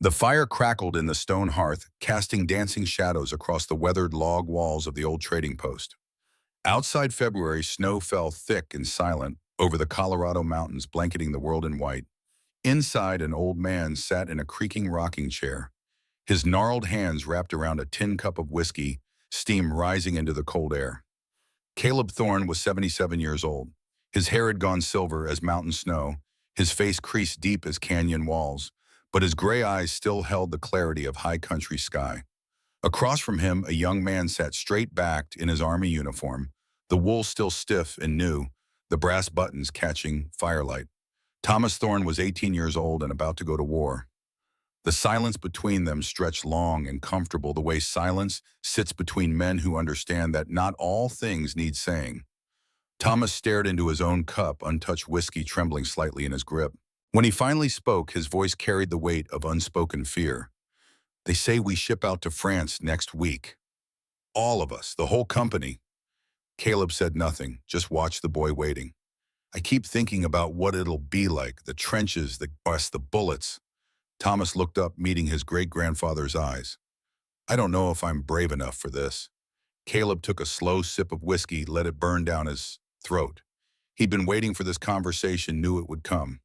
The fire crackled in the stone hearth, casting dancing shadows across the weathered log walls of the old trading post. Outside February, snow fell thick and silent over the Colorado mountains, blanketing the world in white. Inside, an old man sat in a creaking rocking chair, his gnarled hands wrapped around a tin cup of whiskey, steam rising into the cold air. Caleb Thorne was 77 years old. His hair had gone silver as mountain snow, his face creased deep as canyon walls, but his gray eyes still held the clarity of high country sky. Across from him, a young man sat straight-backed in his army uniform, the wool still stiff and new, the brass buttons catching firelight. Thomas Thorne was 18 years old and about to go to war. The silence between them stretched long and comfortable, the way silence sits between men who understand that not all things need saying. Thomas stared into his own cup, untouched whiskey trembling slightly in his grip. When he finally spoke, his voice carried the weight of unspoken fear. "They say we ship out to France next week. All of us, the whole company." Caleb said nothing, just watched the boy waiting. "I keep thinking about what it'll be like, the trenches, the bullets." Thomas looked up, meeting his great-grandfather's eyes. "I don't know if I'm brave enough for this." Caleb took a slow sip of whiskey, let it burn down his throat. He'd been waiting for this conversation, knew it would come.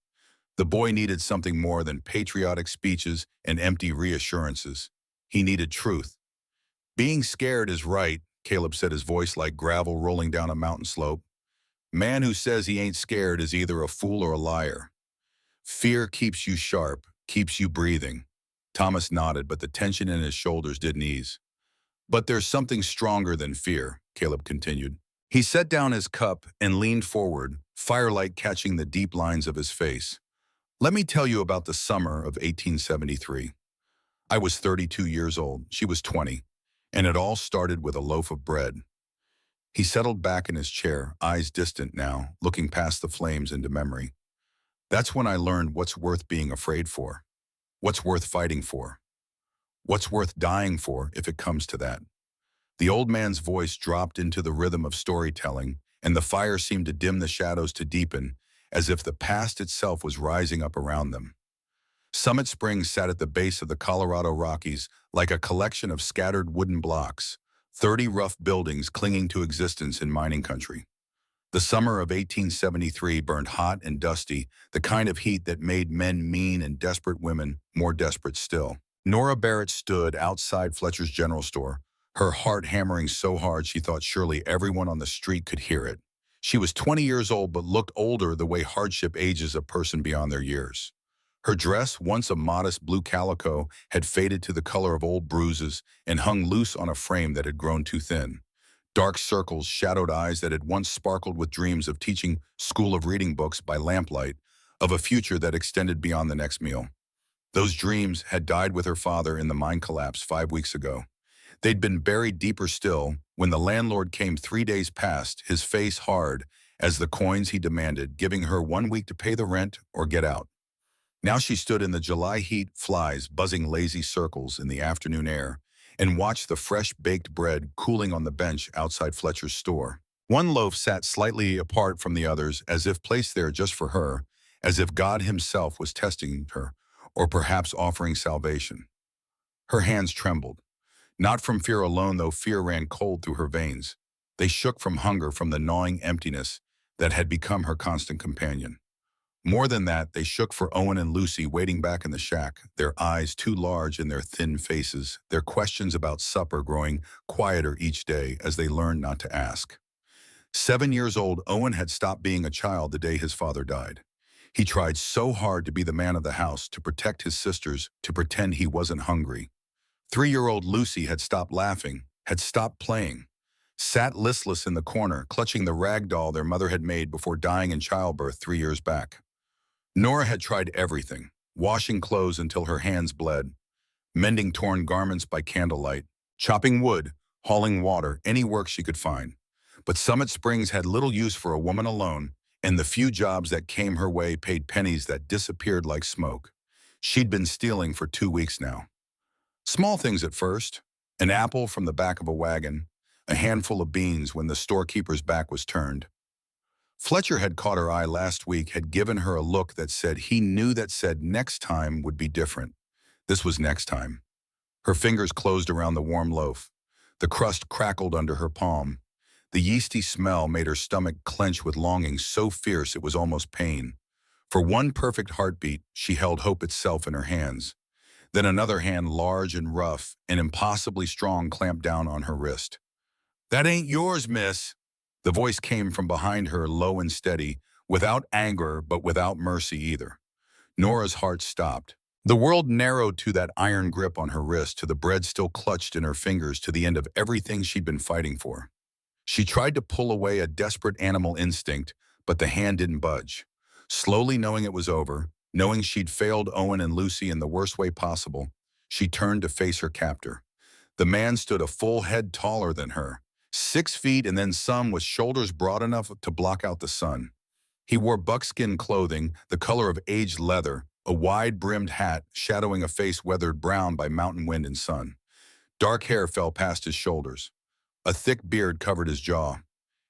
The boy needed something more than patriotic speeches and empty reassurances. He needed truth. "Being scared is right," Caleb said, his voice like gravel rolling down a mountain slope. "Man who says he ain't scared is either a fool or a liar. Fear keeps you sharp, keeps you breathing." Thomas nodded, but the tension in his shoulders didn't ease. "But there's something stronger than fear," Caleb continued. He set down his cup and leaned forward, firelight catching the deep lines of his face. "Let me tell you about the summer of 1873. I was 32 years old, she was 20, and it all started with a loaf of bread." He settled back in his chair, eyes distant now, looking past the flames into memory. "That's when I learned what's worth being afraid for, what's worth fighting for, what's worth dying for if it comes to that." The old man's voice dropped into the rhythm of storytelling, and the fire seemed to dim the shadows, to deepen, as if the past itself was rising up around them. Summit Springs sat at the base of the Colorado Rockies like a collection of scattered wooden blocks, 30 rough buildings clinging to existence in mining country. The summer of 1873 burned hot and dusty, the kind of heat that made men mean and desperate women more desperate still. Nora Barrett stood outside Fletcher's General Store, her heart hammering so hard she thought surely everyone on the street could hear it. She was 20 years old but looked older the way hardship ages a person beyond their years. Her dress, once a modest blue calico, had faded to the color of old bruises and hung loose on a frame that had grown too thin. Dark circles shadowed eyes that had once sparkled with dreams of teaching school of reading books by lamplight, of a future that extended beyond the next meal. Those dreams had died with her father in the mine collapse 5 weeks ago. They'd been buried deeper still when the landlord came 3 days past, his face hard as the coins he demanded, giving her 1 week to pay the rent or get out. Now she stood in the July heat, flies buzzing lazy circles in the afternoon air, and watched the fresh baked bread cooling on the bench outside Fletcher's store. One loaf sat slightly apart from the others, as if placed there just for her, as if God himself was testing her, or perhaps offering salvation. Her hands trembled. Not from fear alone, though fear ran cold through her veins. They shook from hunger, from the gnawing emptiness that had become her constant companion. More than that, they shook for Owen and Lucy waiting back in the shack, their eyes too large in their thin faces, their questions about supper growing quieter each day as they learned not to ask. 7 years old, Owen had stopped being a child the day his father died. He tried so hard to be the man of the house, to protect his sisters, to pretend he wasn't hungry. 3-year-old Lucy had stopped laughing, had stopped playing, sat listless in the corner, clutching the rag doll their mother had made before dying in childbirth 3 years back. Nora had tried everything, washing clothes until her hands bled, mending torn garments by candlelight, chopping wood, hauling water, any work she could find. But Summit Springs had little use for a woman alone, and the few jobs that came her way paid pennies that disappeared like smoke. She'd been stealing for 2 weeks now. Small things at first, an apple from the back of a wagon, a handful of beans when the storekeeper's back was turned. Fletcher had caught her eye last week, had given her a look that said he knew, that said next time would be different. This was next time. Her fingers closed around the warm loaf. The crust crackled under her palm. The yeasty smell made her stomach clench with longing so fierce it was almost pain. For one perfect heartbeat, she held hope itself in her hands. Then another hand, large and rough and impossibly strong, clamped down on her wrist. "That ain't yours, miss." The voice came from behind her, low and steady, without anger but without mercy either. Nora's heart stopped. The world narrowed to that iron grip on her wrist, to the bread still clutched in her fingers, to the end of everything she'd been fighting for. She tried to pull away a desperate animal instinct, but the hand didn't budge. Slowly, knowing it was over, knowing she'd failed Owen and Lucy in the worst way possible, she turned to face her captor. The man stood a full head taller than her, 6 feet and then some, with shoulders broad enough to block out the sun. He wore buckskin clothing, the color of aged leather, a wide-brimmed hat shadowing a face weathered brown by mountain wind and sun. Dark hair fell past his shoulders. A thick beard covered his jaw.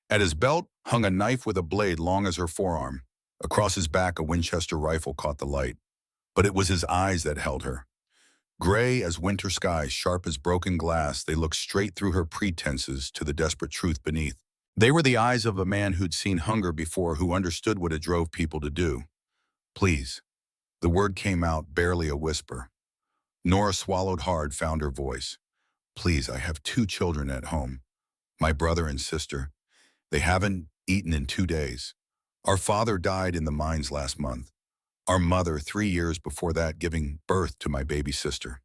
At his belt hung a knife with a blade long as her forearm. Across his back, a Winchester rifle caught the light. But it was his eyes that held her. Gray as winter sky, sharp as broken glass, they looked straight through her pretenses to the desperate truth beneath. They were the eyes of a man who'd seen hunger before, who understood what it drove people to do. "Please." The word came out, barely a whisper. Nora swallowed hard, found her voice. "Please, I have 2 children at home. My brother and sister. They haven't eaten in 2 days. Our father died in the mines last month. Our mother 3 years before that, giving birth to my baby sister."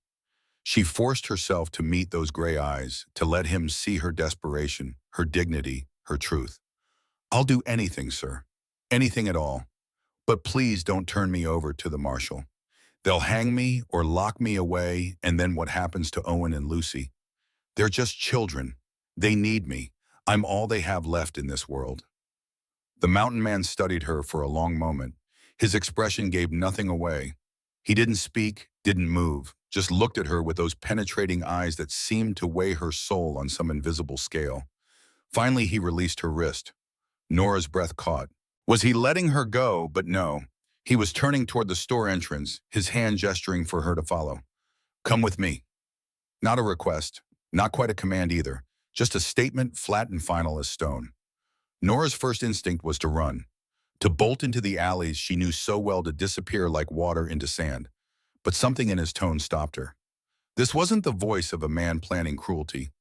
She forced herself to meet those gray eyes, to let him see her desperation, her dignity, her truth. "I'll do anything, sir. Anything at all. But please don't turn me over to the marshal. They'll hang me or lock me away, and then what happens to Owen and Lucy? They're just children. They need me. I'm all they have left in this world." The mountain man studied her for a long moment. His expression gave nothing away. He didn't speak, didn't move, just looked at her with those penetrating eyes that seemed to weigh her soul on some invisible scale. Finally, he released her wrist. Nora's breath caught. Was he letting her go? But no. He was turning toward the store entrance, his hand gesturing for her to follow. "Come with me." Not a request, not quite a command either, just a statement, flat and final as stone. Nora's first instinct was to run, to bolt into the alleys she knew so well, to disappear like water into sand. But something in his tone stopped her. This wasn't the voice of a man planning cruelty.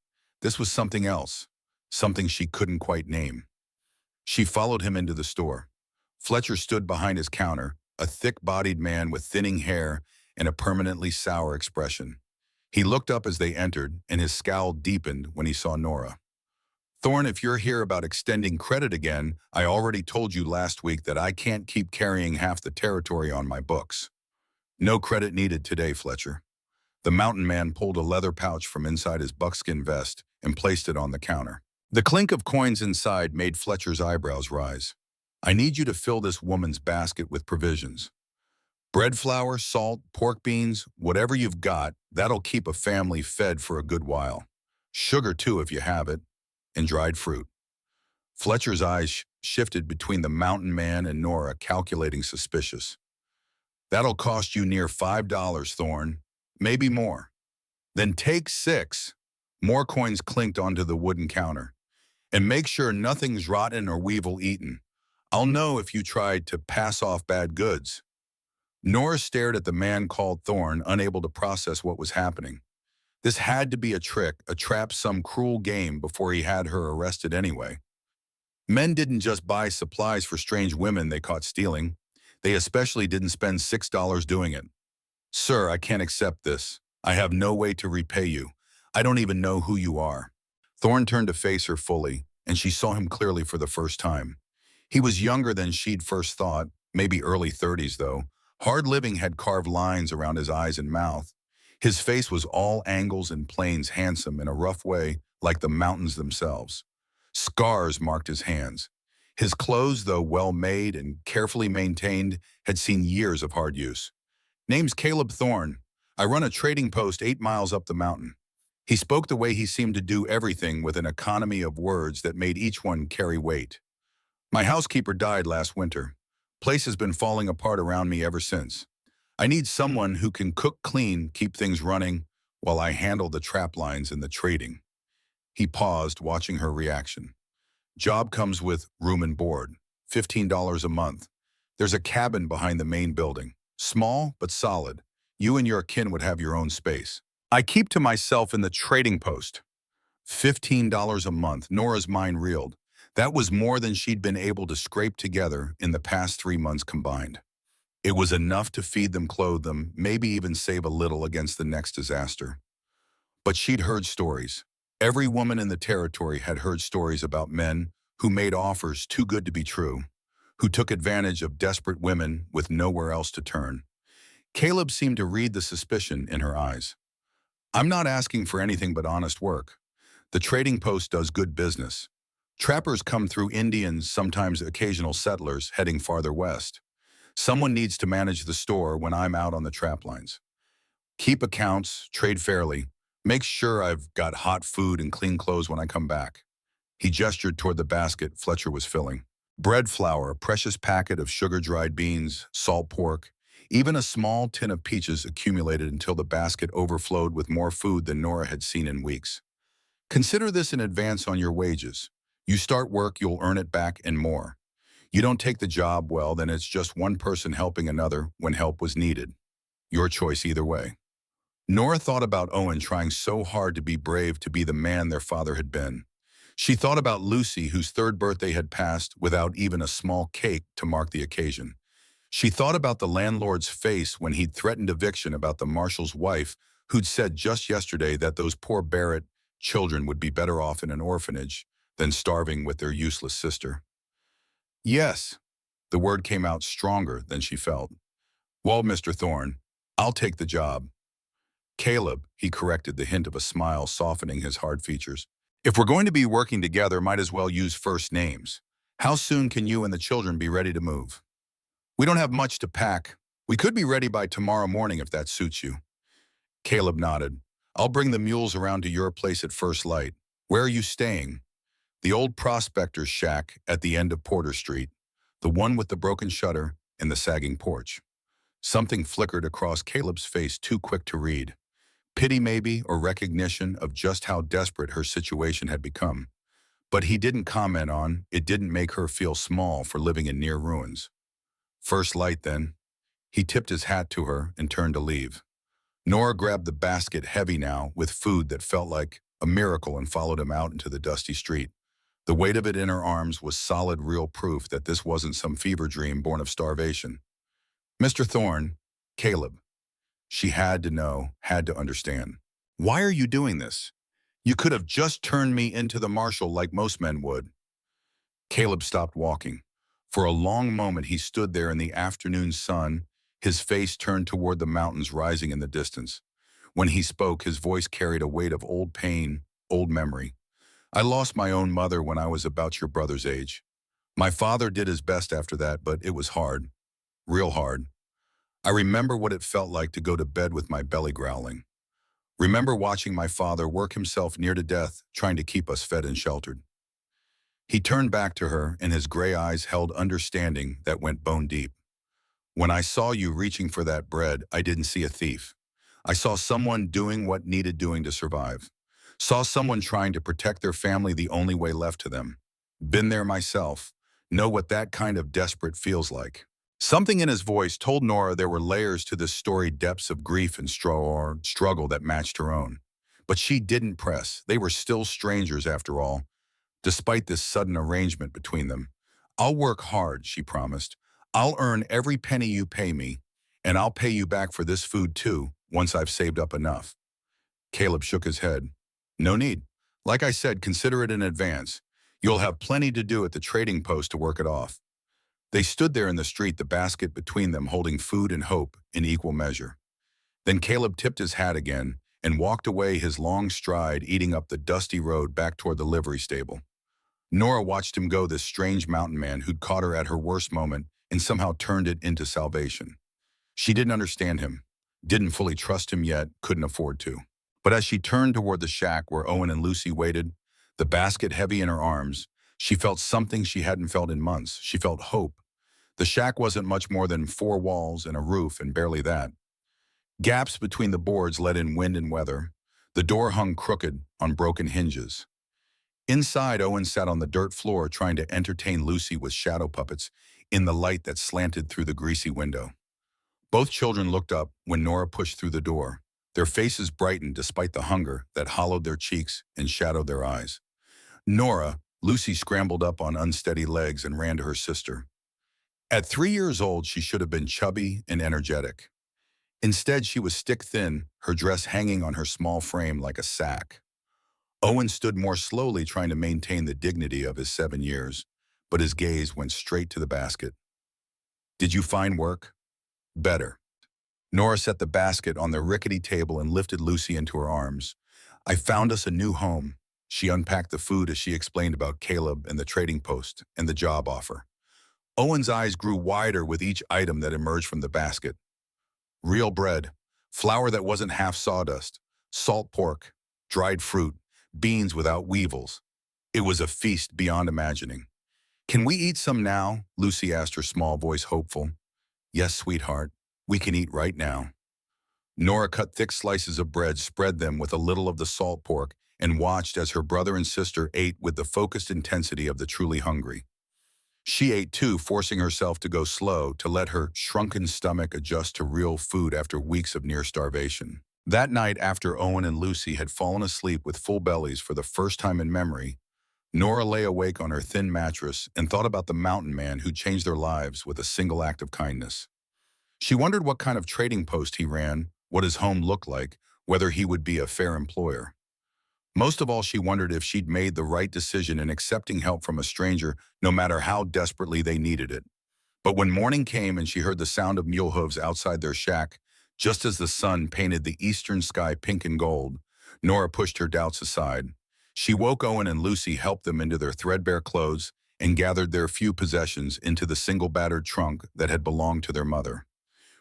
This was something else, something she couldn't quite name. She followed him into the store. Fletcher stood behind his counter, a thick-bodied man with thinning hair and a permanently sour expression. He looked up as they entered, and his scowl deepened when he saw Nora. "Thorne, if you're here about extending credit again, I already told you last week that I can't keep carrying half the territory on my books." "No credit needed today, Fletcher." The mountain man pulled a leather pouch from inside his buckskin vest and placed it on the counter. The clink of coins inside made Fletcher's eyebrows rise. "I need you to fill this woman's basket with provisions. Bread flour, salt, pork beans, whatever you've got, that'll keep a family fed for a good while. Sugar too if you have it, and dried fruit." Fletcher's eyes shifted between the mountain man and Nora, calculating, suspicious. "That'll cost you near $5, Thorne. Maybe more." "Then take 6. More coins clinked onto the wooden counter. "And make sure nothing's rotten or weevil eaten. I'll know if you tried to pass off bad goods." Nora stared at the man called Thorne, unable to process what was happening. This had to be a trick, a trap, some cruel game before he had her arrested anyway. Men didn't just buy supplies for strange women they caught stealing. They especially didn't spend $6 doing it. "Sir, I can't accept this. I have no way to repay you. I don't even know who you are." Thorne turned to face her fully, and she saw him clearly for the first time. He was younger than she'd first thought, maybe early 30s though. Hard living had carved lines around his eyes and mouth. His face was all angles and planes, handsome in a rough way, like the mountains themselves. Scars marked his hands. His clothes, though well-made and carefully maintained, had seen years of hard use. "Name's Caleb Thorne. I run a trading post 8 miles up the mountain." He spoke the way he seemed to do everything, with an economy of words that made each one carry weight. "My housekeeper died last winter. Place has been falling apart around me ever since. I need someone who can cook clean, keep things running, while I handle the trap lines and the trading. He paused, watching her reaction. Job comes with room and board, $15 a month. There's a cabin behind the main building. Small, but solid. You and your kin would have your own space. I keep to myself in the trading post. $15 a month, Nora's mind reeled. That was more than she'd been able to scrape together in the past 3 months combined. It was enough to feed them, clothe them, maybe even save a little against the next disaster. But she'd heard stories. Every woman in the territory had heard stories about men who made offers too good to be true, who took advantage of desperate women with nowhere else to turn. Caleb seemed to read the suspicion in her eyes. I'm not asking for anything but honest work. The trading post does good business. Trappers come through Indians, sometimes occasional settlers heading farther west. Someone needs to manage the store when I'm out on the trap lines. Keep accounts, trade fairly. Make sure I've got hot food and clean clothes when I come back. He gestured toward the basket Fletcher was filling. Bread flour, a precious packet of sugar-dried beans, salt pork, even a small tin of peaches accumulated until the basket overflowed with more food than Nora had seen in weeks. Consider this an advance on your wages. You start work, you'll earn it back and more. You don't take the job, well, then it's just one person helping another when help was needed. Your choice either way. Nora thought about Owen trying so hard to be brave to be the man their father had been. She thought about Lucy, whose third birthday had passed without even a small cake to mark the occasion. She thought about the landlord's face when he'd threatened eviction, about the marshal's wife who'd said just yesterday that those poor Barrett children would be better off in an orphanage than starving with their useless sister. Yes, the word came out stronger than she felt. Well, Mr. Thorne, I'll take the job. Caleb, he corrected, the hint of a smile softening his hard features. If we're going to be working together, might as well use first names. How soon can you and the children be ready to move? We don't have much to pack. We could be ready by tomorrow morning if that suits you. Caleb nodded. I'll bring the mules around to your place at first light. Where are you staying? The old prospector's shack at the end of Porter Street, the one with the broken shutter and the sagging porch. Something flickered across Caleb's face, too quick to read. Pity maybe, or recognition of just how desperate her situation had become. But he didn't comment on it. Didn't make her feel small for living in near ruins. First light, then. He tipped his hat to her and turned to leave. Nora grabbed the basket, heavy now, with food that felt like a miracle, and followed him out into the dusty street. The weight of it in her arms was solid, real proof that this wasn't some fever dream born of starvation. Mr. Thorne, Caleb. She had to know, had to understand. Why are you doing this? You could have just turned me into the marshal like most men would. Caleb stopped walking. For a long moment he stood there in the afternoon sun, his face turned toward the mountains rising in the distance. When he spoke, his voice carried a weight of old pain, old memory. I lost my own mother when I was about your brother's age. My father did his best after that, but it was hard. Real hard. I remember what it felt like to go to bed with my belly growling. Remember watching my father work himself near to death, trying to keep us fed and sheltered. He turned back to her, and his gray eyes held understanding that went bone deep. When I saw you reaching for that bread, I didn't see a thief. I saw someone doing what needed doing to survive. Saw someone trying to protect their family the only way left to them. Been there myself. Know what that kind of desperate feels like. Something in his voice told Nora there were layers to this story, depths of grief and struggle that matched her own. But she didn't press. They were still strangers after all, despite this sudden arrangement between them. I'll work hard, she promised. I'll earn every penny you pay me, and I'll pay you back for this food too, once I've saved up enough. Caleb shook his head. No need. Like I said, consider it in advance. You'll have plenty to do at the trading post to work it off. They stood there in the street, the basket between them, holding food and hope in equal measure. Then Caleb tipped his hat again and walked away, his long stride eating up the dusty road back toward the livery stable. Nora watched him go, this strange mountain man who'd caught her at her worst moment and somehow turned it into salvation. She didn't understand him, didn't fully trust him yet, couldn't afford to. But as she turned toward the shack where Owen and Lucy waited, the basket heavy in her arms, she felt something she hadn't felt in months. She felt hope. The shack wasn't much more than four walls and a roof, and barely that. Gaps between the boards let in wind and weather. The door hung crooked on broken hinges. Inside, Owen sat on the dirt floor trying to entertain Lucy with shadow puppets in the light that slanted through the greasy window. Both children looked up when Nora pushed through the door. Their faces brightened despite the hunger that hollowed their cheeks and shadowed their eyes. Nora, Lucy scrambled up on unsteady legs and ran to her sister. At 3 years old, she should have been chubby and energetic. Instead, she was stick-thin, her dress hanging on her small frame like a sack. Owen stood more slowly, trying to maintain the dignity of his 7 years, but his gaze went straight to the basket. "Did you find work?" "Better." Nora set the basket on the rickety table and lifted Lucy into her arms. "I found us a new home." She unpacked the food as she explained about Caleb and the trading post and the job offer. Owen's eyes grew wider with each item that emerged from the basket. Real bread, flour that wasn't half sawdust, salt pork, dried fruit, beans without weevils. It was a feast beyond imagining. "Can we eat some now?" Lucy asked, her small voice hopeful. "Yes, sweetheart, we can eat right now." Nora cut thick slices of bread, spread them with a little of the salt pork, and watched as her brother and sister ate with the focused intensity of the truly hungry. She ate too, forcing herself to go slow to let her shrunken stomach adjust to real food after weeks of near starvation. That night, after Owen and Lucy had fallen asleep with full bellies for the first time in memory, Nora lay awake on her thin mattress and thought about the mountain man who changed their lives with a single act of kindness. She wondered what kind of trading post he ran, what his home looked like, whether he would be a fair employer. Most of all, she wondered if she'd made the right decision in accepting help from a stranger, no matter how desperately they needed it. But when morning came and she heard the sound of mule hooves outside their shack, just as the sun painted the eastern sky pink and gold, Nora pushed her doubts aside. She woke Owen and Lucy, helped them into their threadbare clothes, and gathered their few possessions into the single battered trunk that had belonged to their mother.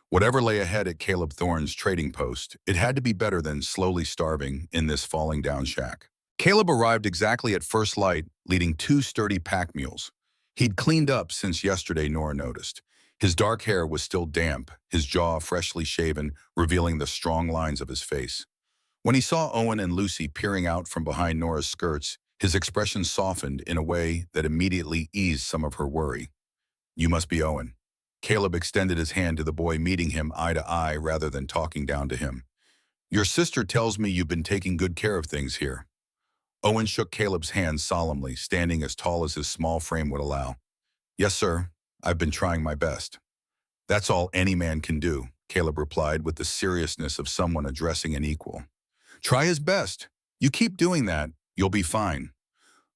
Whatever lay ahead at Caleb Thorne's trading post, it had to be better than slowly starving in this falling down shack. Caleb arrived exactly at first light, leading two sturdy pack mules. He'd cleaned up since yesterday, Nora noticed. His dark hair was still damp, his jaw freshly shaven, revealing the strong lines of his face. When he saw Owen and Lucy peering out from behind Nora's skirts, his expression softened in a way that immediately eased some of her worry. "You must be Owen." Caleb extended his hand to the boy, meeting him eye to eye rather than talking down to him. "Your sister tells me you've been taking good care of things here." Owen shook Caleb's hand solemnly, standing as tall as his small frame would allow. "Yes, sir. I've been trying my best." "That's all any man can do," Caleb replied with the seriousness of someone addressing an equal. "Try his best. You keep doing that, you'll be fine."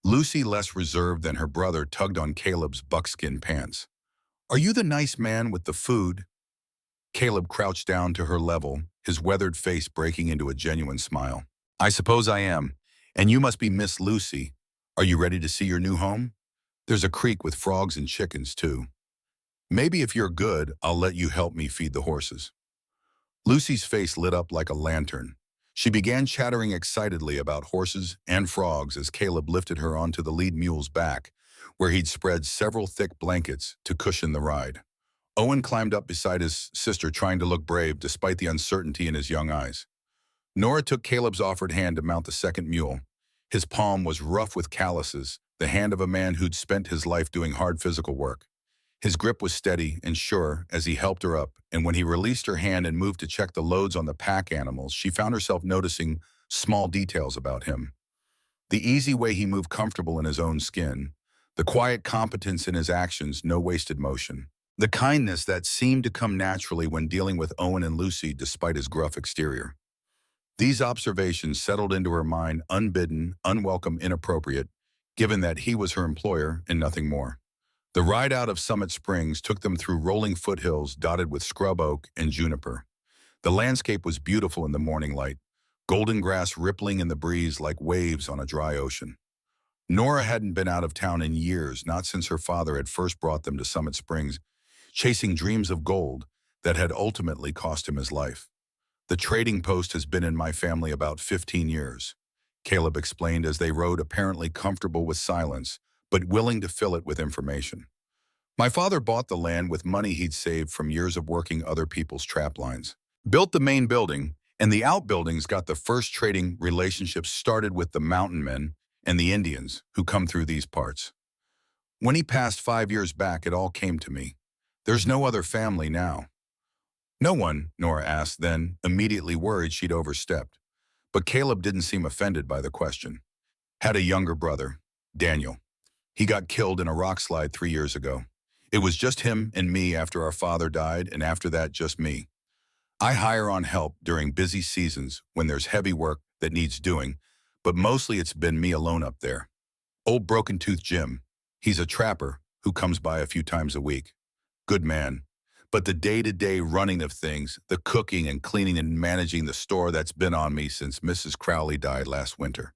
Lucy, less reserved than her brother, tugged on Caleb's buckskin pants. "Are you the nice man with the food?" Caleb crouched down to her level, his weathered face breaking into a genuine smile. "I suppose I am. And you must be Miss Lucy. Are you ready to see your new home? There's a creek with frogs and chickens, too. Maybe if you're good, I'll let you help me feed the horses." Lucy's face lit up like a lantern. She began chattering excitedly about horses and frogs as Caleb lifted her onto the lead mule's back, where he'd spread several thick blankets to cushion the ride. Owen climbed up beside his sister, trying to look brave despite the uncertainty in his young eyes. Nora took Caleb's offered hand to mount the second mule. His palm was rough with calluses, the hand of a man who'd spent his life doing hard physical work. His grip was steady and sure as he helped her up, and when he released her hand and moved to check the loads on the pack animals, she found herself noticing small details about him. The easy way he moved, comfortable in his own skin. The quiet competence in his actions, no wasted motion. The kindness that seemed to come naturally when dealing with Owen and Lucy despite his gruff exterior. These observations settled into her mind, unbidden, unwelcome, inappropriate, given that he was her employer and nothing more. The ride out of Summit Springs took them through rolling foothills dotted with scrub oak and juniper. The landscape was beautiful in the morning light, golden grass rippling in the breeze like waves on a dry ocean. Nora hadn't been out of town in years, not since her father had first brought them to Summit Springs, chasing dreams of gold that had ultimately cost him his life. "The trading post has been in my family about 15 years, Caleb explained as they rode, apparently comfortable with silence, but willing to fill it with information. My father bought the land with money he'd saved from years of working other people's trap lines. Built the main building, and the outbuildings got the first trading relationships started with the mountain men and the Indians who come through these parts. When he passed 5 years back, it all came to me. There's no other family now. No one, Nora asked, then, immediately worried she'd overstepped. But Caleb didn't seem offended by the question. Had a younger brother, Daniel. He got killed in a rock slide 3 years ago. It was just him and me after our father died, and after that, just me. I hire on help during busy seasons when there's heavy work that needs doing, but mostly it's been me alone up there. Old Broken Tooth Jim, he's a trapper who comes by a few times a week. Good man. But the day-to-day running of things, the cooking and cleaning and managing the store, that's been on me since Mrs. Crowley died last winter.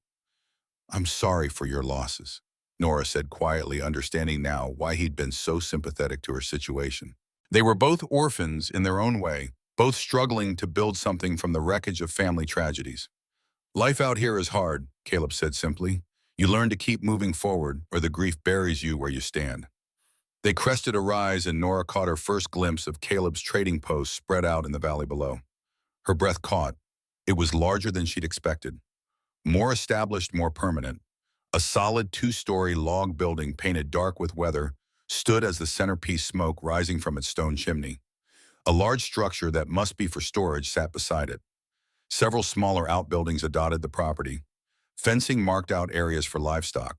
I'm sorry for your losses, Nora said quietly, understanding now why he'd been so sympathetic to her situation. They were both orphans in their own way, both struggling to build something from the wreckage of family tragedies. Life out here is hard, Caleb said simply. You learn to keep moving forward, or the grief buries you where you stand. They crested a rise, and Nora caught her first glimpse of Caleb's trading post spread out in the valley below. Her breath caught. It was larger than she'd expected. More established, more permanent. A solid two-story log building painted dark with weather stood as the centerpiece, smoke rising from its stone chimney. A large structure that must be for storage sat beside it. Several smaller outbuildings dotted the property. Fencing marked out areas for livestock.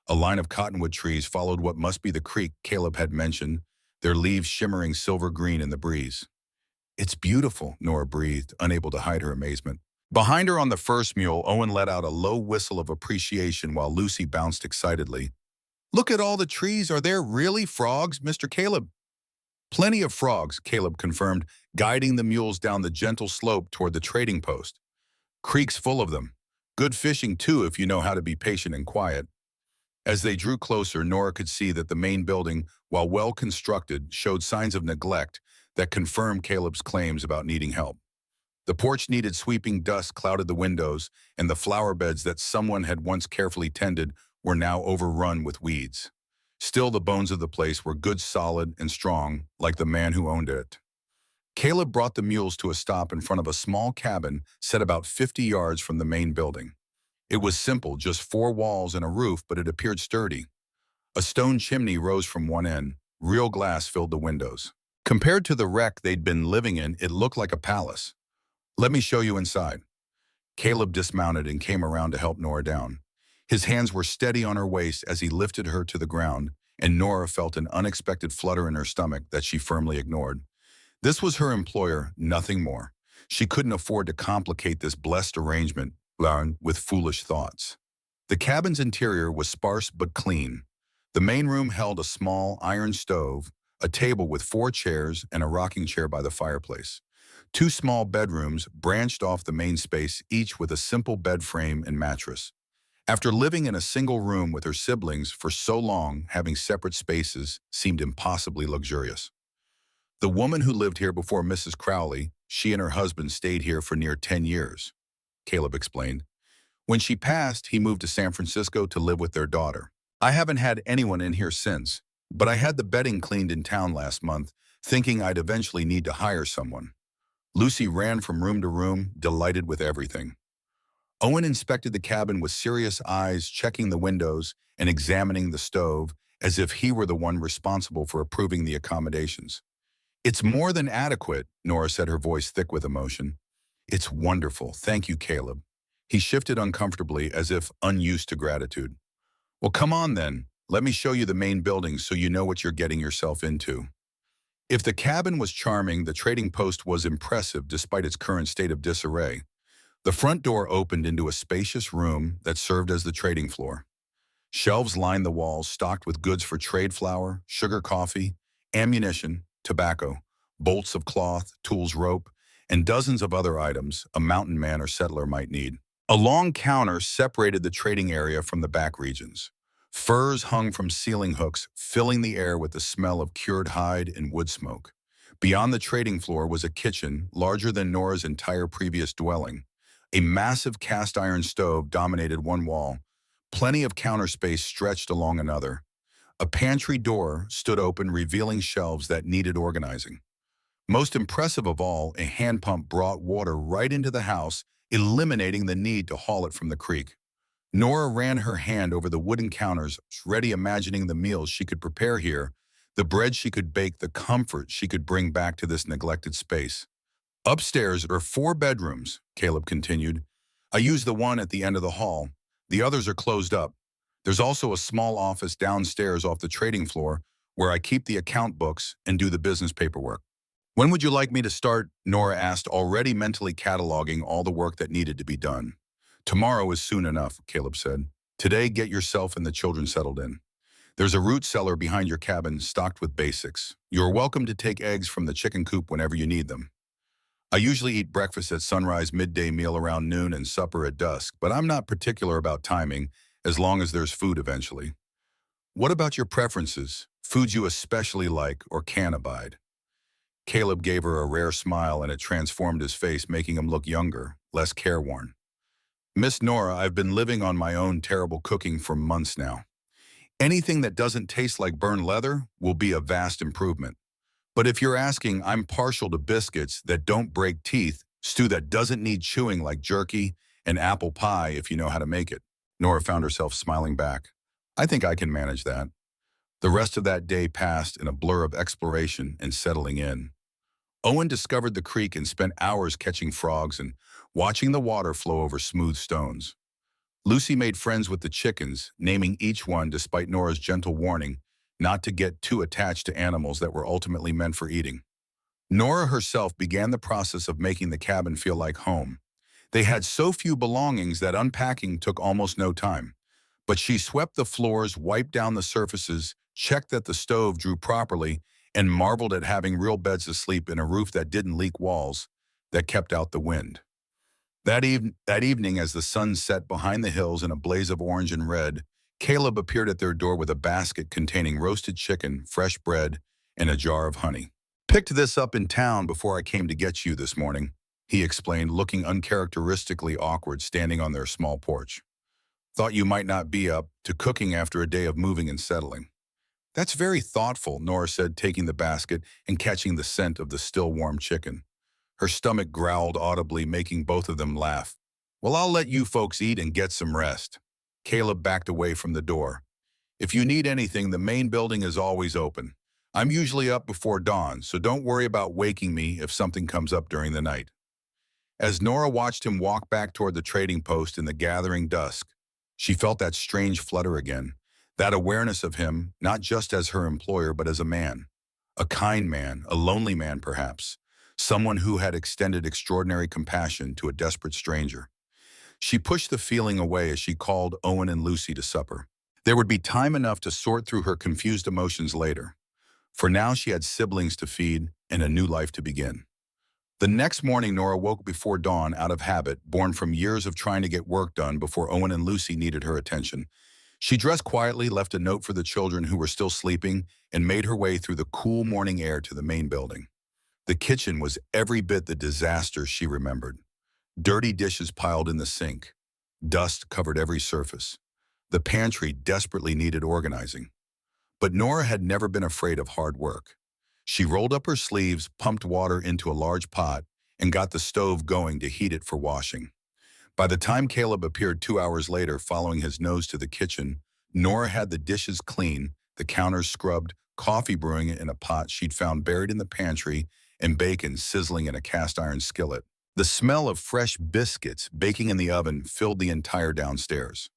A line of cottonwood trees followed what must be the creek Caleb had mentioned, their leaves shimmering silver green in the breeze. It's beautiful, Nora breathed, unable to hide her amazement. Behind her on the first mule, Owen let out a low whistle of appreciation while Lucy bounced excitedly. Look at all the trees. Are there really frogs, Mr. Caleb? Plenty of frogs, Caleb confirmed, guiding the mules down the gentle slope toward the trading post. Creek's full of them. Good fishing, too, if you know how to be patient and quiet. As they drew closer, Nora could see that the main building, while well constructed, showed signs of neglect that confirmed Caleb's claims about needing help. The porch needed sweeping, dust clouded the windows, and the flower beds that someone had once carefully tended were now overrun with weeds. Still, the bones of the place were good, solid, and strong, like the man who owned it. Caleb brought the mules to a stop in front of a small cabin set about 50 yards from the main building. It was simple, just 4 walls and a roof, but it appeared sturdy. A stone chimney rose from one end. Real glass filled the windows. Compared to the wreck they'd been living in, it looked like a palace. Let me show you inside. Caleb dismounted and came around to help Nora down. His hands were steady on her waist as he lifted her to the ground, and Nora felt an unexpected flutter in her stomach that she firmly ignored. This was her employer, nothing more. She couldn't afford to complicate this blessed arrangement with foolish thoughts. The cabin's interior was sparse but clean. The main room held a small iron stove, a table with 4 chairs, and a rocking chair by the fireplace. 2 small bedrooms branched off the main space, each with a simple bed frame and mattress. After living in a single room with her siblings for so long, having separate spaces seemed impossibly luxurious. The woman who lived here before Mrs. Crowley, she and her husband stayed here for near 10 years, Caleb explained. When she passed, he moved to San Francisco to live with their daughter. I haven't had anyone in here since, but I had the bedding cleaned in town last month, thinking I'd eventually need to hire someone. Lucy ran from room to room, delighted with everything. Owen inspected the cabin with serious eyes, checking the windows and examining the stove as if he were the one responsible for approving the accommodations. It's more than adequate, Nora said, her voice thick with emotion. It's wonderful. Thank you, Caleb. He shifted uncomfortably as if unused to gratitude. Well, come on then. Let me show you the main building so you know what you're getting yourself into. If the cabin was charming, the trading post was impressive despite its current state of disarray. The front door opened into a spacious room that served as the trading floor. Shelves lined the walls, stocked with goods for trade flour, sugar, coffee, ammunition, tobacco, bolts of cloth, tools, rope, and dozens of other items a mountain man or settler might need. A long counter separated the trading area from the back regions. Furs hung from ceiling hooks, filling the air with the smell of cured hide and wood smoke. Beyond the trading floor was a kitchen, larger than Nora's entire previous dwelling. A massive cast-iron stove dominated one wall. Plenty of counter space stretched along another. A pantry door stood open, revealing shelves that needed organizing. Most impressive of all, a hand pump brought water right into the house, eliminating the need to haul it from the creek. Nora ran her hand over the wooden counters, ready imagining the meals she could prepare here, the bread she could bake, the comfort she could bring back to this neglected space. Upstairs are 4 bedrooms, Caleb continued. I use the one at the end of the hall. The others are closed up. There's also a small office downstairs off the trading floor where I keep the account books and do the business paperwork. When would you like me to start? Nora asked, already mentally cataloging all the work that needed to be done. Tomorrow is soon enough, Caleb said. Today, get yourself and the children settled in. There's a root cellar behind your cabin stocked with basics. You're welcome to take eggs from the chicken coop whenever you need them. I usually eat breakfast at sunrise, midday meal around noon, and supper at dusk, but I'm not particular about timing as long as there's food eventually. What about your preferences? Foods you especially like or can abide? Caleb gave her a rare smile and it transformed his face, making him look younger, less careworn. Miss Nora, I've been living on my own terrible cooking for months now. Anything that doesn't taste like burned leather will be a vast improvement. But if you're asking, I'm partial to biscuits that don't break teeth, stew that doesn't need chewing like jerky, and apple pie if you know how to make it. Nora found herself smiling back. I think I can manage that. The rest of that day passed in a blur of exploration and settling in. Owen discovered the creek and spent hours catching frogs and watching the water flow over smooth stones. Lucy made friends with the chickens, naming each one despite Nora's gentle warning not to get too attached to animals that were ultimately meant for eating. Nora herself began the process of making the cabin feel like home. They had so few belongings that unpacking took almost no time. But she swept the floors, wiped down the surfaces, checked that the stove drew properly, and marveled at having real beds to sleep in, a roof that didn't leak walls, that kept out the wind. That evening, as the sun set behind the hills in a blaze of orange and red, Caleb appeared at their door with a basket containing roasted chicken, fresh bread, and a jar of honey. Picked this up in town before I came to get you this morning, he explained, looking uncharacteristically awkward standing on their small porch. Thought you might not be up to cooking after a day of moving and settling. That's very thoughtful, Nora said, taking the basket and catching the scent of the still warm chicken. Her stomach growled audibly, making both of them laugh. Well, I'll let you folks eat and get some rest. Caleb backed away from the door. If you need anything, the main building is always open. I'm usually up before dawn, so don't worry about waking me if something comes up during the night. As Nora watched him walk back toward the trading post in the gathering dusk, she felt that strange flutter again, that awareness of him, not just as her employer, but as a man. A kind man, a lonely man perhaps, someone who had extended extraordinary compassion to a desperate stranger. She pushed the feeling away as she called Owen and Lucy to supper. There would be time enough to sort through her confused emotions later. For now, she had siblings to feed and a new life to begin. The next morning, Nora woke before dawn out of habit, born from years of trying to get work done before Owen and Lucy needed her attention. She dressed quietly, left a note for the children who were still sleeping, and made her way through the cool morning air to the main building. The kitchen was every bit the disaster she remembered. Dirty dishes piled in the sink. Dust covered every surface. The pantry desperately needed organizing. But Nora had never been afraid of hard work. She rolled up her sleeves, pumped water into a large pot, and got the stove going to heat it for washing. By the time Caleb appeared 2 hours later, following his nose to the kitchen, Nora had the dishes clean, the counters scrubbed, coffee brewing in a pot she'd found buried in the pantry, and bacon sizzling in a cast-iron skillet. The smell of fresh biscuits baking in the oven filled the entire downstairs.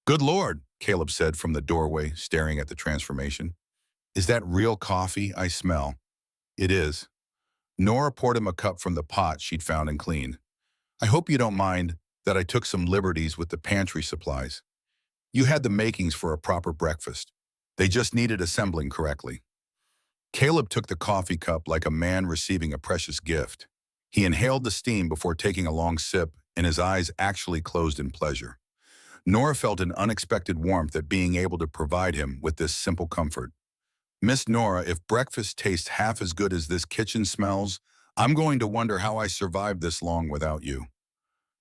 Good Lord, Caleb said from the doorway, staring at the transformation. Is that real coffee I smell? It is. Nora poured him a cup from the pot she'd found and cleaned. I hope you don't mind that I took some liberties with the pantry supplies. You had the makings for a proper breakfast. They just needed assembling correctly. Caleb took the coffee cup like a man receiving a precious gift. He inhaled the steam before taking a long sip, and his eyes actually closed in pleasure. Nora felt an unexpected warmth at being able to provide him with this simple comfort. Miss Nora, if breakfast tastes half as good as this kitchen smells, I'm going to wonder how I survived this long without you.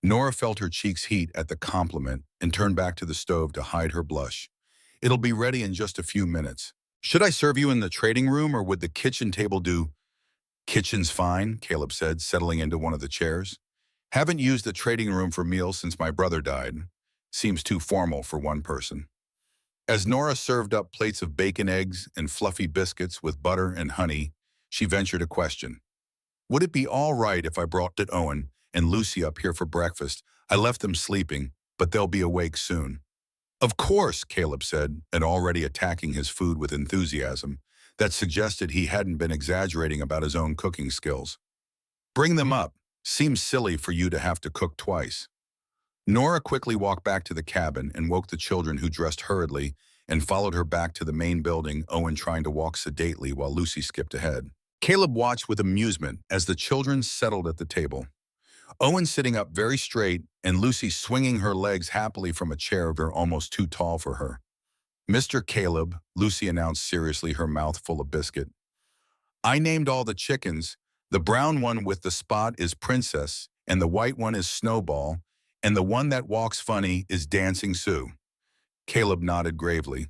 Nora felt her cheeks heat at the compliment and turned back to the stove to hide her blush. It'll be ready in just a few minutes. Should I serve you in the trading room or would the kitchen table do? Kitchen's fine, Caleb said, settling into one of the chairs. Haven't used the trading room for meals since my brother died. Seems too formal for one person. As Nora served up plates of bacon eggs and fluffy biscuits with butter and honey, she ventured a question. Would it be all right if I brought Owen and Lucy up here for breakfast? I left them sleeping, but they'll be awake soon. Of course, Caleb said, and already attacking his food with enthusiasm that suggested he hadn't been exaggerating about his own cooking skills. Bring them up. Seems silly for you to have to cook twice. Nora quickly walked back to the cabin and woke the children who dressed hurriedly and followed her back to the main building, Owen trying to walk sedately while Lucy skipped ahead. Caleb watched with amusement as the children settled at the table. Owen sitting up very straight and Lucy swinging her legs happily from a chair they're almost too tall for her. Mr. Caleb, Lucy announced seriously, her mouth full of biscuit. I named all the chickens. The brown one with the spot is Princess, and the white one is Snowball, and the one that walks funny is Dancing Sue. Caleb nodded gravely.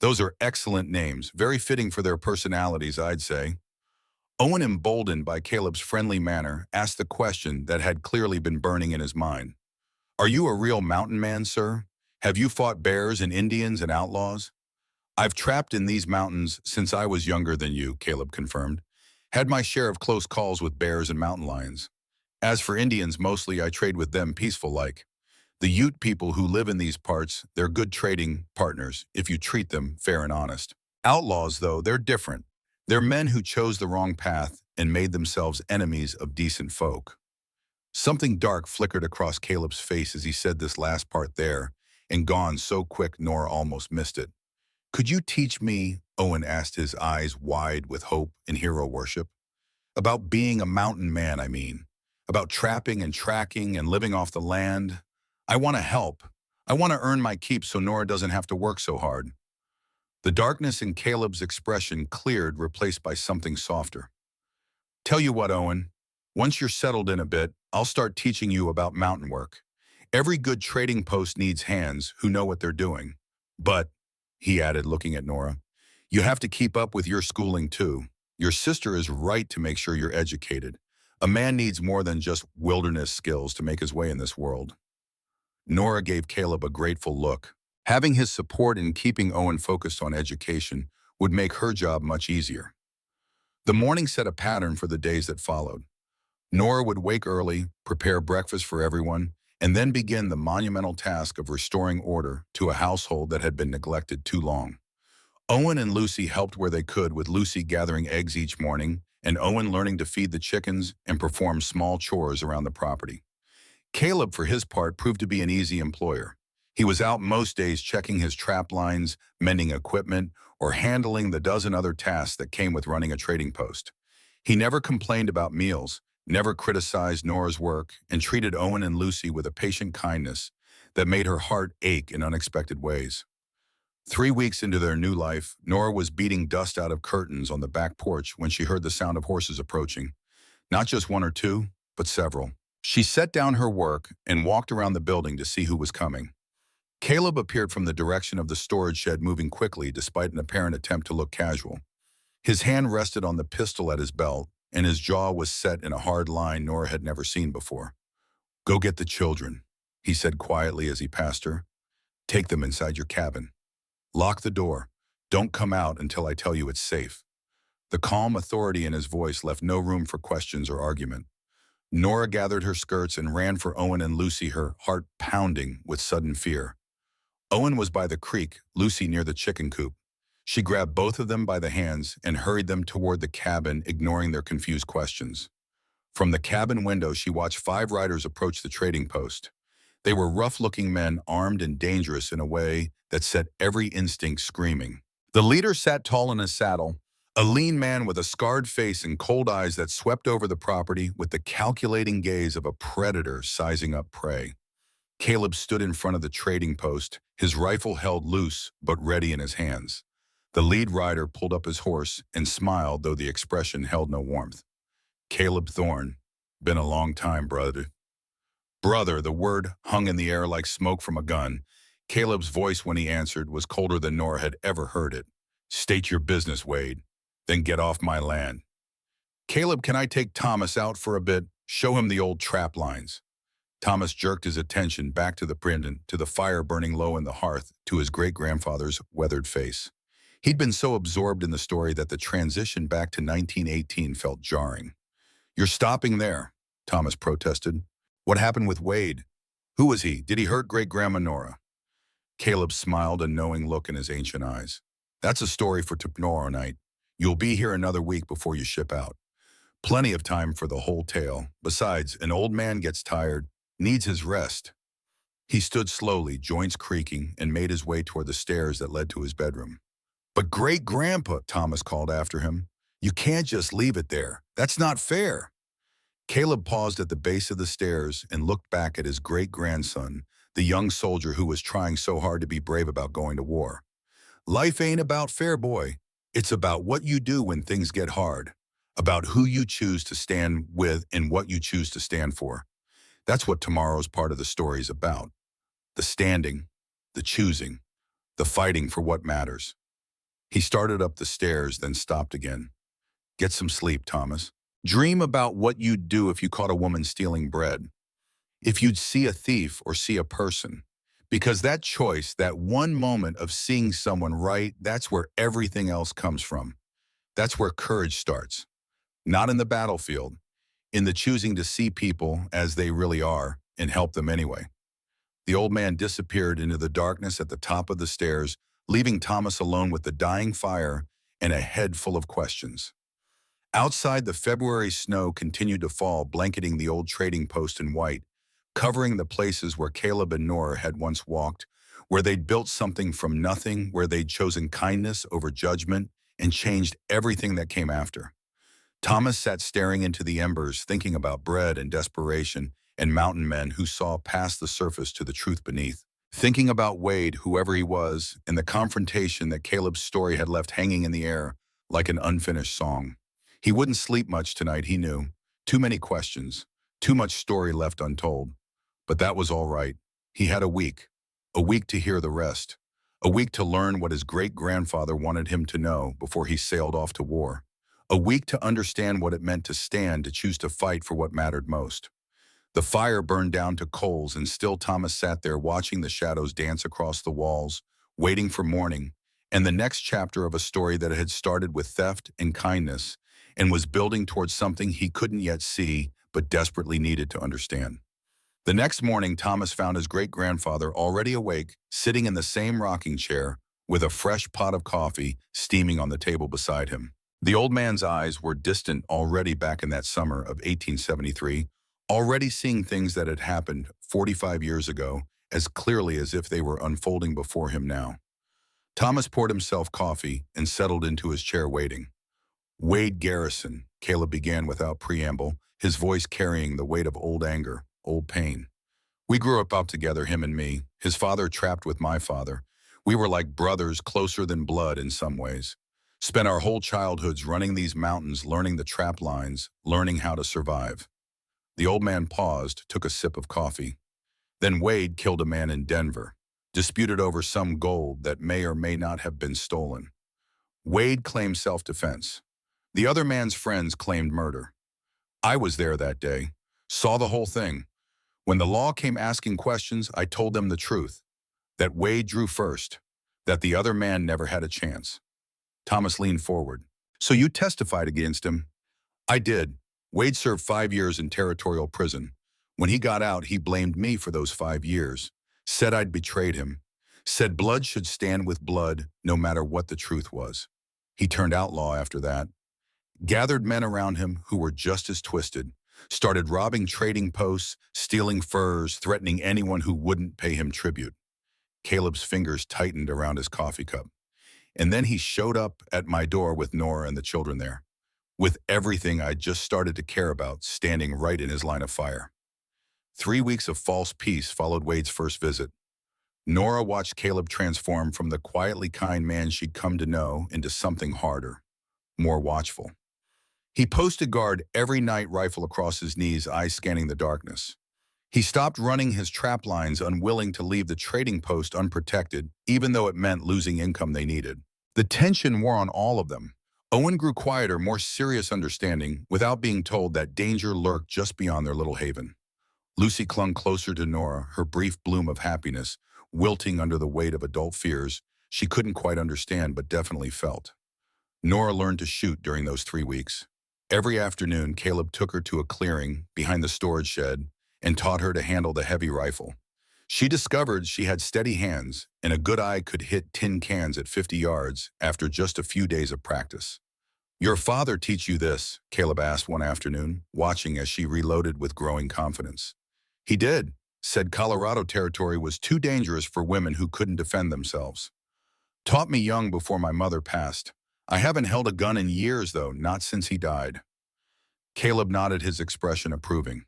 Those are excellent names, very fitting for their personalities, I'd say. Owen, emboldened by Caleb's friendly manner, asked the question that had clearly been burning in his mind. Are you a real mountain man, sir? Have you fought bears and Indians and outlaws? I've trapped in these mountains since I was younger than you, Caleb confirmed. Had my share of close calls with bears and mountain lions. As for Indians, mostly I trade with them peaceful-like. The Ute people who live in these parts, they're good trading partners if you treat them fair and honest. Outlaws, though, they're different. They're men who chose the wrong path and made themselves enemies of decent folk. Something dark flickered across Caleb's face as he said this last part there, and gone so quick Nora almost missed it. Could you teach me, Owen asked, his eyes wide with hope and hero worship? About being a mountain man, I mean. About trapping and tracking and living off the land. I want to help. I want to earn my keep so Nora doesn't have to work so hard. The darkness in Caleb's expression cleared, replaced by something softer. Tell you what, Owen, once you're settled in a bit, I'll start teaching you about mountain work. Every good trading post needs hands who know what they're doing. But, he added, looking at Nora, you have to keep up with your schooling too. Your sister is right to make sure you're educated. A man needs more than just wilderness skills to make his way in this world. Nora gave Caleb a grateful look. Having his support in keeping Owen focused on education would make her job much easier. The morning set a pattern for the days that followed. Nora would wake early, prepare breakfast for everyone, and then begin the monumental task of restoring order to a household that had been neglected too long. Owen and Lucy helped where they could, with Lucy gathering eggs each morning and Owen learning to feed the chickens and perform small chores around the property. Caleb, for his part, proved to be an easy employer. He was out most days checking his trap lines, mending equipment, or handling the dozen other tasks that came with running a trading post. He never complained about meals, never criticized Nora's work, and treated Owen and Lucy with a patient kindness that made her heart ache in unexpected ways. 3 weeks into their new life, Nora was beating dust out of curtains on the back porch when she heard the sound of horses approaching. Not just one or two, but several. She set down her work and walked around the building to see who was coming. Caleb appeared from the direction of the storage shed, moving quickly despite an apparent attempt to look casual. His hand rested on the pistol at his belt, and his jaw was set in a hard line Nora had never seen before. Go get the children, he said quietly as he passed her. Take them inside your cabin. Lock the door. Don't come out until I tell you it's safe. The calm authority in his voice left no room for questions or argument. Nora gathered her skirts and ran for Owen and Lucy, her heart pounding with sudden fear. Owen was by the creek, Lucy near the chicken coop. She grabbed both of them by the hands and hurried them toward the cabin, ignoring their confused questions. From the cabin window, she watched 5 riders approach the trading post. They were rough-looking men, armed and dangerous in a way that set every instinct screaming. The leader sat tall in his saddle, a lean man with a scarred face and cold eyes that swept over the property with the calculating gaze of a predator sizing up prey. Caleb stood in front of the trading post, his rifle held loose but ready in his hands. The lead rider pulled up his horse and smiled, though the expression held no warmth. Caleb Thorne. Been a long time, brother. Brother, the word hung in the air like smoke from a gun. Caleb's voice when he answered was colder than Nora had ever heard it. "State your business, Wade. Then get off my land." "Caleb, can I take Thomas out for a bit? Show him the old trap lines." Thomas jerked his attention back to the pendant, to the fire burning low in the hearth, to his great-grandfather's weathered face. He'd been so absorbed in the story that the transition back to 1918 felt jarring. "You're stopping there," Thomas protested. "What happened with Wade? Who was he? Did he hurt great-grandma Nora?" Caleb smiled, a knowing look in his ancient eyes. "That's a story for tomorrow night. You'll be here another week before you ship out. Plenty of time for the whole tale. Besides, an old man gets tired, needs his rest." He stood slowly, joints creaking, and made his way toward the stairs that led to his bedroom. "But great-grandpa," Thomas called after him. "You can't just leave it there. That's not fair." Caleb paused at the base of the stairs and looked back at his great-grandson, the young soldier who was trying so hard to be brave about going to war. "Life ain't about fair, boy. It's about what you do when things get hard, about who you choose to stand with and what you choose to stand for. That's what tomorrow's part of the story is about. The standing, the choosing, the fighting for what matters." He started up the stairs, then stopped again. "Get some sleep, Thomas. Dream about what you'd do if you caught a woman stealing bread. If you'd see a thief or see a person. Because that choice, that one moment of seeing someone right, that's where everything else comes from. That's where courage starts. Not in the battlefield, in the choosing to see people as they really are and help them anyway." The old man disappeared into the darkness at the top of the stairs, leaving Thomas alone with the dying fire and a head full of questions. Outside, the February snow continued to fall, blanketing the old trading post in white, covering the places where Caleb and Nora had once walked, where they'd built something from nothing, where they'd chosen kindness over judgment and changed everything that came after. Thomas sat staring into the embers, thinking about bread and desperation and mountain men who saw past the surface to the truth beneath. Thinking about Wade, whoever he was, and the confrontation that Caleb's story had left hanging in the air like an unfinished song. He wouldn't sleep much tonight, he knew. Too many questions, too much story left untold. But that was all right. He had a week to hear the rest, a week to learn what his great-grandfather wanted him to know before he sailed off to war, a week to understand what it meant to stand, to choose to fight for what mattered most. The fire burned down to coals, and still Thomas sat there watching the shadows dance across the walls, waiting for morning, and the next chapter of a story that had started with theft and kindness and was building towards something he couldn't yet see but desperately needed to understand. The next morning, Thomas found his great-grandfather already awake, sitting in the same rocking chair, with a fresh pot of coffee steaming on the table beside him. The old man's eyes were distant already back in that summer of 1873, already seeing things that had happened 45 years ago as clearly as if they were unfolding before him now. Thomas poured himself coffee and settled into his chair waiting. "Wade Garrison," Caleb began without preamble, his voice carrying the weight of old anger, old pain. "We grew up out together, him and me, his father trapped with my father. We were like brothers, closer than blood in some ways. Spent our whole childhoods running these mountains, learning the trap lines, learning how to survive." The old man paused, took a sip of coffee. "Then Wade killed a man in Denver, disputed over some gold that may or may not have been stolen. Wade claimed self-defense. The other man's friends claimed murder. I was there that day, saw the whole thing. When the law came asking questions, I told them the truth, that Wade drew first, that the other man never had a chance." Thomas leaned forward. "So you testified against him?" "I did. Wade served 5 years in territorial prison. When he got out, he blamed me for those 5 years, said I'd betrayed him, said blood should stand with blood no matter what the truth was. He turned outlaw after that. Gathered men around him who were just as twisted, started robbing trading posts, stealing furs, threatening anyone who wouldn't pay him tribute." Caleb's fingers tightened around his coffee cup. "And then he showed up at my door with Nora and the children there, with everything I just started to care about standing right in his line of fire." 3 weeks of false peace followed Wade's first visit. Nora watched Caleb transform from the quietly kind man she'd come to know into something harder, more watchful. He posted guard every night, rifle across his knees, eyes scanning the darkness. He stopped running his trap lines, unwilling to leave the trading post unprotected, even though it meant losing income they needed. The tension wore on all of them. Owen grew quieter, more serious, understanding, without being told that danger lurked just beyond their little haven. Lucy clung closer to Nora, her brief bloom of happiness, wilting under the weight of adult fears she couldn't quite understand but definitely felt. Nora learned to shoot during those 3 weeks. Every afternoon, Caleb took her to a clearing behind the storage shed and taught her to handle the heavy rifle. She discovered she had steady hands, and a good eye could hit tin cans at 50 yards after just a few days of practice. "Your father teach you this?" Caleb asked one afternoon, watching as she reloaded with growing confidence. "He did. Said Colorado territory was too dangerous for women who couldn't defend themselves. Taught me young before my mother passed. I haven't held a gun in years, though, not since he died." Caleb nodded, his expression approving.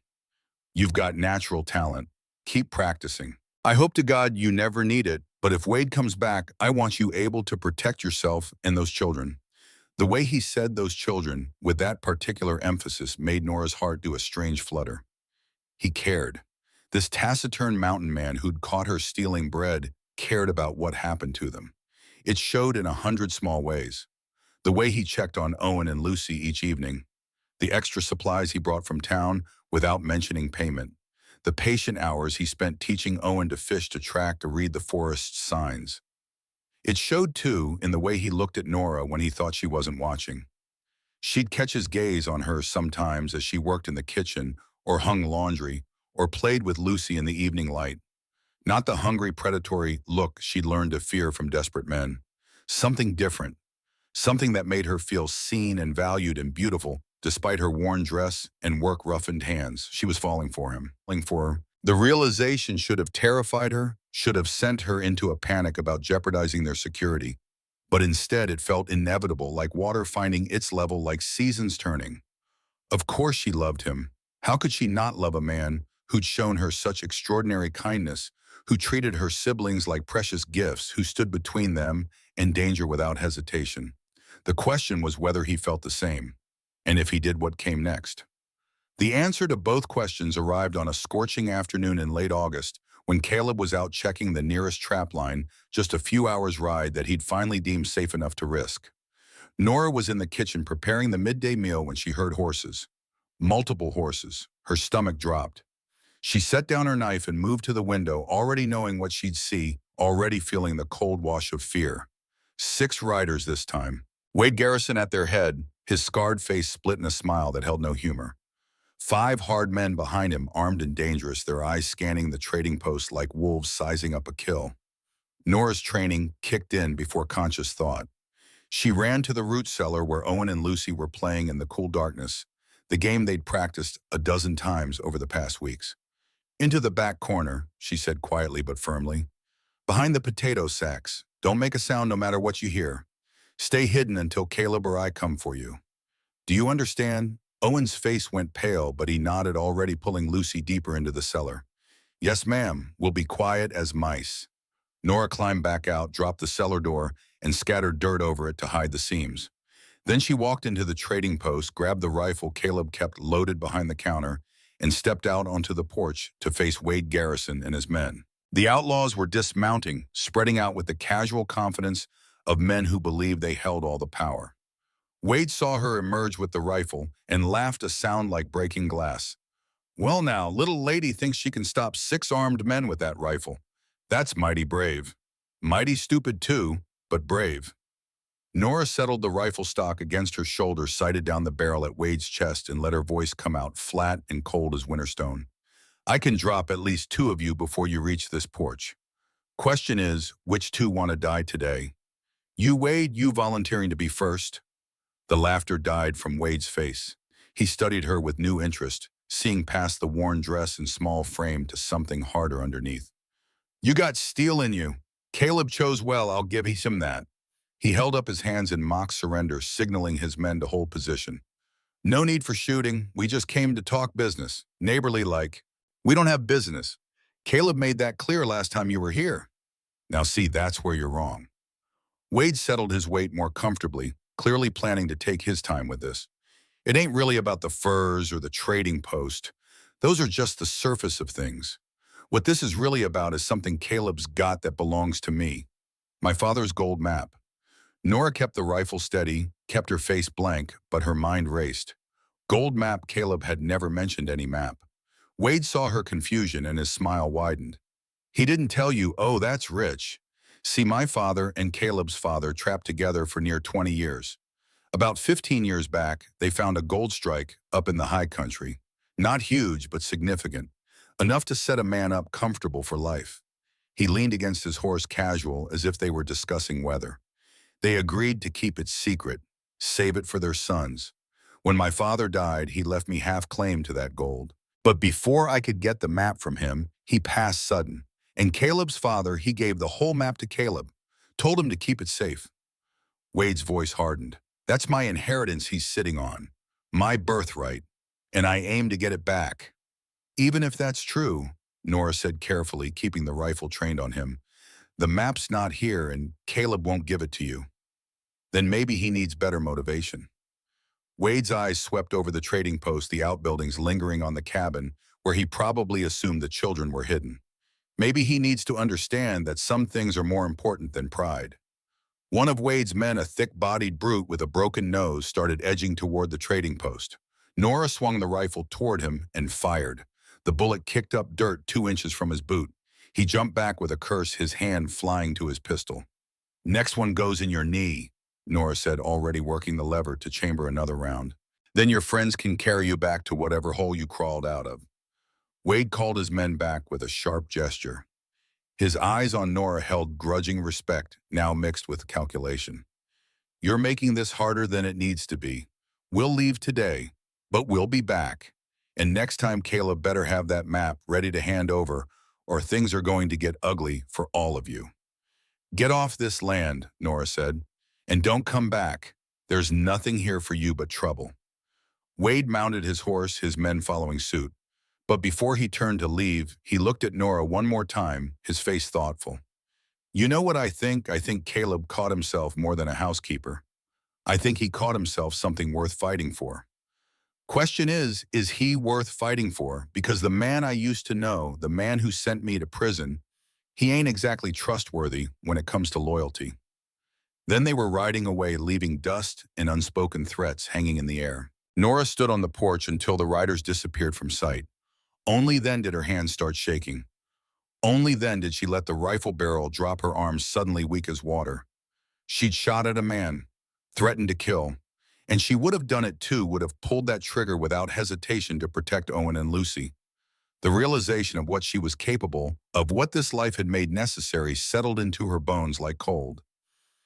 "You've got natural talent. Keep practicing. I hope to God you never need it, but if Wade comes back, I want you able to protect yourself and those children." The way he said those children, with that particular emphasis, made Nora's heart do a strange flutter. He cared. This taciturn mountain man who'd caught her stealing bread cared about what happened to them. It showed in 100 small ways. The way he checked on Owen and Lucy each evening, the extra supplies he brought from town without mentioning payment, the patient hours he spent teaching Owen to fish, to track, to read the forest's signs. It showed, too, in the way he looked at Nora when he thought she wasn't watching. She'd catch his gaze on her sometimes as she worked in the kitchen or hung laundry or played with Lucy in the evening light. Not the hungry, predatory look she'd learned to fear from desperate men. Something different. Something that made her feel seen and valued and beautiful, despite her worn dress and work-roughened hands. She was falling for him. Falling for her. The realization should have terrified her, should have sent her into a panic about jeopardizing their security. But instead, it felt inevitable, like water finding its level, like seasons turning. Of course she loved him. How could she not love a man who'd shown her such extraordinary kindness, who treated her siblings like precious gifts, who stood between them and danger without hesitation? The question was whether he felt the same, and if he did, what came next. The answer to both questions arrived on a scorching afternoon in late August, when Caleb was out checking the nearest trap line, just a few hours' ride that he'd finally deemed safe enough to risk. Nora was in the kitchen preparing the midday meal when she heard horses. Multiple horses. Her stomach dropped. She set down her knife and moved to the window, already knowing what she'd see, already feeling the cold wash of fear. 6 riders this time. Wade Garrison at their head, his scarred face split in a smile that held no humor. 5 hard men behind him, armed and dangerous, their eyes scanning the trading post like wolves sizing up a kill. Nora's training kicked in before conscious thought. She ran to the root cellar where Owen and Lucy were playing in the cool darkness, the game they'd practiced a dozen times over the past weeks. "Into the back corner," she said quietly but firmly. "Behind the potato sacks. Don't make a sound no matter what you hear. Stay hidden until Caleb or I come for you. Do you understand?" Owen's face went pale, but he nodded, already pulling Lucy deeper into the cellar. "Yes, ma'am. We'll be quiet as mice." Nora climbed back out, dropped the cellar door, and scattered dirt over it to hide the seams. Then she walked into the trading post, grabbed the rifle Caleb kept loaded behind the counter, and stepped out onto the porch to face Wade Garrison and his men. The outlaws were dismounting, spreading out with the casual confidence of men who believed they held all the power. Wade saw her emerge with the rifle and laughed, a sound like breaking glass. "Well now, little lady thinks she can stop 6 armed men with that rifle. That's mighty brave. Mighty stupid too, but brave." Nora settled the rifle stock against her shoulder, sighted down the barrel at Wade's chest, and let her voice come out flat and cold as winter stone. "I can drop at least 2 of you before you reach this porch. Question is, which 2 want to die today? You, Wade, you volunteering to be first?" The laughter died from Wade's face. He studied her with new interest, seeing past the worn dress and small frame to something harder underneath. "You got steel in you. Caleb chose well, I'll give him that." He held up his hands in mock surrender, signaling his men to hold position. "No need for shooting. We just came to talk business, neighborly like. We don't have business. Caleb made that clear last time you were here." "Now see, that's where you're wrong." Wade settled his weight more comfortably, clearly planning to take his time with this. "It ain't really about the furs or the trading post. Those are just the surface of things. What this is really about is something Caleb's got that belongs to me. My father's gold map. Nora kept the rifle steady, kept her face blank, but her mind raced. Gold map. Caleb had never mentioned any map. Wade saw her confusion and his smile widened. He didn't tell you, oh, that's rich. See, my father and Caleb's father trapped together for near 20 years. About 15 years back, they found a gold strike up in the high country. Not huge, but significant. Enough to set a man up comfortable for life. He leaned against his horse casual as if they were discussing weather. They agreed to keep it secret, save it for their sons. When my father died, he left me half claim to that gold. But before I could get the map from him, he passed sudden. And Caleb's father, he gave the whole map to Caleb, told him to keep it safe. Wade's voice hardened. That's my inheritance he's sitting on, my birthright, and I aim to get it back. Even if that's true, Nora said carefully, keeping the rifle trained on him, the map's not here and Caleb won't give it to you. Then maybe he needs better motivation. Wade's eyes swept over the trading post, the outbuildings lingering on the cabin, where he probably assumed the children were hidden. Maybe he needs to understand that some things are more important than pride. One of Wade's men, a thick-bodied brute with a broken nose, started edging toward the trading post. Nora swung the rifle toward him and fired. The bullet kicked up dirt 2 inches from his boot. He jumped back with a curse, his hand flying to his pistol. Next one goes in your knee, Nora said, already working the lever to chamber another round. Then your friends can carry you back to whatever hole you crawled out of. Wade called his men back with a sharp gesture. His eyes on Nora held grudging respect, now mixed with calculation. You're making this harder than it needs to be. We'll leave today, but we'll be back. And next time Caleb better have that map ready to hand over, or things are going to get ugly for all of you. Get off this land, Nora said, and don't come back. There's nothing here for you but trouble. Wade mounted his horse, his men following suit. But before he turned to leave, he looked at Nora one more time, his face thoughtful. You know what I think? I think Caleb caught himself more than a housekeeper. I think he caught himself something worth fighting for. Question is he worth fighting for? Because the man I used to know, the man who sent me to prison, he ain't exactly trustworthy when it comes to loyalty. Then they were riding away, leaving dust and unspoken threats hanging in the air. Nora stood on the porch until the riders disappeared from sight. Only then did her hands start shaking. Only then did she let the rifle barrel drop, her arms suddenly weak as water. She'd shot at a man, threatened to kill, and she would have done it too, would have pulled that trigger without hesitation to protect Owen and Lucy. The realization of what she was capable of, what this life had made necessary, settled into her bones like cold.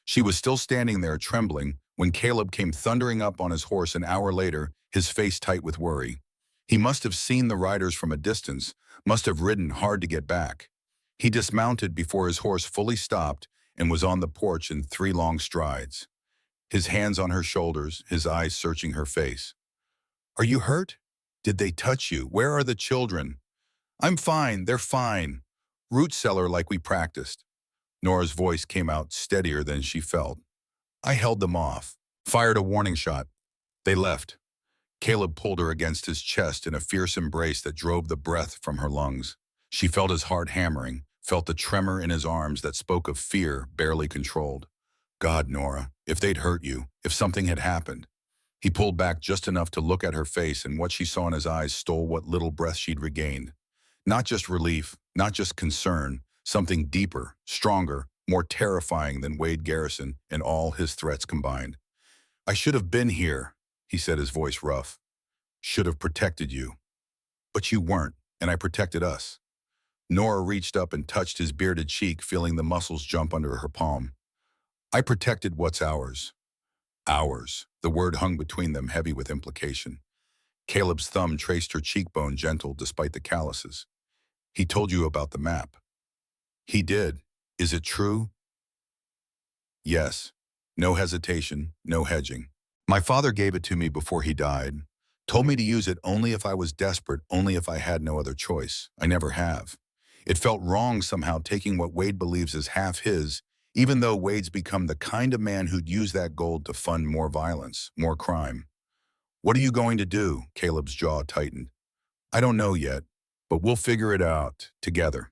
She was still standing there trembling when Caleb came thundering up on his horse an hour later, his face tight with worry. He must have seen the riders from a distance, must have ridden hard to get back. He dismounted before his horse fully stopped and was on the porch in 3 long strides. His hands on her shoulders, his eyes searching her face. Are you hurt? Did they touch you? Where are the children? I'm fine, they're fine. Root cellar like we practiced. Nora's voice came out steadier than she felt. I held them off, fired a warning shot. They left. Caleb pulled her against his chest in a fierce embrace that drove the breath from her lungs. She felt his heart hammering, felt the tremor in his arms that spoke of fear barely controlled. God, Nora, if they'd hurt you, if something had happened. He pulled back just enough to look at her face, and what she saw in his eyes stole what little breath she'd regained. Not just relief, not just concern, something deeper, stronger, more terrifying than Wade Garrison and all his threats combined. I should have been here, he said, his voice rough. Should have protected you. But you weren't, and I protected us. Nora reached up and touched his bearded cheek, feeling the muscles jump under her palm. I protected what's ours. Ours. The word hung between them, heavy with implication. Caleb's thumb traced her cheekbone, gentle despite the calluses. He told you about the map. He did. Is it true? Yes. No hesitation, no hedging. My father gave it to me before he died. Told me to use it only if I was desperate, only if I had no other choice. I never have. It felt wrong somehow taking what Wade believes is half his, even though Wade's become the kind of man who'd use that gold to fund more violence, more crime. What are you going to do? Caleb's jaw tightened. I don't know yet, but we'll figure it out together.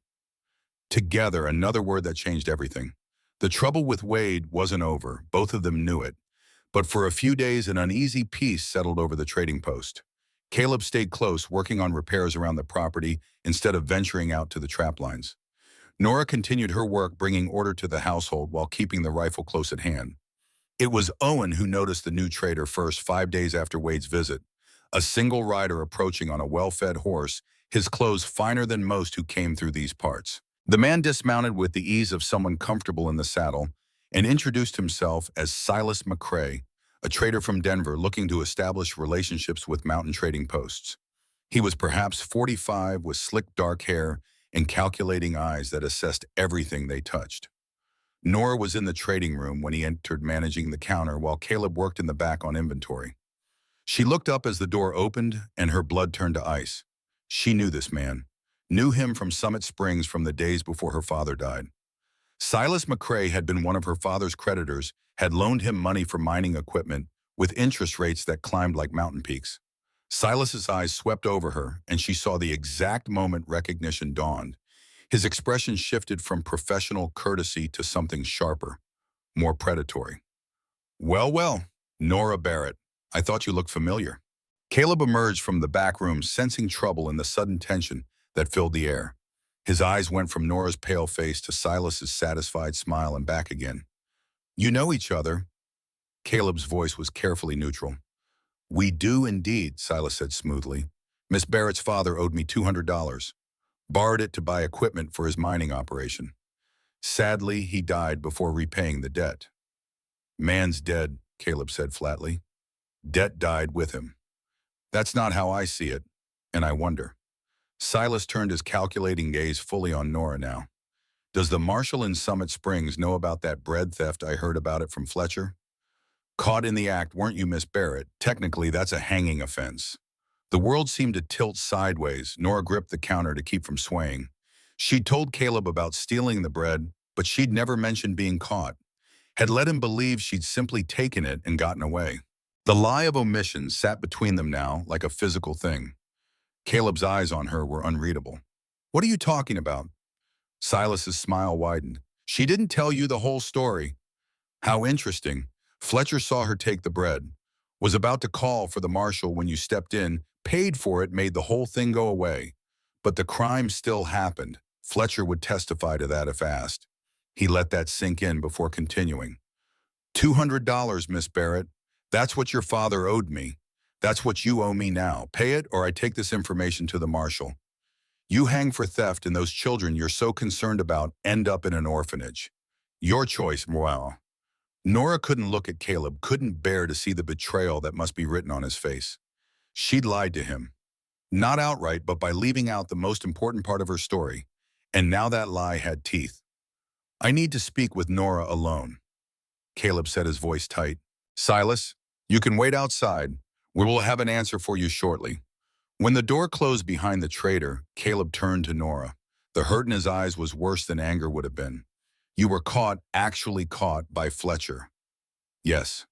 Together, another word that changed everything. The trouble with Wade wasn't over. Both of them knew it. But for a few days, an uneasy peace settled over the trading post. Caleb stayed close, working on repairs around the property instead of venturing out to the trap lines. Nora continued her work, bringing order to the household while keeping the rifle close at hand. It was Owen who noticed the new trader first 5 days after Wade's visit. A single rider approaching on a well-fed horse, his clothes finer than most who came through these parts. The man dismounted with the ease of someone comfortable in the saddle and introduced himself as Silas McCrae, a trader from Denver looking to establish relationships with mountain trading posts. He was perhaps 45 with slick dark hair and calculating eyes that assessed everything they touched. Nora was in the trading room when he entered, managing the counter while Caleb worked in the back on inventory. She looked up as the door opened and her blood turned to ice. She knew this man, knew him from Summit Springs from the days before her father died. Silas McCrae had been one of her father's creditors, had loaned him money for mining equipment with interest rates that climbed like mountain peaks. Silas's eyes swept over her, and she saw the exact moment recognition dawned. His expression shifted from professional courtesy to something sharper, more predatory. Well, well, Nora Barrett, I thought you looked familiar. Caleb emerged from the back room, sensing trouble in the sudden tension that filled the air. His eyes went from Nora's pale face to Silas's satisfied smile and back again. You know each other. Caleb's voice was carefully neutral. We do indeed, Silas said smoothly. Miss Barrett's father owed me $200. Borrowed it to buy equipment for his mining operation. Sadly, he died before repaying the debt. Man's dead, Caleb said flatly. Debt died with him. That's not how I see it, and I wonder. Silas turned his calculating gaze fully on Nora now. Does the marshal in Summit Springs know about that bread theft I heard about it from Fletcher? Caught in the act, weren't you, Miss Barrett? Technically, that's a hanging offense. The world seemed to tilt sideways. Nora gripped the counter to keep from swaying. She'd told Caleb about stealing the bread, but she'd never mentioned being caught. Had let him believe she'd simply taken it and gotten away. The lie of omission sat between them now like a physical thing. Caleb's eyes on her were unreadable. What are you talking about? Silas's smile widened. She didn't tell you the whole story. How interesting. Fletcher saw her take the bread, was about to call for the marshal when you stepped in, paid for it, made the whole thing go away. But the crime still happened. Fletcher would testify to that if asked. He let that sink in before continuing. $200, Miss Barrett. That's what your father owed me. That's what you owe me now. Pay it or I take this information to the marshal. You hang for theft and those children you're so concerned about end up in an orphanage. Your choice, Moelle. Nora couldn't look at Caleb, couldn't bear to see the betrayal that must be written on his face. She'd lied to him. Not outright, but by leaving out the most important part of her story. And now that lie had teeth. I need to speak with Nora alone. Caleb said, his voice tight. Silas, you can wait outside. We will have an answer for you shortly. When the door closed behind the trader, Caleb turned to Nora. The hurt in his eyes was worse than anger would have been. You were caught, actually caught, by Fletcher. Yes.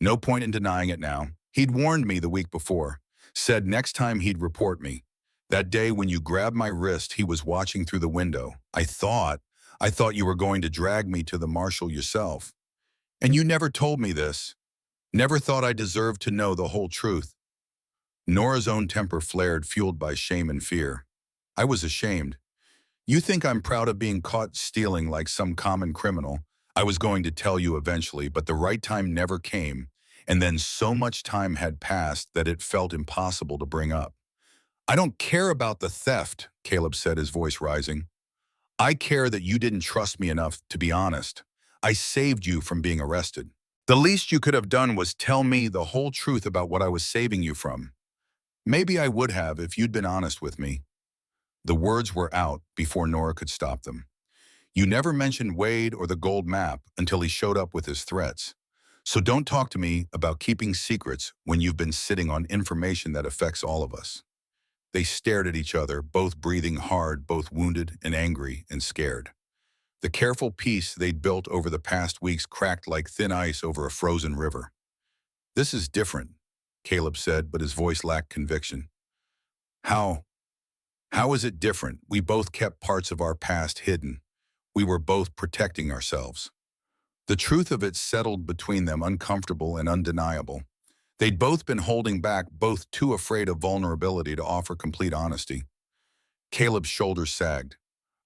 No point in denying it now. He'd warned me the week before. Said next time he'd report me. That day when you grabbed my wrist, he was watching through the window. I thought you were going to drag me to the marshal yourself. And you never told me this. Never thought I deserved to know the whole truth. Nora's own temper flared, fueled by shame and fear. I was ashamed. You think I'm proud of being caught stealing like some common criminal? I was going to tell you eventually, but the right time never came, and then so much time had passed that it felt impossible to bring up. I don't care about the theft, Caleb said, his voice rising. I care that you didn't trust me enough to be honest. I saved you from being arrested. The least you could have done was tell me the whole truth about what I was saving you from. Maybe I would have if you'd been honest with me. The words were out before Nora could stop them. You never mentioned Wade or the gold map until he showed up with his threats. So don't talk to me about keeping secrets when you've been sitting on information that affects all of us. They stared at each other, both breathing hard, both wounded and angry and scared. The careful peace they'd built over the past weeks cracked like thin ice over a frozen river. This is different, Caleb said, but his voice lacked conviction. How? How is it different? We both kept parts of our past hidden. We were both protecting ourselves. The truth of it settled between them, uncomfortable and undeniable. They'd both been holding back, both too afraid of vulnerability to offer complete honesty. Caleb's shoulders sagged.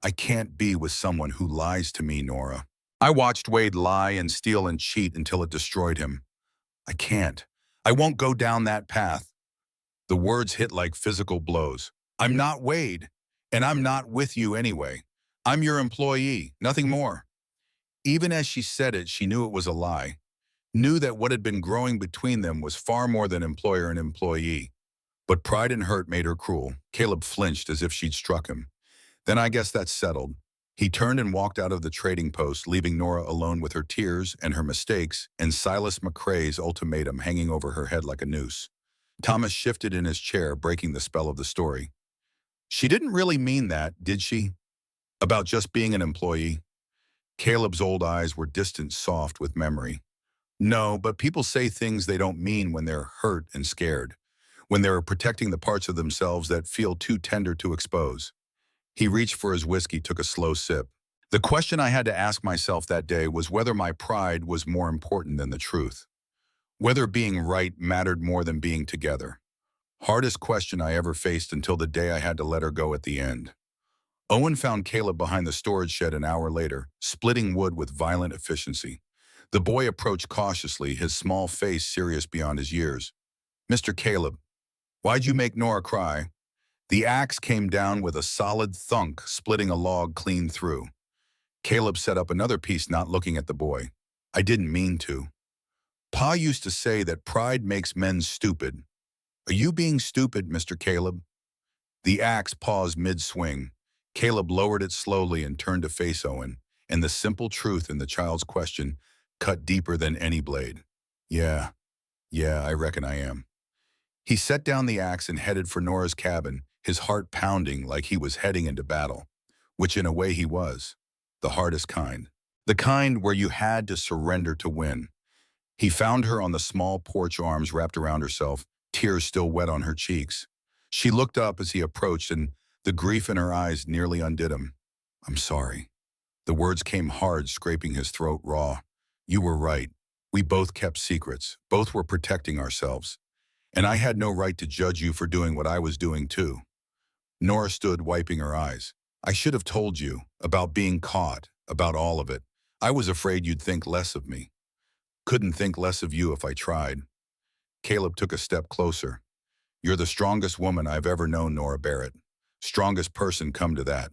I can't be with someone who lies to me, Nora. I watched Wade lie and steal and cheat until it destroyed him. I can't. I won't go down that path. The words hit like physical blows. I'm not Wade, and I'm not with you anyway. I'm your employee, nothing more. Even as she said it, she knew it was a lie, knew that what had been growing between them was far more than employer and employee. But pride and hurt made her cruel. Caleb flinched as if she'd struck him. Then I guess that's settled. He turned and walked out of the trading post, leaving Nora alone with her tears and her mistakes and Silas McCrae's ultimatum hanging over her head like a noose. Thomas shifted in his chair, breaking the spell of the story. She didn't really mean that, did she? About just being an employee? Caleb's old eyes were distant, soft with memory. No, but people say things they don't mean when they're hurt and scared, when they're protecting the parts of themselves that feel too tender to expose. He reached for his whiskey, took a slow sip. The question I had to ask myself that day was whether my pride was more important than the truth. Whether being right mattered more than being together. Hardest question I ever faced until the day I had to let her go at the end. Owen found Caleb behind the storage shed an hour later, splitting wood with violent efficiency. The boy approached cautiously, his small face serious beyond his years. Mr. Caleb, why'd you make Nora cry? The axe came down with a solid thunk, splitting a log clean through. Caleb set up another piece, not looking at the boy. I didn't mean to. Pa used to say that pride makes men stupid. Are you being stupid, Mr. Caleb? The axe paused mid-swing. Caleb lowered it slowly and turned to face Owen, and the simple truth in the child's question cut deeper than any blade. Yeah, I reckon I am. He set down the axe and headed for Nora's cabin, his heart pounding like he was heading into battle, which in a way he was. The hardest kind. The kind where you had to surrender to win. He found her on the small porch, arms wrapped around herself, tears still wet on her cheeks. She looked up as he approached, and the grief in her eyes nearly undid him. I'm sorry. The words came hard, scraping his throat raw. You were right. We both kept secrets. Both were protecting ourselves. And I had no right to judge you for doing what I was doing too. Nora stood, wiping her eyes. I should have told you about being caught, about all of it. I was afraid you'd think less of me. Couldn't think less of you if I tried. Caleb took a step closer. You're the strongest woman I've ever known, Nora Barrett. Strongest person, come to that.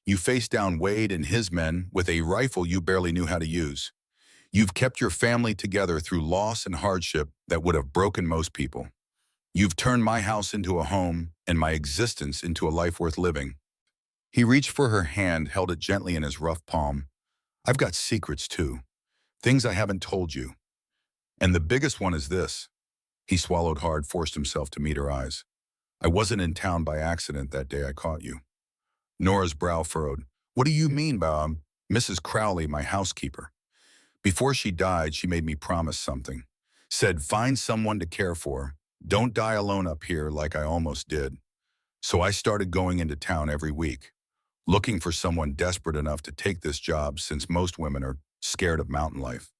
You faced down Wade and his men with a rifle you barely knew how to use. You've kept your family together through loss and hardship that would have broken most people. You've turned my house into a home and my existence into a life worth living. He reached for her hand, held it gently in his rough palm. I've got secrets too, things I haven't told you. And the biggest one is this. He swallowed hard, forced himself to meet her eyes. I wasn't in town by accident that day I caught you. Nora's brow furrowed. What do you mean by Mrs. Crowley, my housekeeper? Before she died, she made me promise something. Said, find someone to care for. Don't die alone up here like I almost did. So I started going into town every week, looking for someone desperate enough to take this job since most women are scared of mountain life.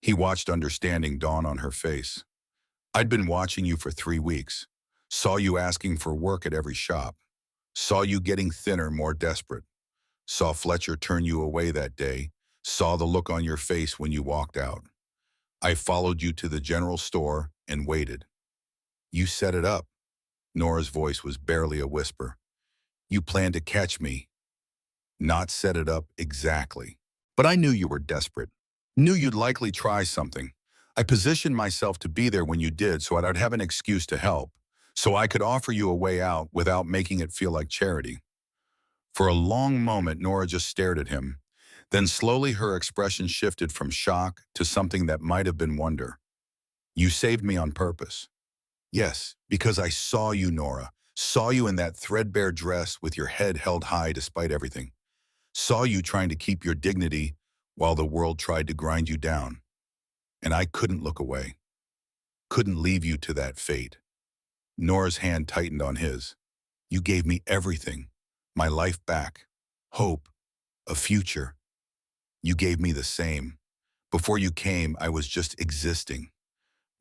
He watched understanding dawn on her face. I'd been watching you for 3 weeks. Saw you asking for work at every shop. Saw you getting thinner, more desperate. Saw Fletcher turn you away that day. Saw the look on your face when you walked out. I followed you to the general store and waited. You set it up. Nora's voice was barely a whisper. You planned to catch me. Not set it up exactly. But I knew you were desperate. Knew you'd likely try something. I positioned myself to be there when you did so I'd have an excuse to help. So I could offer you a way out without making it feel like charity. For a long moment, Nora just stared at him. Then slowly her expression shifted from shock to something that might have been wonder. You saved me on purpose. Yes, because I saw you, Nora. Saw you in that threadbare dress with your head held high despite everything. Saw you trying to keep your dignity while the world tried to grind you down. And I couldn't look away. Couldn't leave you to that fate. Nora's hand tightened on his. You gave me everything. My life back. Hope. A future. You gave me the same. Before you came, I was just existing.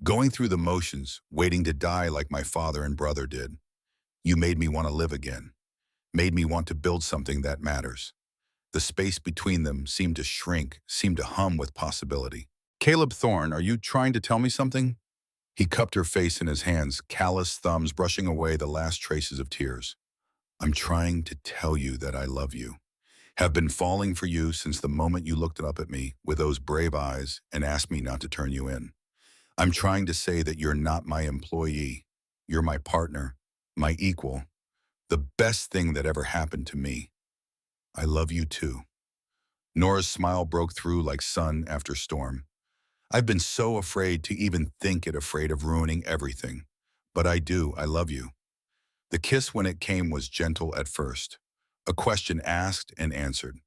Going through the motions, waiting to die like my father and brother did. You made me want to live again. Made me want to build something that matters. The space between them seemed to shrink, seemed to hum with possibility. Caleb Thorne, are you trying to tell me something? He cupped her face in his hands, callous thumbs brushing away the last traces of tears. I'm trying to tell you that I love you. Have been falling for you since the moment you looked up at me with those brave eyes and asked me not to turn you in. I'm trying to say that you're not my employee. You're my partner, my equal, the best thing that ever happened to me. I love you too. Nora's smile broke through like sun after storm. I've been so afraid to even think it, afraid of ruining everything. But I do, I love you. The kiss when it came was gentle at first. A question asked and answered.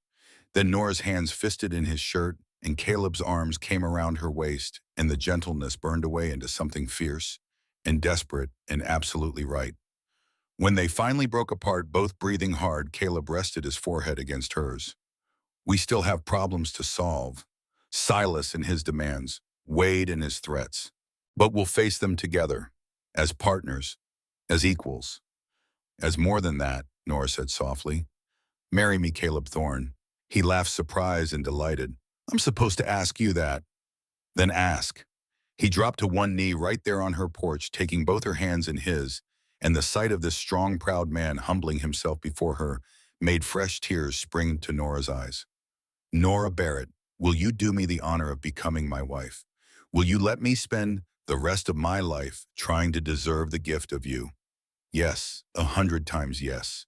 Then Nora's hands fisted in his shirt and Caleb's arms came around her waist and the gentleness burned away into something fierce and desperate and absolutely right. When they finally broke apart, both breathing hard, Caleb rested his forehead against hers. We still have problems to solve. Silas and his demands, Wade and his threats. But we'll face them together, as partners, as equals. As more than that, Nora said softly. Marry me, Caleb Thorne. He laughed surprised and delighted. I'm supposed to ask you that. Then ask. He dropped to one knee right there on her porch, taking both her hands in his, and the sight of this strong, proud man humbling himself before her made fresh tears spring to Nora's eyes. Nora Barrett, will you do me the honor of becoming my wife? Will you let me spend the rest of my life trying to deserve the gift of you? Yes, 100 times yes.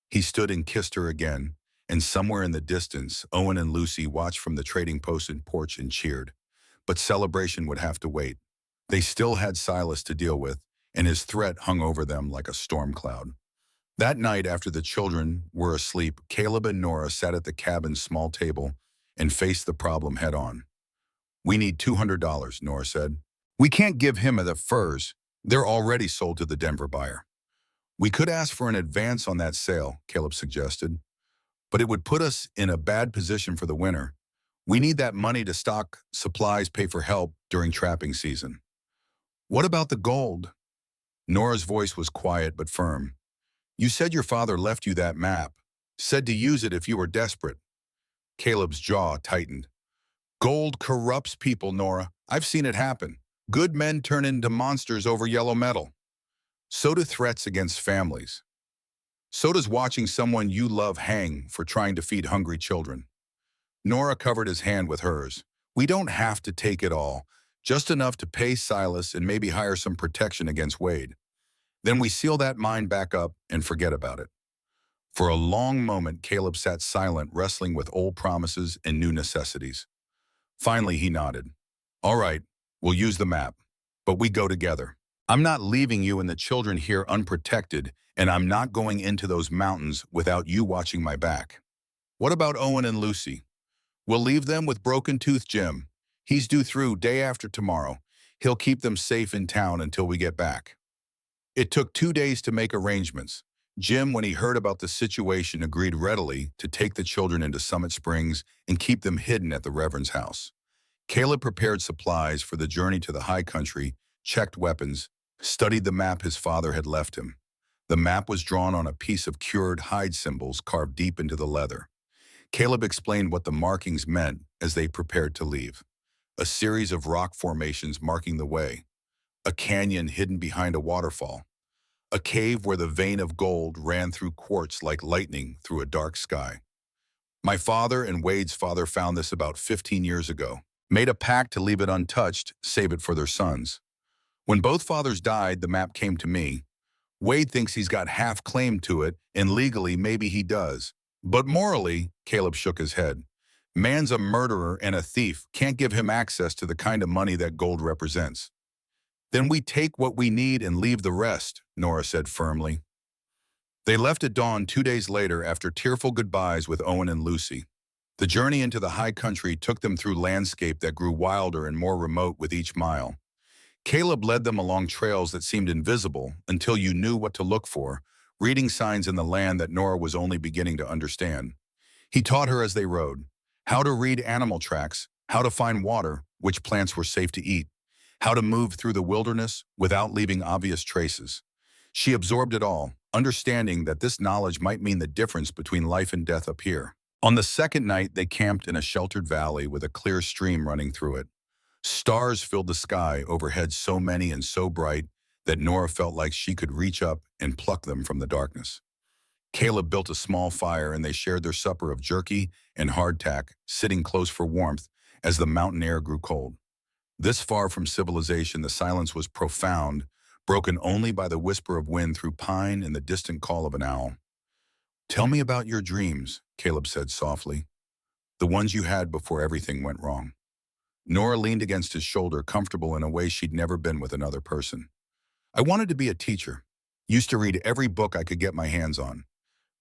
He stood and kissed her again, and somewhere in the distance, Owen and Lucy watched from the trading post and porch and cheered. But celebration would have to wait. They still had Silas to deal with, and his threat hung over them like a storm cloud. That night, after the children were asleep, Caleb and Nora sat at the cabin's small table and faced the problem head on. We need $200, Nora said. We can't give him the furs. They're already sold to the Denver buyer. We could ask for an advance on that sale, Caleb suggested, but it would put us in a bad position for the winter. We need that money to stock supplies, pay for help during trapping season. What about the gold? Nora's voice was quiet but firm. You said your father left you that map, said to use it if you were desperate. Caleb's jaw tightened. Gold corrupts people, Nora. I've seen it happen. Good men turn into monsters over yellow metal. So do threats against families. So does watching someone you love hang for trying to feed hungry children. Nora covered his hand with hers. We don't have to take it all, just enough to pay Silas and maybe hire some protection against Wade. Then we seal that mine back up and forget about it. For a long moment, Caleb sat silent, wrestling with old promises and new necessities. Finally, he nodded. All right, we'll use the map, but we go together. I'm not leaving you and the children here unprotected, and I'm not going into those mountains without you watching my back. What about Owen and Lucy? We'll leave them with Broken Tooth Jim. He's due through day after tomorrow. He'll keep them safe in town until we get back. It took 2 days to make arrangements. Jim, when he heard about the situation, agreed readily to take the children into Summit Springs and keep them hidden at the Reverend's house. Caleb prepared supplies for the journey to the high country, checked weapons, studied the map his father had left him. The map was drawn on a piece of cured hide symbols carved deep into the leather. Caleb explained what the markings meant as they prepared to leave. A series of rock formations marking the way. A canyon hidden behind a waterfall. A cave where the vein of gold ran through quartz like lightning through a dark sky. My father and Wade's father found this about 15 years ago. Made a pact to leave it untouched, save it for their sons. When both fathers died, the map came to me. Wade thinks he's got half claim to it, and legally maybe he does. But morally, Caleb shook his head. Man's a murderer and a thief, can't give him access to the kind of money that gold represents. Then we take what we need and leave the rest, Nora said firmly. They left at dawn 2 days later after tearful goodbyes with Owen and Lucy. The journey into the high country took them through landscape that grew wilder and more remote with each mile. Caleb led them along trails that seemed invisible until you knew what to look for, reading signs in the land that Nora was only beginning to understand. He taught her as they rode, how to read animal tracks, how to find water, which plants were safe to eat, how to move through the wilderness without leaving obvious traces. She absorbed it all, understanding that this knowledge might mean the difference between life and death up here. On the second night, they camped in a sheltered valley with a clear stream running through it. Stars filled the sky overhead, so many and so bright that Nora felt like she could reach up and pluck them from the darkness. Caleb built a small fire and they shared their supper of jerky and hardtack, sitting close for warmth as the mountain air grew cold. This far from civilization, the silence was profound, broken only by the whisper of wind through pine and the distant call of an owl. "Tell me about your dreams," Caleb said softly. "The ones you had before everything went wrong." Nora leaned against his shoulder, comfortable in a way she'd never been with another person. "I wanted to be a teacher. Used to read every book I could get my hands on.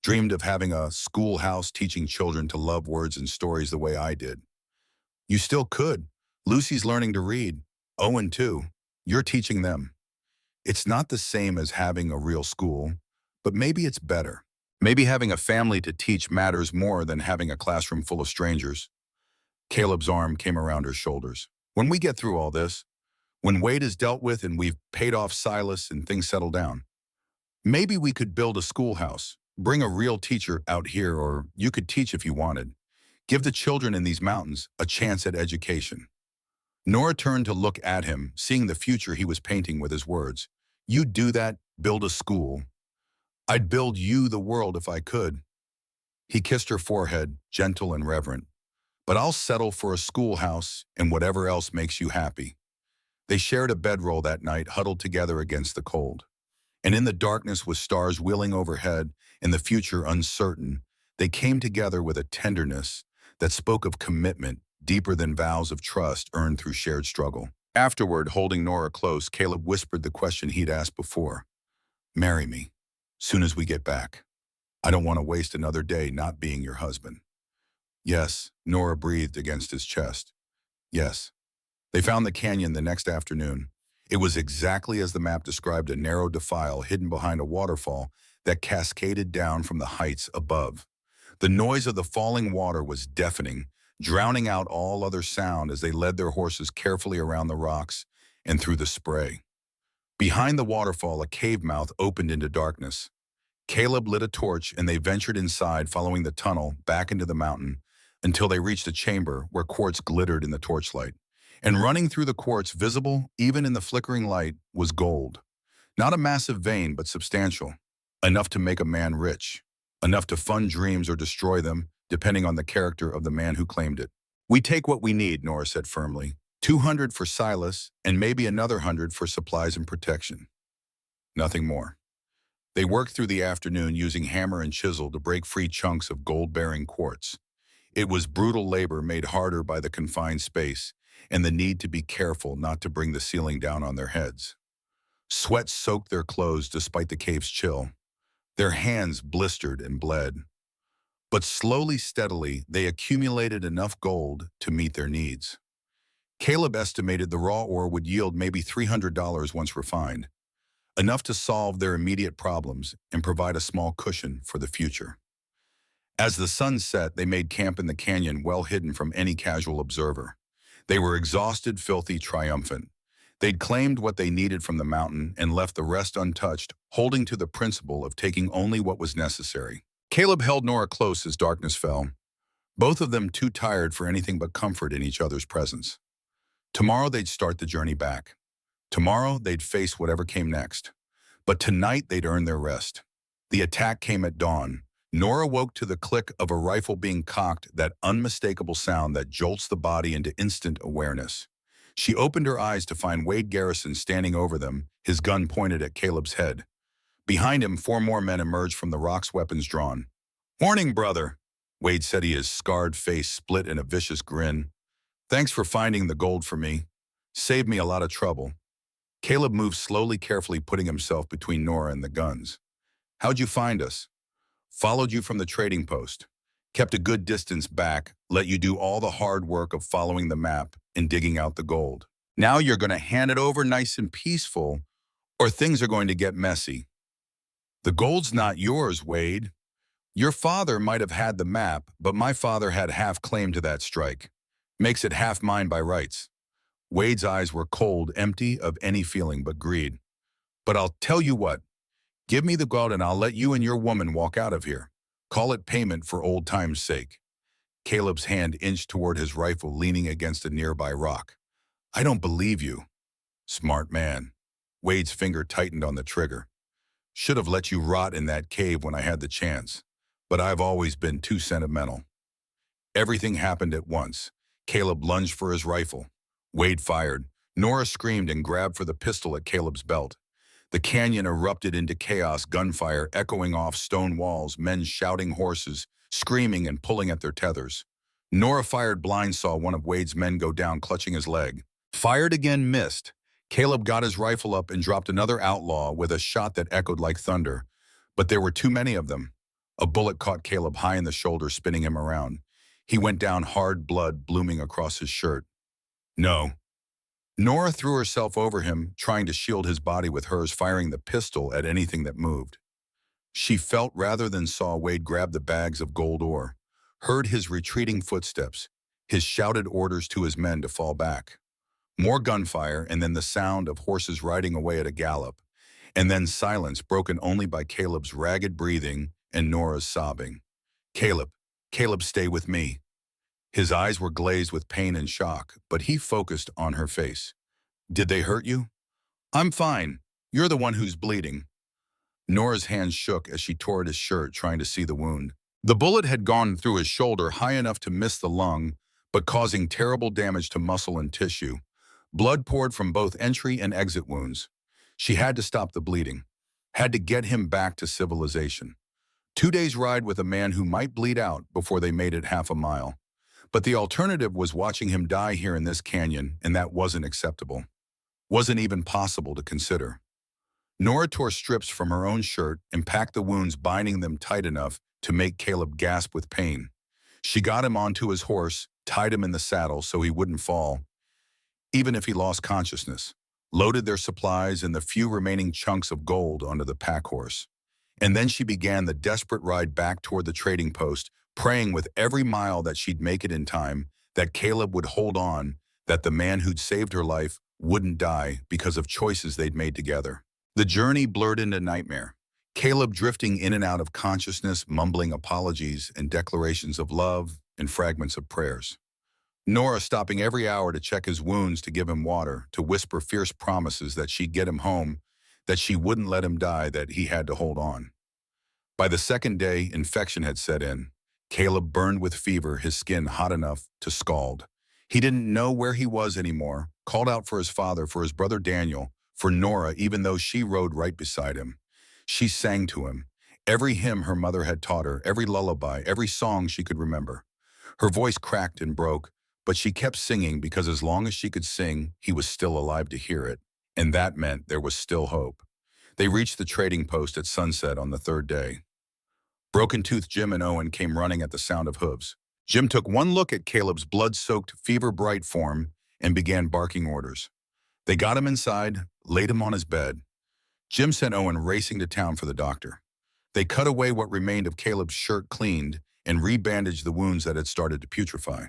Dreamed of having a schoolhouse teaching children to love words and stories the way I did." "You still could. Lucy's learning to read. Owen too. You're teaching them. It's not the same as having a real school, but maybe it's better. Maybe having a family to teach matters more than having a classroom full of strangers." Caleb's arm came around her shoulders. "When we get through all this, when Wade is dealt with and we've paid off Silas and things settle down, maybe we could build a schoolhouse, bring a real teacher out here, or you could teach if you wanted. Give the children in these mountains a chance at education." Nora turned to look at him, seeing the future he was painting with his words. "You'd do that, build a school. I'd build you the world if I could." He kissed her forehead, gentle and reverent. "But I'll settle for a schoolhouse and whatever else makes you happy." They shared a bedroll that night, huddled together against the cold. And in the darkness, with stars wheeling overhead and the future uncertain, they came together with a tenderness that spoke of commitment deeper than vows of trust earned through shared struggle. Afterward, holding Nora close, Caleb whispered the question he'd asked before. "Marry me, soon as we get back. I don't want to waste another day not being your husband." "Yes," Nora breathed against his chest. "Yes." They found the canyon the next afternoon. It was exactly as the map described, a narrow defile hidden behind a waterfall that cascaded down from the heights above. The noise of the falling water was deafening, drowning out all other sound as they led their horses carefully around the rocks and through the spray. Behind the waterfall, a cave mouth opened into darkness. Caleb lit a torch and they ventured inside, following the tunnel back into the mountain until they reached a chamber where quartz glittered in the torchlight. And running through the quartz, visible even in the flickering light, was gold. Not a massive vein, but substantial. Enough to make a man rich. Enough to fund dreams or destroy them, depending on the character of the man who claimed it. "We take what we need," Nora said firmly. 200 for Silas, and maybe another 100 for supplies and protection. Nothing more. They worked through the afternoon using hammer and chisel to break free chunks of gold-bearing quartz. It was brutal labor made harder by the confined space and the need to be careful not to bring the ceiling down on their heads. Sweat soaked their clothes despite the cave's chill. Their hands blistered and bled. But slowly, steadily, they accumulated enough gold to meet their needs. Caleb estimated the raw ore would yield maybe $300 once refined, enough to solve their immediate problems and provide a small cushion for the future. As the sun set, they made camp in the canyon, well hidden from any casual observer. They were exhausted, filthy, triumphant. They'd claimed what they needed from the mountain and left the rest untouched, holding to the principle of taking only what was necessary. Caleb held Nora close as darkness fell, both of them too tired for anything but comfort in each other's presence. Tomorrow they'd start the journey back. Tomorrow they'd face whatever came next. But tonight they'd earn their rest. The attack came at dawn. Nora woke to the click of a rifle being cocked, that unmistakable sound that jolts the body into instant awareness. She opened her eyes to find Wade Garrison standing over them, his gun pointed at Caleb's head. Behind him, 4 more men emerged from the rocks, weapons drawn. "Morning, brother," Wade said, his scarred face split in a vicious grin. "Thanks for finding the gold for me. Saved me a lot of trouble." Caleb moved slowly, carefully putting himself between Nora and the guns. "How'd you find us?" "Followed you from the trading post. Kept a good distance back, let you do all the hard work of following the map and digging out the gold. Now you're going to hand it over nice and peaceful, or things are going to get messy." The gold's not yours, Wade. Your father might have had the map, but my father had half claim to that strike. Makes it half mine by rights. Wade's eyes were cold, empty of any feeling but greed. But I'll tell you what, give me the gold and I'll let you and your woman walk out of here. Call it payment for old time's sake. Caleb's hand inched toward his rifle, leaning against a nearby rock. I don't believe you. Smart man. Wade's finger tightened on the trigger. Should have let you rot in that cave when I had the chance. But I've always been too sentimental. Everything happened at once. Caleb lunged for his rifle. Wade fired. Nora screamed and grabbed for the pistol at Caleb's belt. The canyon erupted into chaos, gunfire echoing off stone walls, men shouting, horses screaming and pulling at their tethers. Nora fired blind, saw one of Wade's men go down, clutching his leg. Fired again, missed. Caleb got his rifle up and dropped another outlaw with a shot that echoed like thunder. But there were too many of them. A bullet caught Caleb high in the shoulder, spinning him around. He went down, hard blood blooming across his shirt. No. Nora threw herself over him, trying to shield his body with hers, firing the pistol at anything that moved. She felt rather than saw Wade grab the bags of gold ore, heard his retreating footsteps, his shouted orders to his men to fall back. More gunfire, and then the sound of horses riding away at a gallop, and then silence broken only by Caleb's ragged breathing and Nora's sobbing. Caleb, Caleb, stay with me. His eyes were glazed with pain and shock, but he focused on her face. Did they hurt you? I'm fine. You're the one who's bleeding. Nora's hands shook as she tore at his shirt, trying to see the wound. The bullet had gone through his shoulder, high enough to miss the lung, but causing terrible damage to muscle and tissue. Blood poured from both entry and exit wounds. She had to stop the bleeding, had to get him back to civilization. 2 days' ride with a man who might bleed out before they made it half a mile. But the alternative was watching him die here in this canyon, and that wasn't acceptable. Wasn't even possible to consider. Nora tore strips from her own shirt and packed the wounds, binding them tight enough to make Caleb gasp with pain. She got him onto his horse, tied him in the saddle so he wouldn't fall, even if he lost consciousness, loaded their supplies and the few remaining chunks of gold onto the pack horse. And then she began the desperate ride back toward the trading post, praying with every mile that she'd make it in time, that Caleb would hold on, that the man who'd saved her life wouldn't die because of choices they'd made together. The journey blurred into nightmare. Caleb drifting in and out of consciousness, mumbling apologies and declarations of love and fragments of prayers. Nora stopping every hour to check his wounds, to give him water, to whisper fierce promises that she'd get him home, that she wouldn't let him die, that he had to hold on. By the second day, infection had set in. Caleb burned with fever, his skin hot enough to scald. He didn't know where he was anymore, called out for his father, for his brother Daniel, for Nora, even though she rode right beside him. She sang to him, every hymn her mother had taught her, every lullaby, every song she could remember. Her voice cracked and broke, but she kept singing because as long as she could sing, he was still alive to hear it, and that meant there was still hope. They reached the trading post at sunset on the third day. Broken-toothed Jim and Owen came running at the sound of hooves. Jim took one look at Caleb's blood-soaked, fever-bright form and began barking orders. They got him inside, laid him on his bed. Jim sent Owen racing to town for the doctor. They cut away what remained of Caleb's shirt, cleaned, and rebandaged the wounds that had started to putrefy.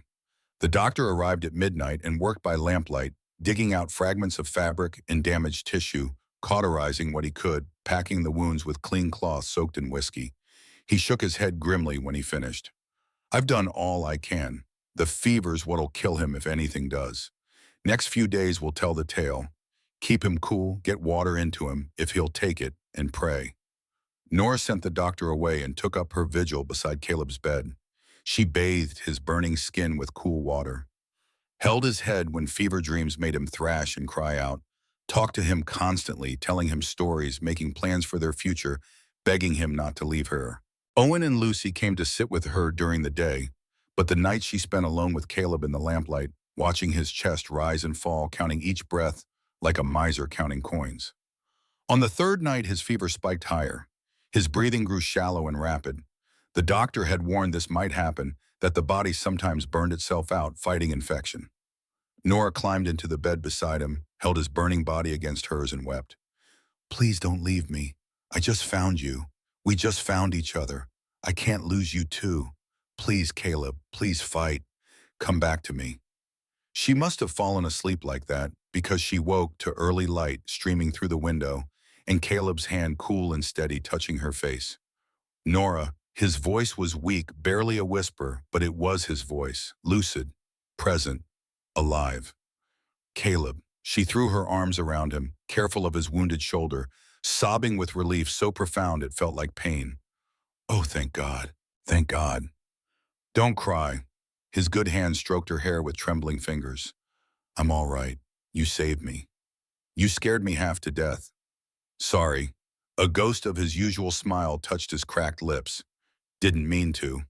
The doctor arrived at midnight and worked by lamplight, digging out fragments of fabric and damaged tissue, cauterizing what he could, packing the wounds with clean cloth soaked in whiskey. He shook his head grimly when he finished. I've done all I can. The fever's what'll kill him if anything does. Next few days will tell the tale. Keep him cool, get water into him, if he'll take it, and pray. Nora sent the doctor away and took up her vigil beside Caleb's bed. She bathed his burning skin with cool water, held his head when fever dreams made him thrash and cry out, talked to him constantly, telling him stories, making plans for their future, begging him not to leave her. Owen and Lucy came to sit with her during the day, but the night she spent alone with Caleb in the lamplight, watching his chest rise and fall, counting each breath like a miser counting coins. On the third night, his fever spiked higher. His breathing grew shallow and rapid. The doctor had warned this might happen, that the body sometimes burned itself out fighting infection. Nora climbed into the bed beside him, held his burning body against hers and wept. Please don't leave me. I just found you. We just found each other. I can't lose you too. Please, Caleb, please fight. Come back to me. She must have fallen asleep like that because she woke to early light streaming through the window and Caleb's hand cool and steady touching her face. Nora, his voice was weak, barely a whisper, but it was his voice, lucid, present, alive. Caleb. She threw her arms around him, careful of his wounded shoulder, sobbing with relief so profound it felt like pain. Oh, thank God. Thank God. Don't cry. His good hand stroked her hair with trembling fingers. I'm all right. You saved me. You scared me half to death. Sorry. A ghost of his usual smile touched his cracked lips. Didn't mean to.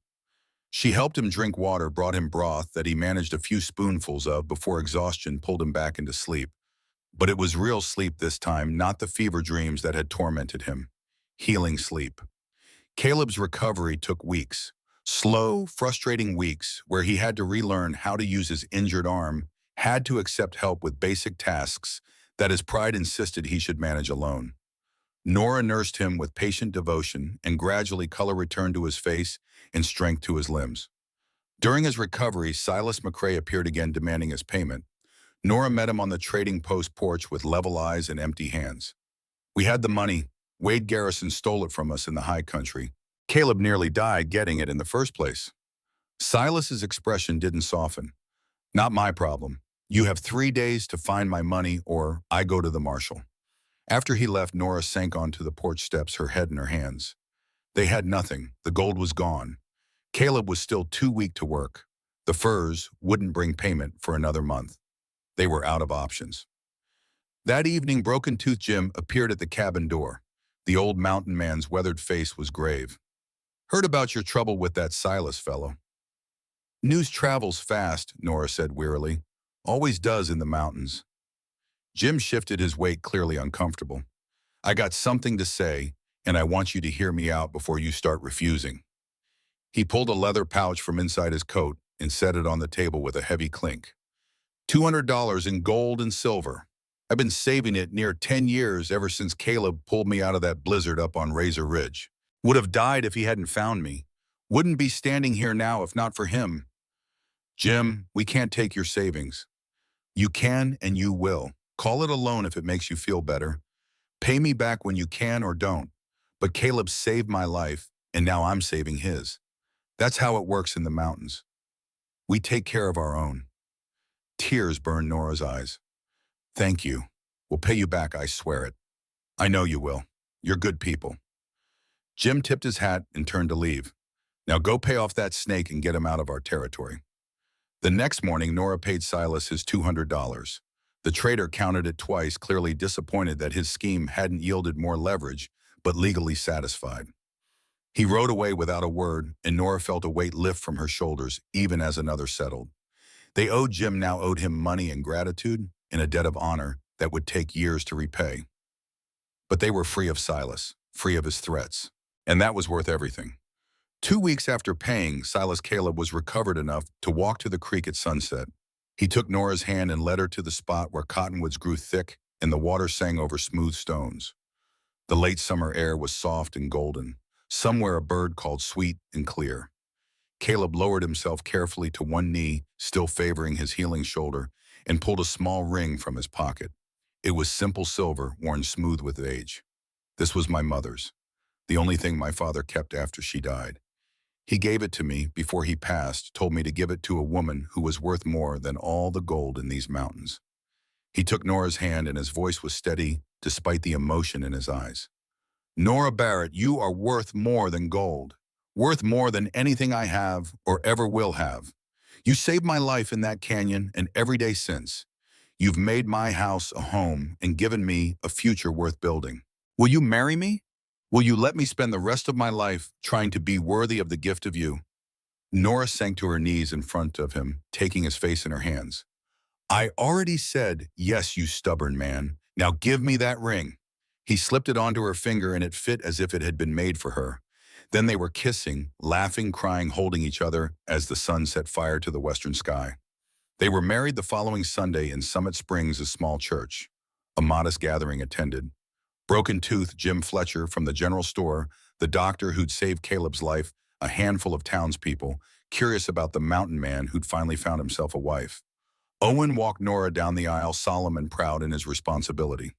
She helped him drink water, brought him broth that he managed a few spoonfuls of before exhaustion pulled him back into sleep. But it was real sleep this time, not the fever dreams that had tormented him. Healing sleep. Caleb's recovery took weeks. Slow, frustrating weeks where he had to relearn how to use his injured arm, had to accept help with basic tasks that his pride insisted he should manage alone. Nora nursed him with patient devotion, and gradually color returned to his face and strength to his limbs. During his recovery, Silas McCrae appeared again demanding his payment. Nora met him on the trading post porch with level eyes and empty hands. We had the money. Wade Garrison stole it from us in the high country. Caleb nearly died getting it in the first place. Silas's expression didn't soften. Not my problem. You have 3 days to find my money or I go to the marshal. After he left, Nora sank onto the porch steps, her head in her hands. They had nothing. The gold was gone. Caleb was still too weak to work. The furs wouldn't bring payment for another month. They were out of options. That evening, Broken Tooth Jim appeared at the cabin door. The old mountain man's weathered face was grave. Heard about your trouble with that Silas fellow. News travels fast, Nora said wearily. Always does in the mountains. Jim shifted his weight, clearly uncomfortable. I got something to say, and I want you to hear me out before you start refusing. He pulled a leather pouch from inside his coat and set it on the table with a heavy clink. $200 in gold and silver. I've been saving it near 10 years ever since Caleb pulled me out of that blizzard up on Razor Ridge. Would have died if he hadn't found me. Wouldn't be standing here now if not for him. Jim, we can't take your savings. You can and you will. Call it a loan if it makes you feel better. Pay me back when you can or don't. But Caleb saved my life, and now I'm saving his. That's how it works in the mountains. We take care of our own. Tears burned Nora's eyes. Thank you. We'll pay you back, I swear it. I know you will. You're good people. Jim tipped his hat and turned to leave. Now go pay off that snake and get him out of our territory. The next morning, Nora paid Silas his $200. The trader counted it twice, clearly disappointed that his scheme hadn't yielded more leverage, but legally satisfied. He rode away without a word, and Nora felt a weight lift from her shoulders, even as another settled. Jim now owed him money and gratitude, and a debt of honor that would take years to repay. But they were free of Silas, free of his threats, and that was worth everything. 2 weeks after paying, Silas Caleb was recovered enough to walk to the creek at sunset. He took Nora's hand and led her to the spot where cottonwoods grew thick and the water sang over smooth stones. The late summer air was soft and golden. Somewhere a bird called sweet and clear. Caleb lowered himself carefully to one knee, still favoring his healing shoulder, and pulled a small ring from his pocket. It was simple silver, worn smooth with age. This was my mother's, the only thing my father kept after she died. He gave it to me before he passed, told me to give it to a woman who was worth more than all the gold in these mountains. He took Nora's hand and his voice was steady despite the emotion in his eyes. Nora Barrett, you are worth more than gold, worth more than anything I have or ever will have. You saved my life in that canyon and every day since. You've made my house a home and given me a future worth building. Will you marry me? Will you let me spend the rest of my life trying to be worthy of the gift of you? Nora sank to her knees in front of him, taking his face in her hands. I already said, yes, you stubborn man. Now give me that ring. He slipped it onto her finger and it fit as if it had been made for her. Then they were kissing, laughing, crying, holding each other as the sun set fire to the western sky. They were married the following Sunday in Summit Springs, a small church. A modest gathering attended. Broken Tooth Jim Fletcher from the general store, the doctor who'd saved Caleb's life, a handful of townspeople, curious about the mountain man who'd finally found himself a wife. Owen walked Nora down the aisle, solemn and proud in his responsibility.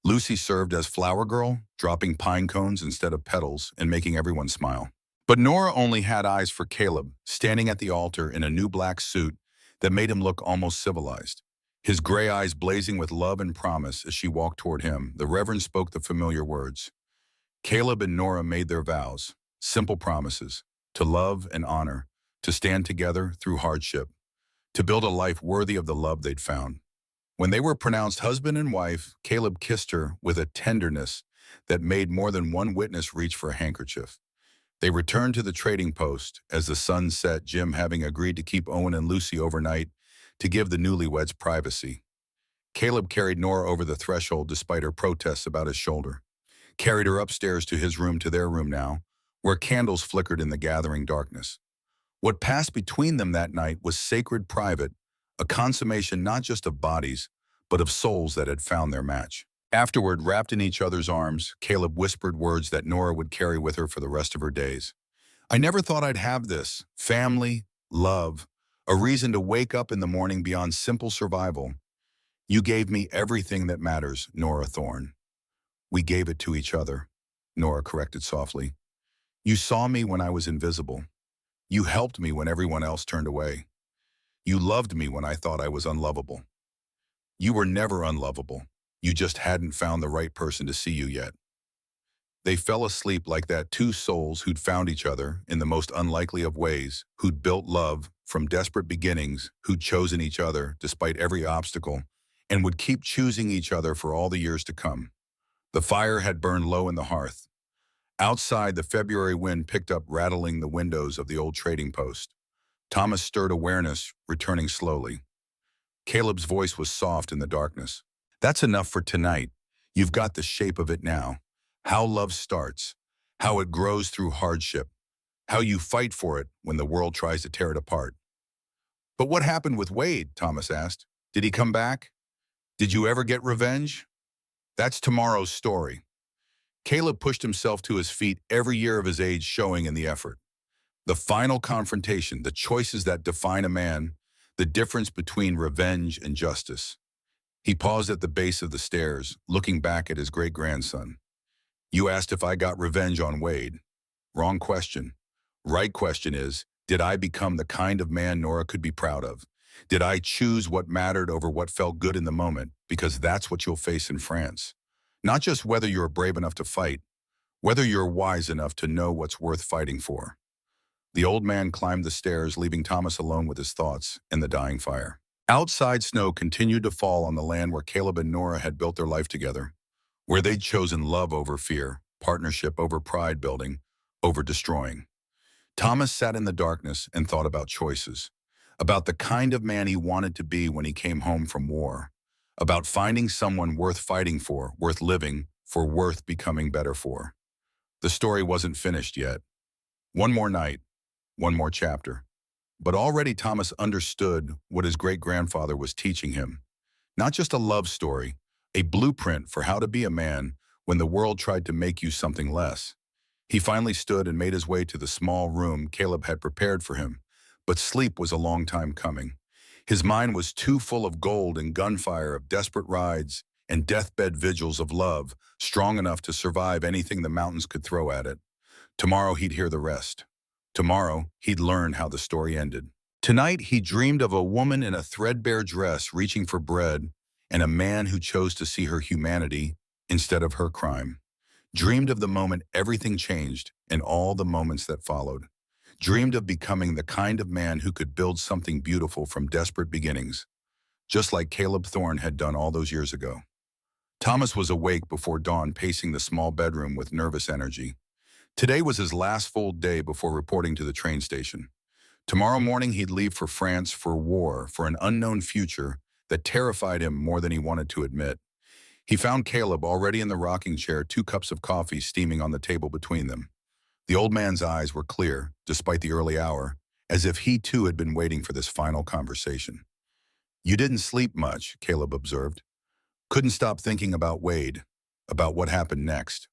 Lucy served as flower girl, dropping pine cones instead of petals and making everyone smile. But Nora only had eyes for Caleb, standing at the altar in a new black suit that made him look almost civilized. His gray eyes blazing with love and promise as she walked toward him, the Reverend spoke the familiar words. Caleb and Nora made their vows, simple promises, to love and honor, to stand together through hardship, to build a life worthy of the love they'd found. When they were pronounced husband and wife, Caleb kissed her with a tenderness that made more than one witness reach for a handkerchief. They returned to the trading post as the sun set, Jim having agreed to keep Owen and Lucy overnight to give the newlyweds privacy. Caleb carried Nora over the threshold despite her protests about his shoulder, carried her upstairs to his room, to their room now, where candles flickered in the gathering darkness. What passed between them that night was sacred private, a consummation not just of bodies, but of souls that had found their match. Afterward, wrapped in each other's arms, Caleb whispered words that Nora would carry with her for the rest of her days. I never thought I'd have this. Family, love, a reason to wake up in the morning beyond simple survival. You gave me everything that matters, Nora Thorne. We gave it to each other, Nora corrected softly. You saw me when I was invisible. You helped me when everyone else turned away. You loved me when I thought I was unlovable. You were never unlovable. You just hadn't found the right person to see you yet. They fell asleep like that, two souls who'd found each other in the most unlikely of ways, who'd built love from desperate beginnings, who'd chosen each other despite every obstacle, and would keep choosing each other for all the years to come. The fire had burned low in the hearth. Outside, the February wind picked up, rattling the windows of the old trading post. Thomas stirred, awareness returning slowly. Caleb's voice was soft in the darkness. That's enough for tonight. You've got the shape of it now. How love starts, how it grows through hardship, how you fight for it when the world tries to tear it apart. But what happened with Wade? Thomas asked. Did he come back? Did you ever get revenge? That's tomorrow's story. Caleb pushed himself to his feet, every year of his age showing in the effort. The final confrontation, the choices that define a man, the difference between revenge and justice. He paused at the base of the stairs, looking back at his great-grandson. You asked if I got revenge on Wade. Wrong question. Right question is, did I become the kind of man Nora could be proud of? Did I choose what mattered over what felt good in the moment? Because that's what you'll face in France. Not just whether you're brave enough to fight, whether you're wise enough to know what's worth fighting for. The old man climbed the stairs, leaving Thomas alone with his thoughts and the dying fire. Outside, snow continued to fall on the land where Caleb and Nora had built their life together, where they'd chosen love over fear, partnership over pride building, over destroying. Thomas sat in the darkness and thought about choices, about the kind of man he wanted to be when he came home from war, about finding someone worth fighting for, worth living for, worth becoming better for. The story wasn't finished yet. One more night, one more chapter. But already Thomas understood what his great-grandfather was teaching him. Not just a love story, a blueprint for how to be a man when the world tried to make you something less. He finally stood and made his way to the small room Caleb had prepared for him, but sleep was a long time coming. His mind was too full of gold and gunfire, of desperate rides and deathbed vigils of love, strong enough to survive anything the mountains could throw at it. Tomorrow he'd hear the rest. Tomorrow he'd learn how the story ended. Tonight he dreamed of a woman in a threadbare dress reaching for bread, and a man who chose to see her humanity instead of her crime. Dreamed of the moment everything changed and all the moments that followed. Dreamed of becoming the kind of man who could build something beautiful from desperate beginnings, just like Caleb Thorne had done all those years ago. Thomas was awake before dawn, pacing the small bedroom with nervous energy. Today was his last full day before reporting to the train station. Tomorrow morning he'd leave for France, for war, for an unknown future that terrified him more than he wanted to admit. He found Caleb already in the rocking chair, 2 cups of coffee steaming on the table between them. The old man's eyes were clear, despite the early hour, as if he too had been waiting for this final conversation. You didn't sleep much, Caleb observed. Couldn't stop thinking about Wade. about what happened next.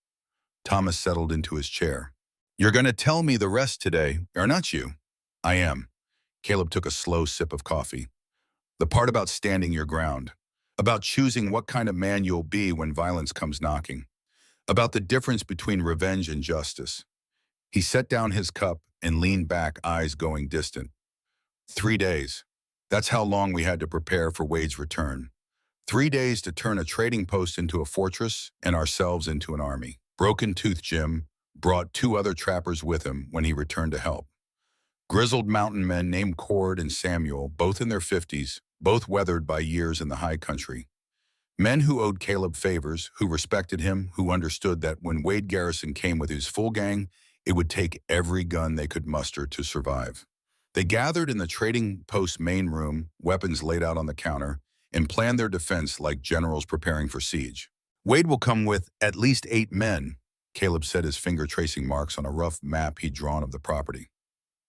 Thomas settled into his chair. You're going to tell me the rest today, aren't you? I am. Caleb took a slow sip of coffee. The part about standing your ground, about choosing what kind of man you'll be when violence comes knocking, about the difference between revenge and justice. He set down his cup and leaned back, eyes going distant. 3 days. That's how long we had to prepare for Wade's return. 3 days to turn a trading post into a fortress and ourselves into an army. Broken Tooth Jim brought 2 other trappers with him when he returned to help. Grizzled mountain men named Cord and Samuel, both in their 50s, both weathered by years in the high country. Men who owed Caleb favors, who respected him, who understood that when Wade Garrison came with his full gang, it would take every gun they could muster to survive. They gathered in the trading post main room, weapons laid out on the counter, and planned their defense like generals preparing for siege. Wade will come with at least 8 men, Caleb said, his finger tracing marks on a rough map he'd drawn of the property.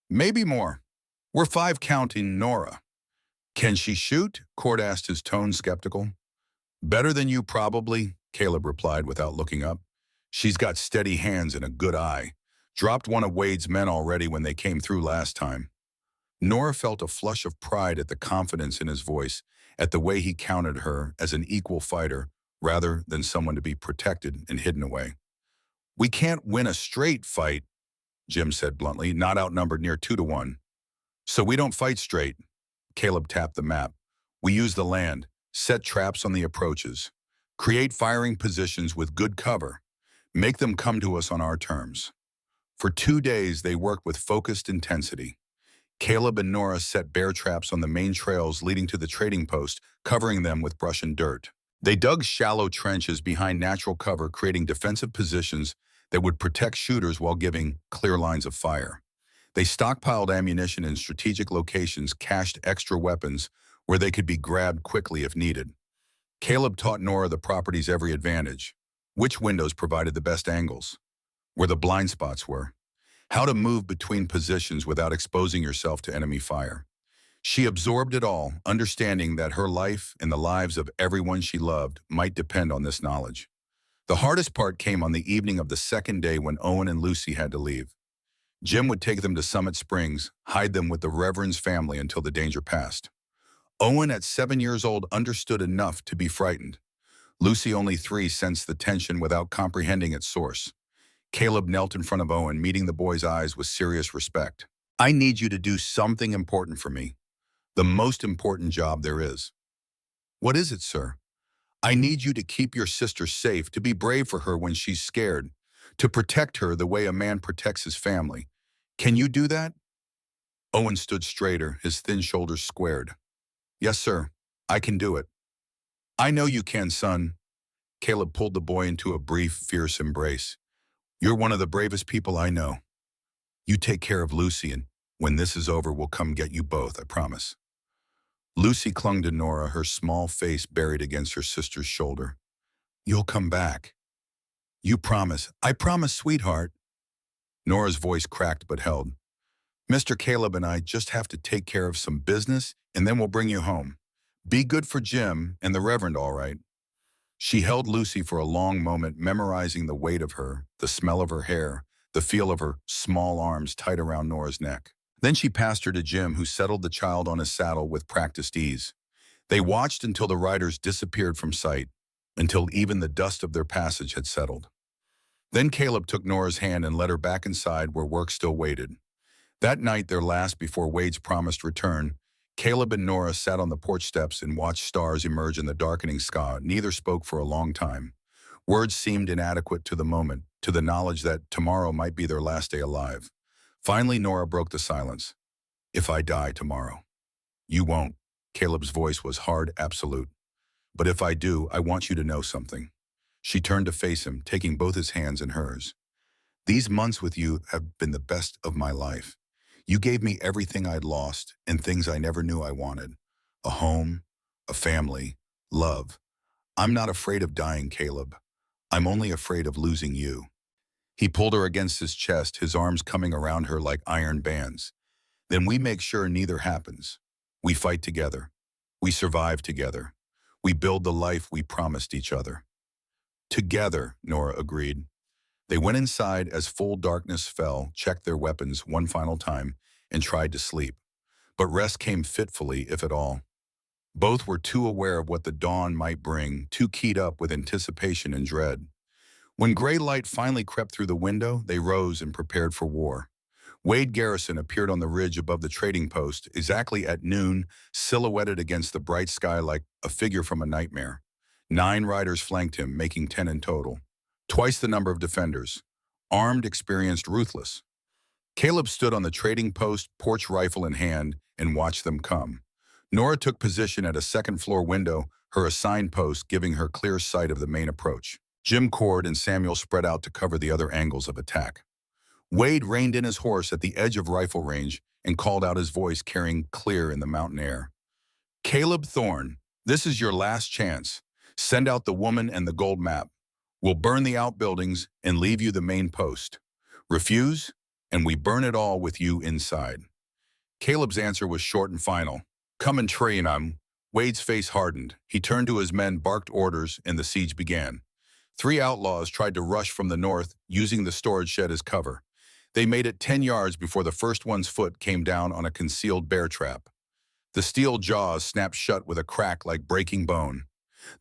Maybe more. We're 5 counting Nora. Can she shoot? Cord asked, his tone skeptical. Better than you, probably, Caleb replied without looking up. She's got steady hands and a good eye. Dropped one of Wade's men already when they came through last time. Nora felt a flush of pride at the confidence in his voice, at the way he counted her as an equal fighter rather than someone to be protected and hidden away. We can't win a straight fight, Jim said bluntly, not outnumbered near 2-1. So we don't fight straight. Caleb tapped the map. We use the land, set traps on the approaches, create firing positions with good cover, make them come to us on our terms. For 2 days, they worked with focused intensity. Caleb and Nora set bear traps on the main trails leading to the trading post, covering them with brush and dirt. They dug shallow trenches behind natural cover, creating defensive positions that would protect shooters while giving clear lines of fire. They stockpiled ammunition in strategic locations, cached extra weapons where they could be grabbed quickly if needed. Caleb taught Nora the property's every advantage, which windows provided the best angles, where the blind spots were, how to move between positions without exposing yourself to enemy fire. She absorbed it all, understanding that her life and the lives of everyone she loved might depend on this knowledge. The hardest part came on the evening of the second day when Owen and Lucy had to leave. Jim would take them to Summit Springs, hide them with the Reverend's family until the danger passed. Owen, at 7 years old, understood enough to be frightened. Lucy, only 3, sensed the tension without comprehending its source. Caleb knelt in front of Owen, meeting the boy's eyes with serious respect. I need you to do something important for me. The most important job there is. What is it, sir? I need you to keep your sister safe, to be brave for her when she's scared, to protect her the way a man protects his family. Can you do that? Owen stood straighter, his thin shoulders squared. Yes, sir. I can do it. I know you can, son. Caleb pulled the boy into a brief, fierce embrace. You're one of the bravest people I know. You take care of Lucy, and when this is over, we'll come get you both, I promise. Lucy clung to Nora, her small face buried against her sister's shoulder. You'll come back. You promise. I promise, sweetheart. Nora's voice cracked but held. Mr. Caleb and I just have to take care of some business, and then we'll bring you home. Be good for Jim and the Reverend, all right? She held Lucy for a long moment, memorizing the weight of her, the smell of her hair, the feel of her small arms tight around Nora's neck. Then she passed her to Jim, who settled the child on his saddle with practiced ease. They watched until the riders disappeared from sight, until even the dust of their passage had settled. Then Caleb took Nora's hand and led her back inside where work still waited. That night, their last before Wade's promised return, Caleb and Nora sat on the porch steps and watched stars emerge in the darkening sky. Neither spoke for a long time. Words seemed inadequate to the moment, to the knowledge that tomorrow might be their last day alive. Finally, Nora broke the silence. If I die tomorrow. You won't. Caleb's voice was hard, absolute. But if I do, I want you to know something. She turned to face him, taking both his hands in hers. These months with you have been the best of my life. You gave me everything I'd lost and things I never knew I wanted. A home, a family, love. I'm not afraid of dying, Caleb. I'm only afraid of losing you. He pulled her against his chest, his arms coming around her like iron bands. Then we make sure neither happens. We fight together. We survive together. We build the life we promised each other. Together, Nora agreed. They went inside as full darkness fell, checked their weapons one final time, and tried to sleep. But rest came fitfully, if at all. Both were too aware of what the dawn might bring, too keyed up with anticipation and dread. When gray light finally crept through the window, they rose and prepared for war. Wade Garrison appeared on the ridge above the trading post, exactly at noon, silhouetted against the bright sky like a figure from a nightmare. 9 riders flanked him, making 10 in total. Twice the number of defenders. Armed, experienced, ruthless. Caleb stood on the trading post, porch rifle in hand, and watched them come. Nora took position at a second-floor window, her assigned post giving her clear sight of the main approach. Jim Cord and Samuel spread out to cover the other angles of attack. Wade reined in his horse at the edge of rifle range and called out, his voice carrying clear in the mountain air. "Caleb Thorne, this is your last chance. Send out the woman and the gold map. We'll burn the outbuildings and leave you the main post. Refuse, and we burn it all with you inside." Caleb's answer was short and final. "Come and train 'em." Wade's face hardened. He turned to his men, barked orders, and the siege began. 3 outlaws tried to rush from the north, using the storage shed as cover. They made it 10 yards before the first one's foot came down on a concealed bear trap. The steel jaws snapped shut with a crack like breaking bone.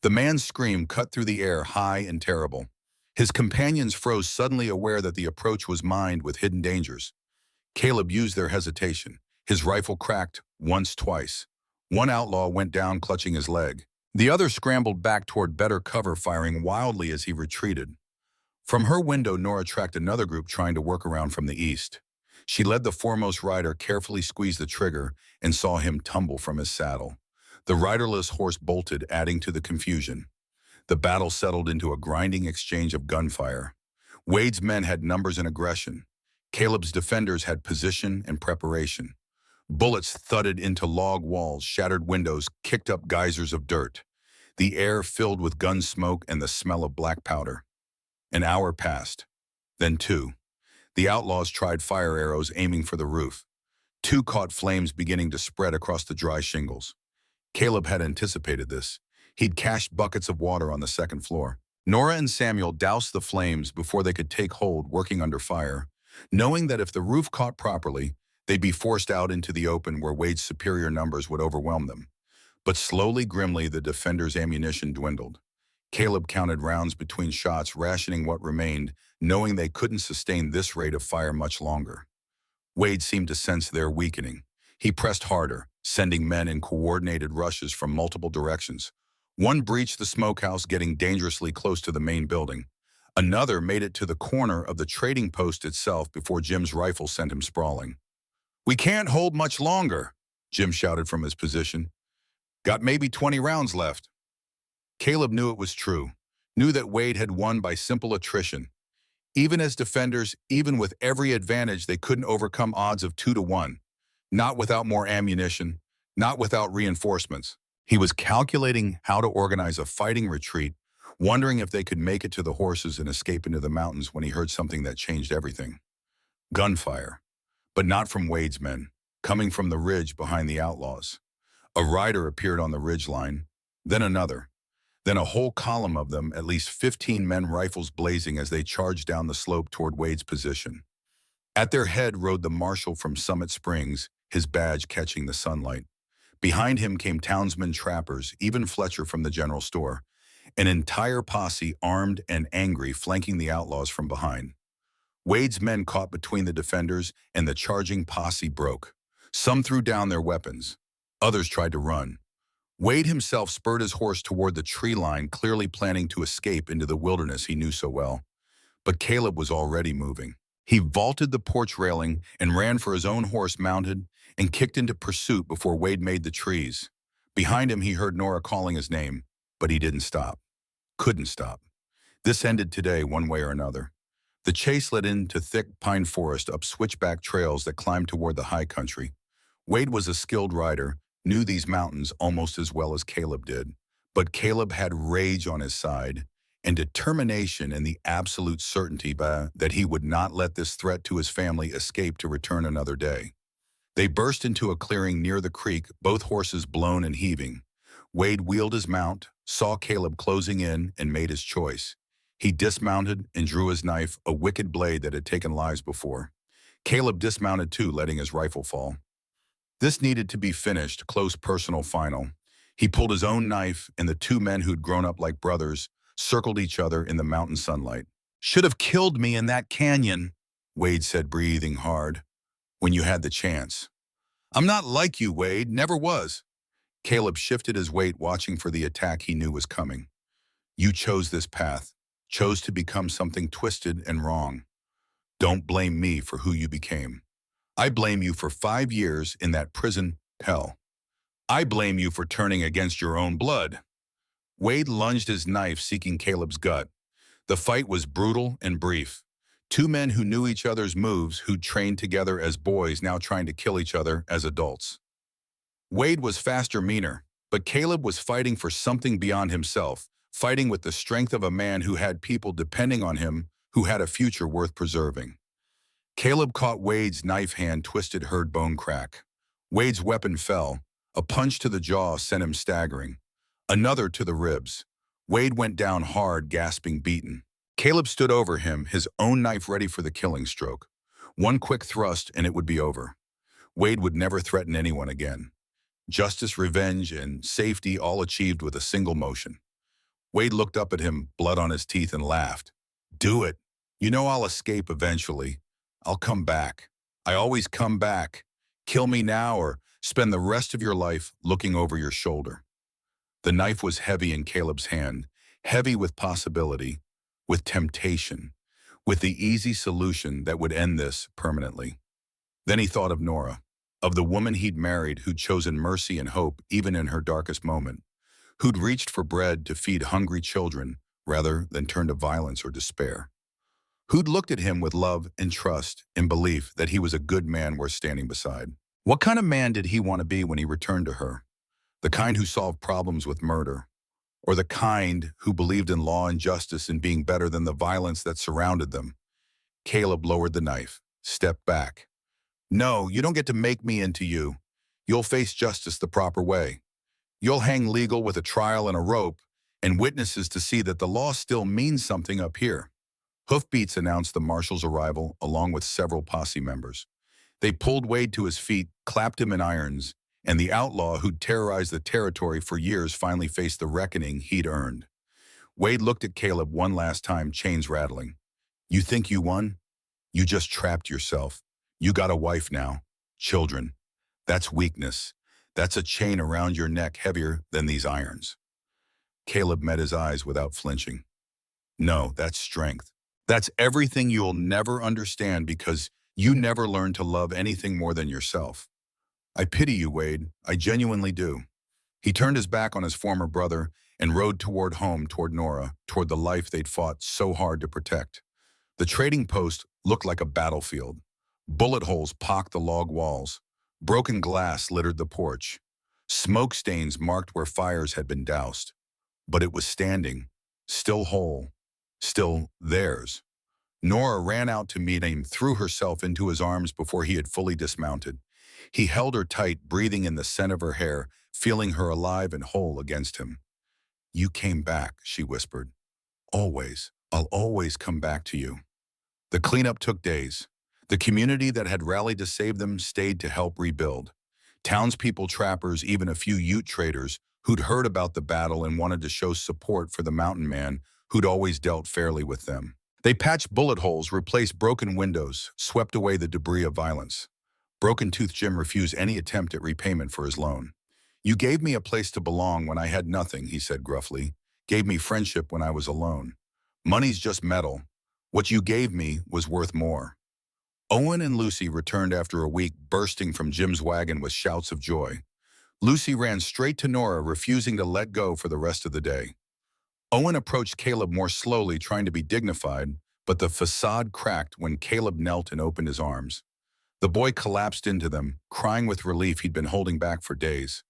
The man's scream cut through the air, high and terrible. His companions froze, suddenly aware that the approach was mined with hidden dangers. Caleb used their hesitation. His rifle cracked, once, twice. One outlaw went down, clutching his leg. The other scrambled back toward better cover, firing wildly as he retreated. From her window, Nora tracked another group trying to work around from the east. She led the foremost rider, carefully squeezed the trigger, and saw him tumble from his saddle. The riderless horse bolted, adding to the confusion. The battle settled into a grinding exchange of gunfire. Wade's men had numbers and aggression. Caleb's defenders had position and preparation. Bullets thudded into log walls, shattered windows, kicked up geysers of dirt. The air filled with gun smoke and the smell of black powder. An hour passed, then 2. The outlaws tried fire arrows, aiming for the roof. 2 caught flames beginning to spread across the dry shingles. Caleb had anticipated this. He'd cached buckets of water on the second floor. Nora and Samuel doused the flames before they could take hold, working under fire, knowing that if the roof caught properly, they'd be forced out into the open where Wade's superior numbers would overwhelm them. But slowly, grimly, the defenders' ammunition dwindled. Caleb counted rounds between shots, rationing what remained, knowing they couldn't sustain this rate of fire much longer. Wade seemed to sense their weakening. He pressed harder, sending men in coordinated rushes from multiple directions. One breached the smokehouse, getting dangerously close to the main building. Another made it to the corner of the trading post itself before Jim's rifle sent him sprawling. "We can't hold much longer," Jim shouted from his position. "Got maybe 20 rounds left." Caleb knew it was true, knew that Wade had won by simple attrition. Even as defenders, even with every advantage, they couldn't overcome odds of 2 to 1. Not without more ammunition, not without reinforcements. He was calculating how to organize a fighting retreat, wondering if they could make it to the horses and escape into the mountains when he heard something that changed everything. Gunfire. But not from Wade's men, coming from the ridge behind the outlaws. A rider appeared on the ridge line, then another. Then a whole column of them, at least 15 men, rifles blazing as they charged down the slope toward Wade's position. At their head rode the marshal from Summit Springs, his badge catching the sunlight. Behind him came townsmen, trappers, even Fletcher from the general store. An entire posse, armed and angry, flanking the outlaws from behind. Wade's men caught between the defenders, and the charging posse broke. Some threw down their weapons. Others tried to run. Wade himself spurred his horse toward the tree line, clearly planning to escape into the wilderness he knew so well. But Caleb was already moving. He vaulted the porch railing and ran for his own horse, mounted, and kicked into pursuit before Wade made the trees. Behind him, he heard Nora calling his name, but he didn't stop. Couldn't stop. This ended today, one way or another. The chase led into thick pine forest, up switchback trails that climbed toward the high country. Wade was a skilled rider, knew these mountains almost as well as Caleb did. But Caleb had rage on his side and determination and the absolute certainty that he would not let this threat to his family escape to return another day. They burst into a clearing near the creek, both horses blown and heaving. Wade wheeled his mount, saw Caleb closing in, and made his choice. He dismounted and drew his knife, a wicked blade that had taken lives before. Caleb dismounted too, letting his rifle fall. This needed to be finished, close personal final. He pulled his own knife, and the two men who'd grown up like brothers circled each other in the mountain sunlight. "Should have killed me in that canyon," Wade said, breathing hard, "when you had the chance." "I'm not like you, Wade, never was." Caleb shifted his weight, watching for the attack he knew was coming. "You chose this path, chose to become something twisted and wrong. Don't blame me for who you became. I blame you for 5 years in that prison hell. I blame you for turning against your own blood." Wade lunged his knife, seeking Caleb's gut. The fight was brutal and brief. Two men who knew each other's moves, who'd trained together as boys, now trying to kill each other as adults. Wade was faster, meaner, but Caleb was fighting for something beyond himself, fighting with the strength of a man who had people depending on him, who had a future worth preserving. Caleb caught Wade's knife hand, twisted, heard bone crack. Wade's weapon fell. A punch to the jaw sent him staggering. Another to the ribs. Wade went down hard, gasping, beaten. Caleb stood over him, his own knife ready for the killing stroke. One quick thrust and it would be over. Wade would never threaten anyone again. Justice, revenge, and safety all achieved with a single motion. Wade looked up at him, blood on his teeth, and laughed. "Do it. You know I'll escape eventually. I'll come back. I always come back. Kill me now or spend the rest of your life looking over your shoulder." The knife was heavy in Caleb's hand, heavy with possibility, with temptation, with the easy solution that would end this permanently. Then he thought of Nora, of the woman he'd married, who'd chosen mercy and hope even in her darkest moment, who'd reached for bread to feed hungry children rather than turn to violence or despair, who'd looked at him with love and trust and belief that he was a good man worth standing beside. What kind of man did he want to be when he returned to her? The kind who solved problems with murder, or the kind who believed in law and justice and being better than the violence that surrounded them? Caleb lowered the knife, stepped back. "No, you don't get to make me into you. You'll face justice the proper way. You'll hang legal with a trial and a rope, and witnesses to see that the law still means something up here." Hoofbeats announced the marshal's arrival, along with several posse members. They pulled Wade to his feet, clapped him in irons, and the outlaw who'd terrorized the territory for years finally faced the reckoning he'd earned. Wade looked at Caleb one last time, chains rattling. "You think you won? You just trapped yourself. You got a wife now, children. That's weakness. That's a chain around your neck heavier than these irons." Caleb met his eyes without flinching. "No, that's strength. That's everything you'll never understand because you never learned to love anything more than yourself. I pity you, Wade. I genuinely do." He turned his back on his former brother and rode toward home, toward Nora, toward the life they'd fought so hard to protect. The trading post looked like a battlefield. Bullet holes pocked the log walls. Broken glass littered the porch. Smoke stains marked where fires had been doused. But it was standing, still whole, still theirs. Nora ran out to meet him, threw herself into his arms before he had fully dismounted. He held her tight, breathing in the scent of her hair, feeling her alive and whole against him. "You came back," she whispered. "Always. I'll always come back to you." The cleanup took days. The community that had rallied to save them stayed to help rebuild. Townspeople, trappers, even a few Ute traders who'd heard about the battle and wanted to show support for the mountain man who'd always dealt fairly with them. They patched bullet holes, replaced broken windows, swept away the debris of violence. Broken Tooth Jim refused any attempt at repayment for his loan. "You gave me a place to belong when I had nothing," he said gruffly. "Gave me friendship when I was alone. Money's just metal. What you gave me was worth more." Owen and Lucy returned after a week, bursting from Jim's wagon with shouts of joy. Lucy ran straight to Nora, refusing to let go for the rest of the day. Owen approached Caleb more slowly, trying to be dignified, but the facade cracked when Caleb knelt and opened his arms. The boy collapsed into them, crying with relief he'd been holding back for days.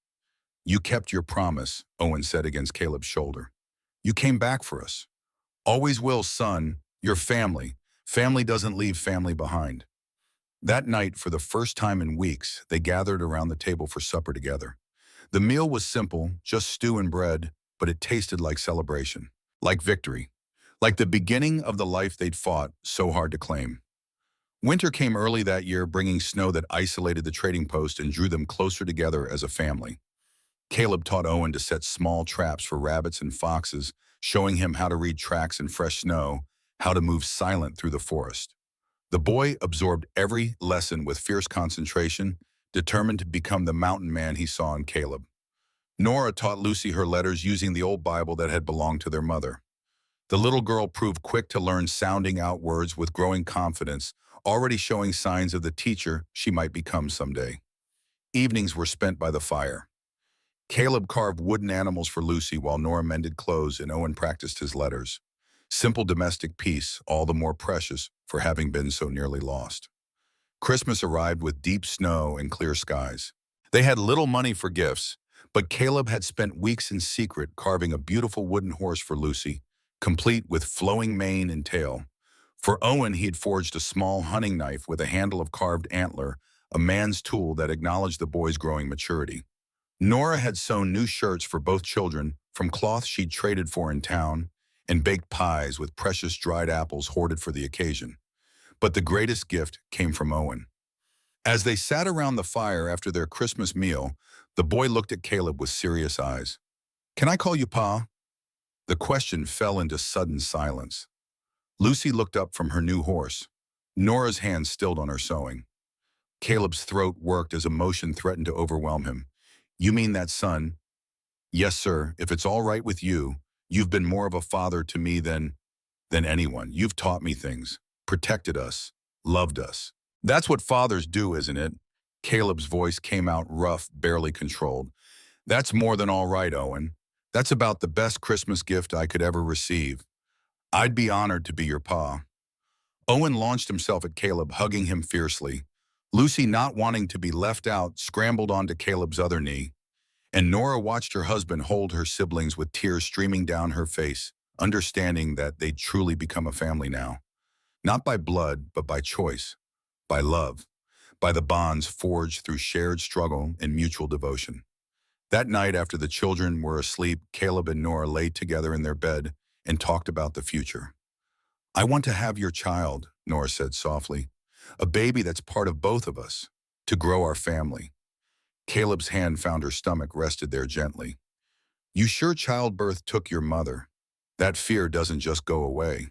"You kept your promise," Owen said against Caleb's shoulder. "You came back for us. Always will, son. Your family. Family doesn't leave family behind." That night, for the first time in weeks, they gathered around the table for supper together. The meal was simple, just stew and bread, but it tasted like celebration, like victory. like the beginning of the life they'd fought so hard to claim. Winter came early that year, bringing snow that isolated the trading post and drew them closer together as a family. Caleb taught Owen to set small traps for rabbits and foxes, showing him how to read tracks in fresh snow, how to move silent through the forest. The boy absorbed every lesson with fierce concentration, determined to become the mountain man he saw in Caleb. Nora taught Lucy her letters using the old Bible that had belonged to their mother. The little girl proved quick to learn sounding out words with growing confidence, already showing signs of the teacher she might become someday. Evenings were spent by the fire. Caleb carved wooden animals for Lucy while Nora mended clothes and Owen practiced his letters. Simple domestic peace, all the more precious for having been so nearly lost. Christmas arrived with deep snow and clear skies. They had little money for gifts, but Caleb had spent weeks in secret carving a beautiful wooden horse for Lucy, complete with flowing mane and tail. For Owen, he had forged a small hunting knife with a handle of carved antler, a man's tool that acknowledged the boy's growing maturity. Nora had sewn new shirts for both children from cloth she'd traded for in town, and baked pies with precious dried apples hoarded for the occasion. But the greatest gift came from Owen. As they sat around the fire after their Christmas meal, the boy looked at Caleb with serious eyes. "Can I call you Pa?" The question fell into sudden silence. Lucy looked up from her new horse. Nora's hand stilled on her sewing. Caleb's throat worked as emotion threatened to overwhelm him. "You mean that, son?" "Yes, sir. If it's all right with you, you've been more of a father to me than anyone. You've taught me things, protected us, loved us. That's what fathers do, isn't it?" Caleb's voice came out rough, barely controlled. "That's more than all right, Owen. That's about the best Christmas gift I could ever receive. I'd be honored to be your pa." Owen launched himself at Caleb, hugging him fiercely. Lucy, not wanting to be left out, scrambled onto Caleb's other knee, and Nora watched her husband hold her siblings with tears streaming down her face, understanding that they'd truly become a family now. Not by blood, but by choice, by love, by the bonds forged through shared struggle and mutual devotion. That night, after the children were asleep, Caleb and Nora lay together in their bed and talked about the future. "I want to have your child," Nora said softly, "a baby that's part of both of us, to grow our family." Caleb's hand found her stomach, rested there gently. "You sure childbirth took your mother? That fear doesn't just go away."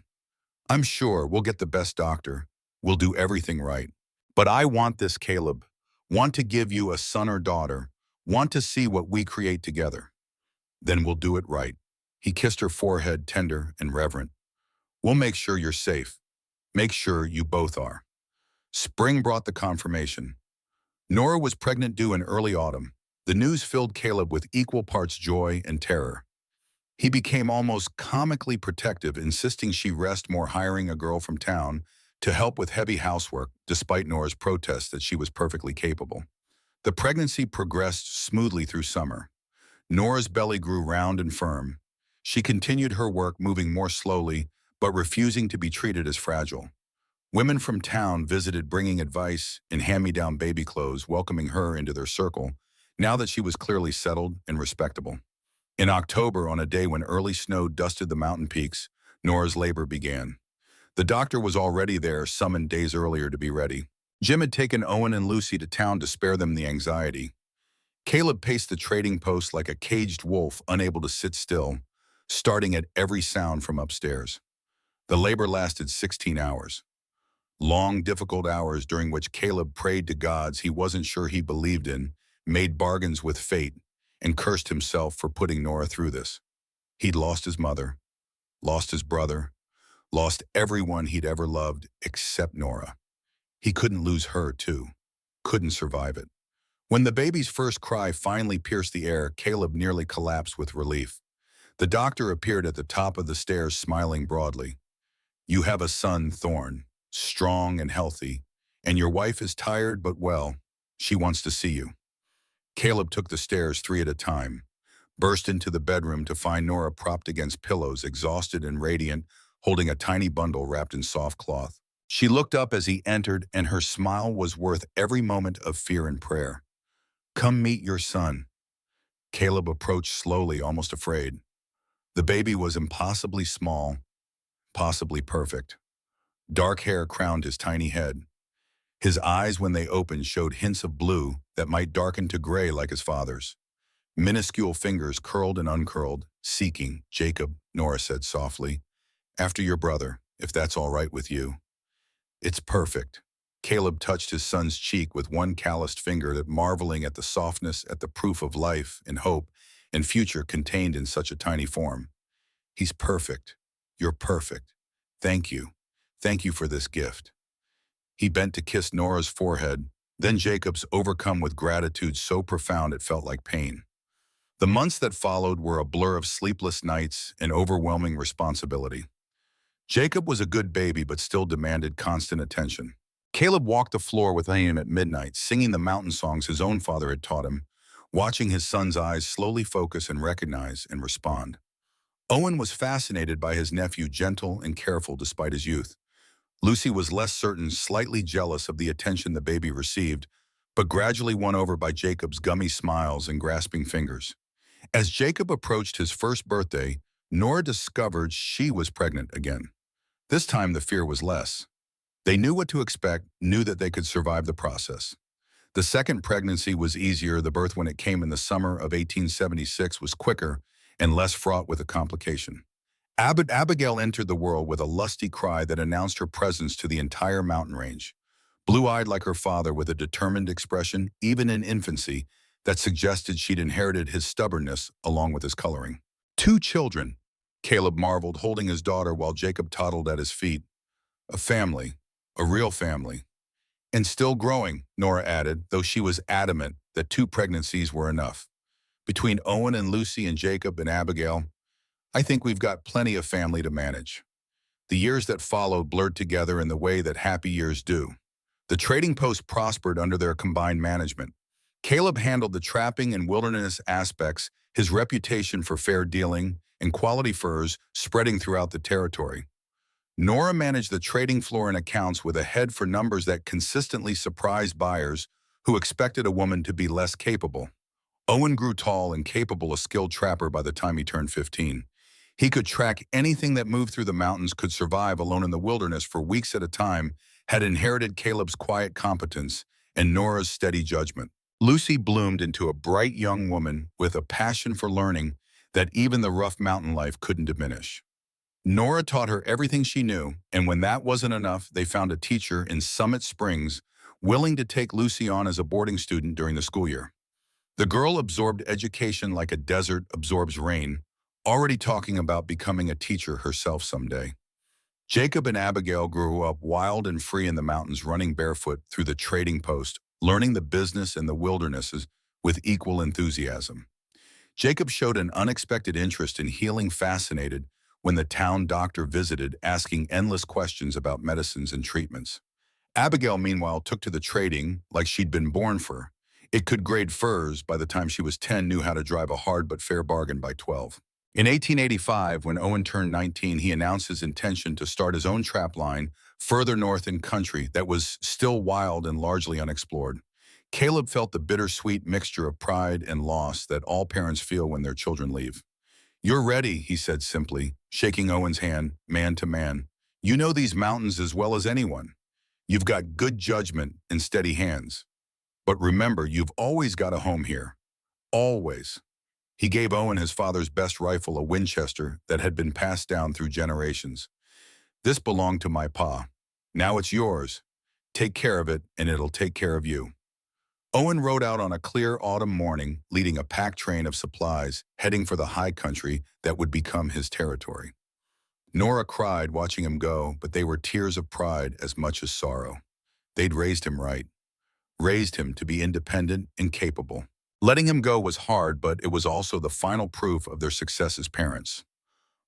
"I'm sure we'll get the best doctor. We'll do everything right. But I want this, Caleb. Want to give you a son or daughter. Want to see what we create together. Then we'll do it right." He kissed her forehead, tender and reverent. "We'll make sure you're safe. Make sure you both are." Spring brought the confirmation. Nora was pregnant, due in early autumn. The news filled Caleb with equal parts joy and terror. He became almost comically protective, insisting she rest more, hiring a girl from town to help with heavy housework, despite Nora's protests that she was perfectly capable. The pregnancy progressed smoothly through summer. Nora's belly grew round and firm. She continued her work, moving more slowly, but refusing to be treated as fragile. Women from town visited, bringing advice and hand-me-down baby clothes, welcoming her into their circle, now that she was clearly settled and respectable. In October, on a day when early snow dusted the mountain peaks, Nora's labor began. The doctor was already there, summoned days earlier to be ready. Jim had taken Owen and Lucy to town to spare them the anxiety. Caleb paced the trading post like a caged wolf, unable to sit still, starting at every sound from upstairs. The labor lasted 16 hours. Long, difficult hours during which Caleb prayed to gods he wasn't sure he believed in, made bargains with fate, and cursed himself for putting Nora through this. He'd lost his mother, lost his brother, lost everyone he'd ever loved except Nora. He couldn't lose her, too. Couldn't survive it. When the baby's first cry finally pierced the air, Caleb nearly collapsed with relief. The doctor appeared at the top of the stairs, smiling broadly. "You have a son, Thorn, strong and healthy, and your wife is tired but well. She wants to see you." Caleb took the stairs 3 at a time, burst into the bedroom to find Nora propped against pillows, exhausted and radiant, holding a tiny bundle wrapped in soft cloth. She looked up as he entered, and her smile was worth every moment of fear and prayer. "Come meet your son." Caleb approached slowly, almost afraid. The baby was impossibly small, possibly perfect. Dark hair crowned his tiny head. His eyes, when they opened, showed hints of blue that might darken to gray like his father's. Minuscule fingers curled and uncurled, seeking. "Jacob," Nora said softly, "after your brother, if that's all right with you." "It's perfect." Caleb touched his son's cheek with one calloused finger, that marveling at the softness, at the proof of life and hope and future contained in such a tiny form. "He's perfect. You're perfect. Thank you. Thank you for this gift." He bent to kiss Nora's forehead, then Jacob's, overcome with gratitude so profound it felt like pain. The months that followed were a blur of sleepless nights and overwhelming responsibility. Jacob was a good baby but still demanded constant attention. Caleb walked the floor with him at midnight, singing the mountain songs his own father had taught him, watching his son's eyes slowly focus and recognize and respond. Owen was fascinated by his nephew, gentle and careful despite his youth. Lucy was less certain, slightly jealous of the attention the baby received, but gradually won over by Jacob's gummy smiles and grasping fingers. As Jacob approached his first birthday, Nora discovered she was pregnant again. This time the fear was less. They knew what to expect, knew that they could survive the process. The second pregnancy was easier. The birth, when it came in the summer of 1876, was quicker and less fraught with a complication. Abigail entered the world with a lusty cry that announced her presence to the entire mountain range. Blue-eyed like her father, with a determined expression, even in infancy, that suggested she'd inherited his stubbornness along with his coloring. Two children, Caleb marveled, holding his daughter while Jacob toddled at his feet. A family, a real family. "And still growing," Nora added, though she was adamant that two pregnancies were enough. "Between Owen and Lucy and Jacob and Abigail, I think we've got plenty of family to manage." The years that followed blurred together in the way that happy years do. The trading post prospered under their combined management. Caleb handled the trapping and wilderness aspects, his reputation for fair dealing and quality furs spreading throughout the territory. Nora managed the trading floor and accounts, with a head for numbers that consistently surprised buyers who expected a woman to be less capable. Owen grew tall and capable, a skilled trapper by the time he turned 15. He could track anything that moved through the mountains, could survive alone in the wilderness for weeks at a time, had inherited Caleb's quiet competence and Nora's steady judgment. Lucy bloomed into a bright young woman with a passion for learning that even the rough mountain life couldn't diminish. Nora taught her everything she knew, and when that wasn't enough, they found a teacher in Summit Springs willing to take Lucy on as a boarding student during the school year. The girl absorbed education like a desert absorbs rain, already talking about becoming a teacher herself someday. Jacob and Abigail grew up wild and free in the mountains, running barefoot through the trading post, learning the business and the wildernesses with equal enthusiasm. Jacob showed an unexpected interest in healing, fascinated when the town doctor visited, asking endless questions about medicines and treatments. Abigail, meanwhile, took to the trading like she'd been born for. It could grade furs. By the time she was 10, knew how to drive a hard but fair bargain by 12. In 1885, when Owen turned 19, he announced his intention to start his own trap line further north in country that was still wild and largely unexplored. Caleb felt the bittersweet mixture of pride and loss that all parents feel when their children leave. "You're ready," he said simply, shaking Owen's hand, man to man. "You know these mountains as well as anyone. You've got good judgment and steady hands. But remember, you've always got a home here. Always." He gave Owen his father's best rifle, a Winchester that had been passed down through generations. "This belonged to my pa. Now it's yours. Take care of it, and it'll take care of you." Owen rode out on a clear autumn morning, leading a packed train of supplies, heading for the high country that would become his territory. Nora cried watching him go, but they were tears of pride as much as sorrow. They'd raised him right, raised him to be independent and capable. Letting him go was hard, but it was also the final proof of their success as parents.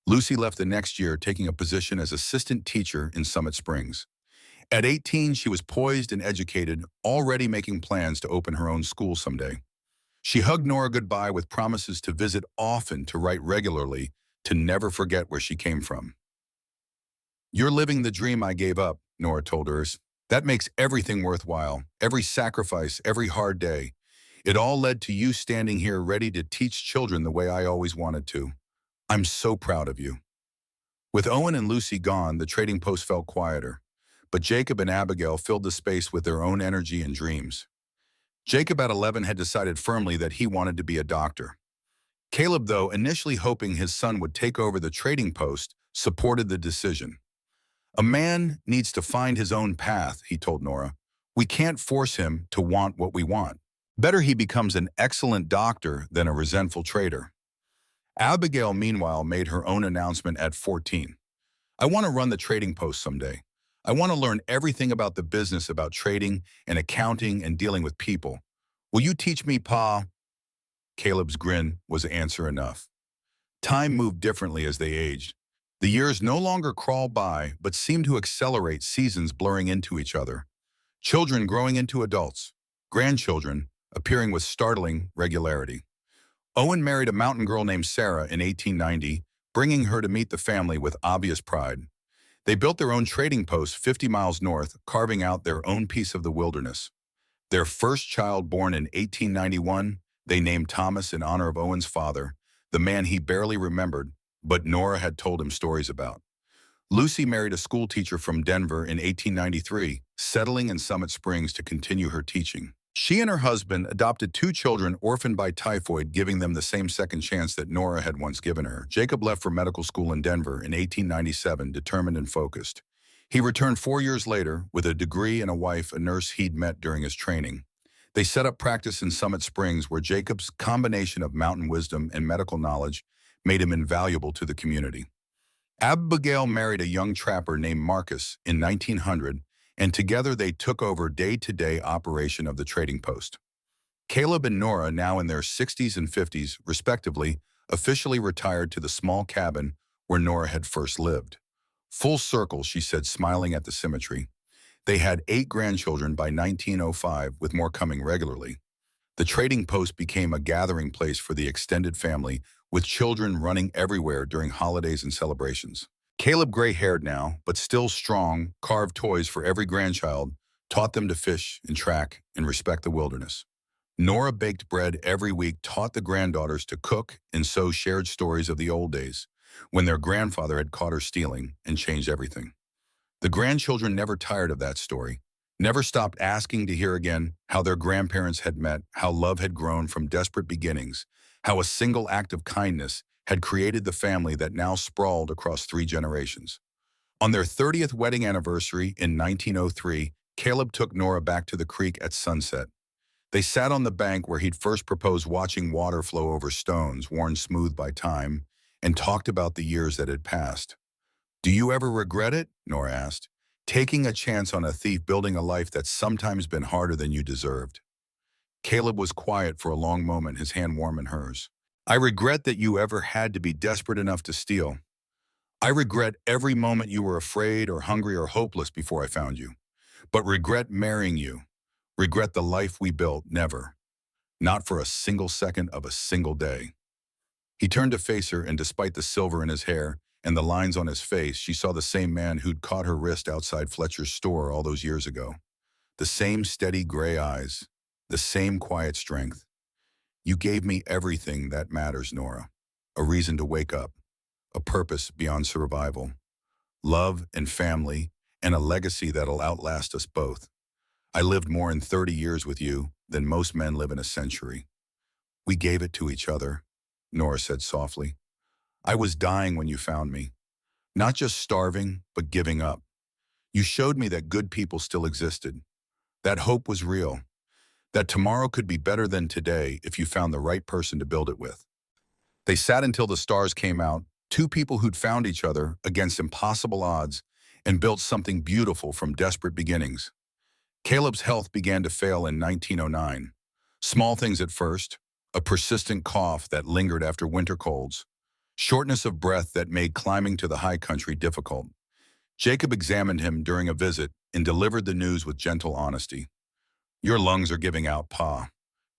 Lucy left the next year, taking a position as assistant teacher in Summit Springs. At 18, she was poised and educated, already making plans to open her own school someday. She hugged Nora goodbye with promises to visit often, to write regularly, to never forget where she came from. "You're living the dream I gave up," Nora told her. "That makes everything worthwhile, every sacrifice, every hard day. It all led to you standing here ready to teach children the way I always wanted to. I'm so proud of you." With Owen and Lucy gone, the trading post felt quieter, but Jacob and Abigail filled the space with their own energy and dreams. Jacob at 11 had decided firmly that he wanted to be a doctor. Caleb, though, initially hoping his son would take over the trading post, supported the decision. "A man needs to find his own path," he told Nora. "We can't force him to want what we want. Better he becomes an excellent doctor than a resentful trader." Abigail, meanwhile, made her own announcement at 14. "I want to run the trading post someday. I want to learn everything about the business, about trading and accounting and dealing with people. Will you teach me, Pa?" Caleb's grin was answer enough. Time moved differently as they aged. The years no longer crawled by, but seemed to accelerate, seasons blurring into each other. Children growing into adults, grandchildren appearing with startling regularity. Owen married a mountain girl named Sarah in 1890, bringing her to meet the family with obvious pride. They built their own trading post 50 miles north, carving out their own piece of the wilderness. Their first child, born in 1891, they named Thomas in honor of Owen's father, the man he barely remembered, but Nora had told him stories about. Lucy married a school teacher from Denver in 1893, settling in Summit Springs to continue her teaching. She and her husband adopted 2 children orphaned by typhoid, giving them the same second chance that Nora had once given her. Jacob left for medical school in Denver in 1897, determined and focused. He returned 4 years later with a degree and a wife, a nurse he'd met during his training. They set up practice in Summit Springs, where Jacob's combination of mountain wisdom and medical knowledge made him invaluable to the community. Abigail married a young trapper named Marcus in 1900, and together they took over day-to-day operation of the trading post. Caleb and Nora, now in their 60s and 50s, respectively, officially retired to the small cabin where Nora had first lived. "Full circle," she said, smiling at the symmetry. They had 8 grandchildren by 1905, with more coming regularly. The trading post became a gathering place for the extended family, with children running everywhere during holidays and celebrations. Caleb, gray-haired now, but still strong, carved toys for every grandchild, taught them to fish and track and respect the wilderness. Nora baked bread every week, taught the granddaughters to cook, and so shared stories of the old days, when their grandfather had caught her stealing and changed everything. The grandchildren never tired of that story, never stopped asking to hear again how their grandparents had met, how love had grown from desperate beginnings, how a single act of kindness had created the family that now sprawled across 3 generations. On their 30th wedding anniversary in 1903, Caleb took Nora back to the creek at sunset. They sat on the bank where he'd first proposed, watching water flow over stones worn smooth by time, and talked about the years that had passed. "Do you ever regret it?" Nora asked. "Taking a chance on a thief, building a life that's sometimes been harder than you deserved." Caleb was quiet for a long moment, his hand warm in hers. "I regret that you ever had to be desperate enough to steal. I regret every moment you were afraid or hungry or hopeless before I found you. But regret marrying you. Regret the life we built, never. Not for a single second of a single day." He turned to face her, and despite the silver in his hair and the lines on his face, she saw the same man who'd caught her wrist outside Fletcher's store all those years ago. The same steady gray eyes, the same quiet strength. "You gave me everything that matters, Nora. A reason to wake up, a purpose beyond survival, love and family, and a legacy that'll outlast us both. I lived more in 30 years with you than most men live in a century." "We gave it to each other," Nora said softly. "I was dying when you found me. Not just starving, but giving up. You showed me that good people still existed. That hope was real. That tomorrow could be better than today if you found the right person to build it with." They sat until the stars came out, 2 people who'd found each other against impossible odds and built something beautiful from desperate beginnings. Caleb's health began to fail in 1909. Small things at first: a persistent cough that lingered after winter colds, shortness of breath that made climbing to the high country difficult. Jacob examined him during a visit and delivered the news with gentle honesty. "Your lungs are giving out, Pa.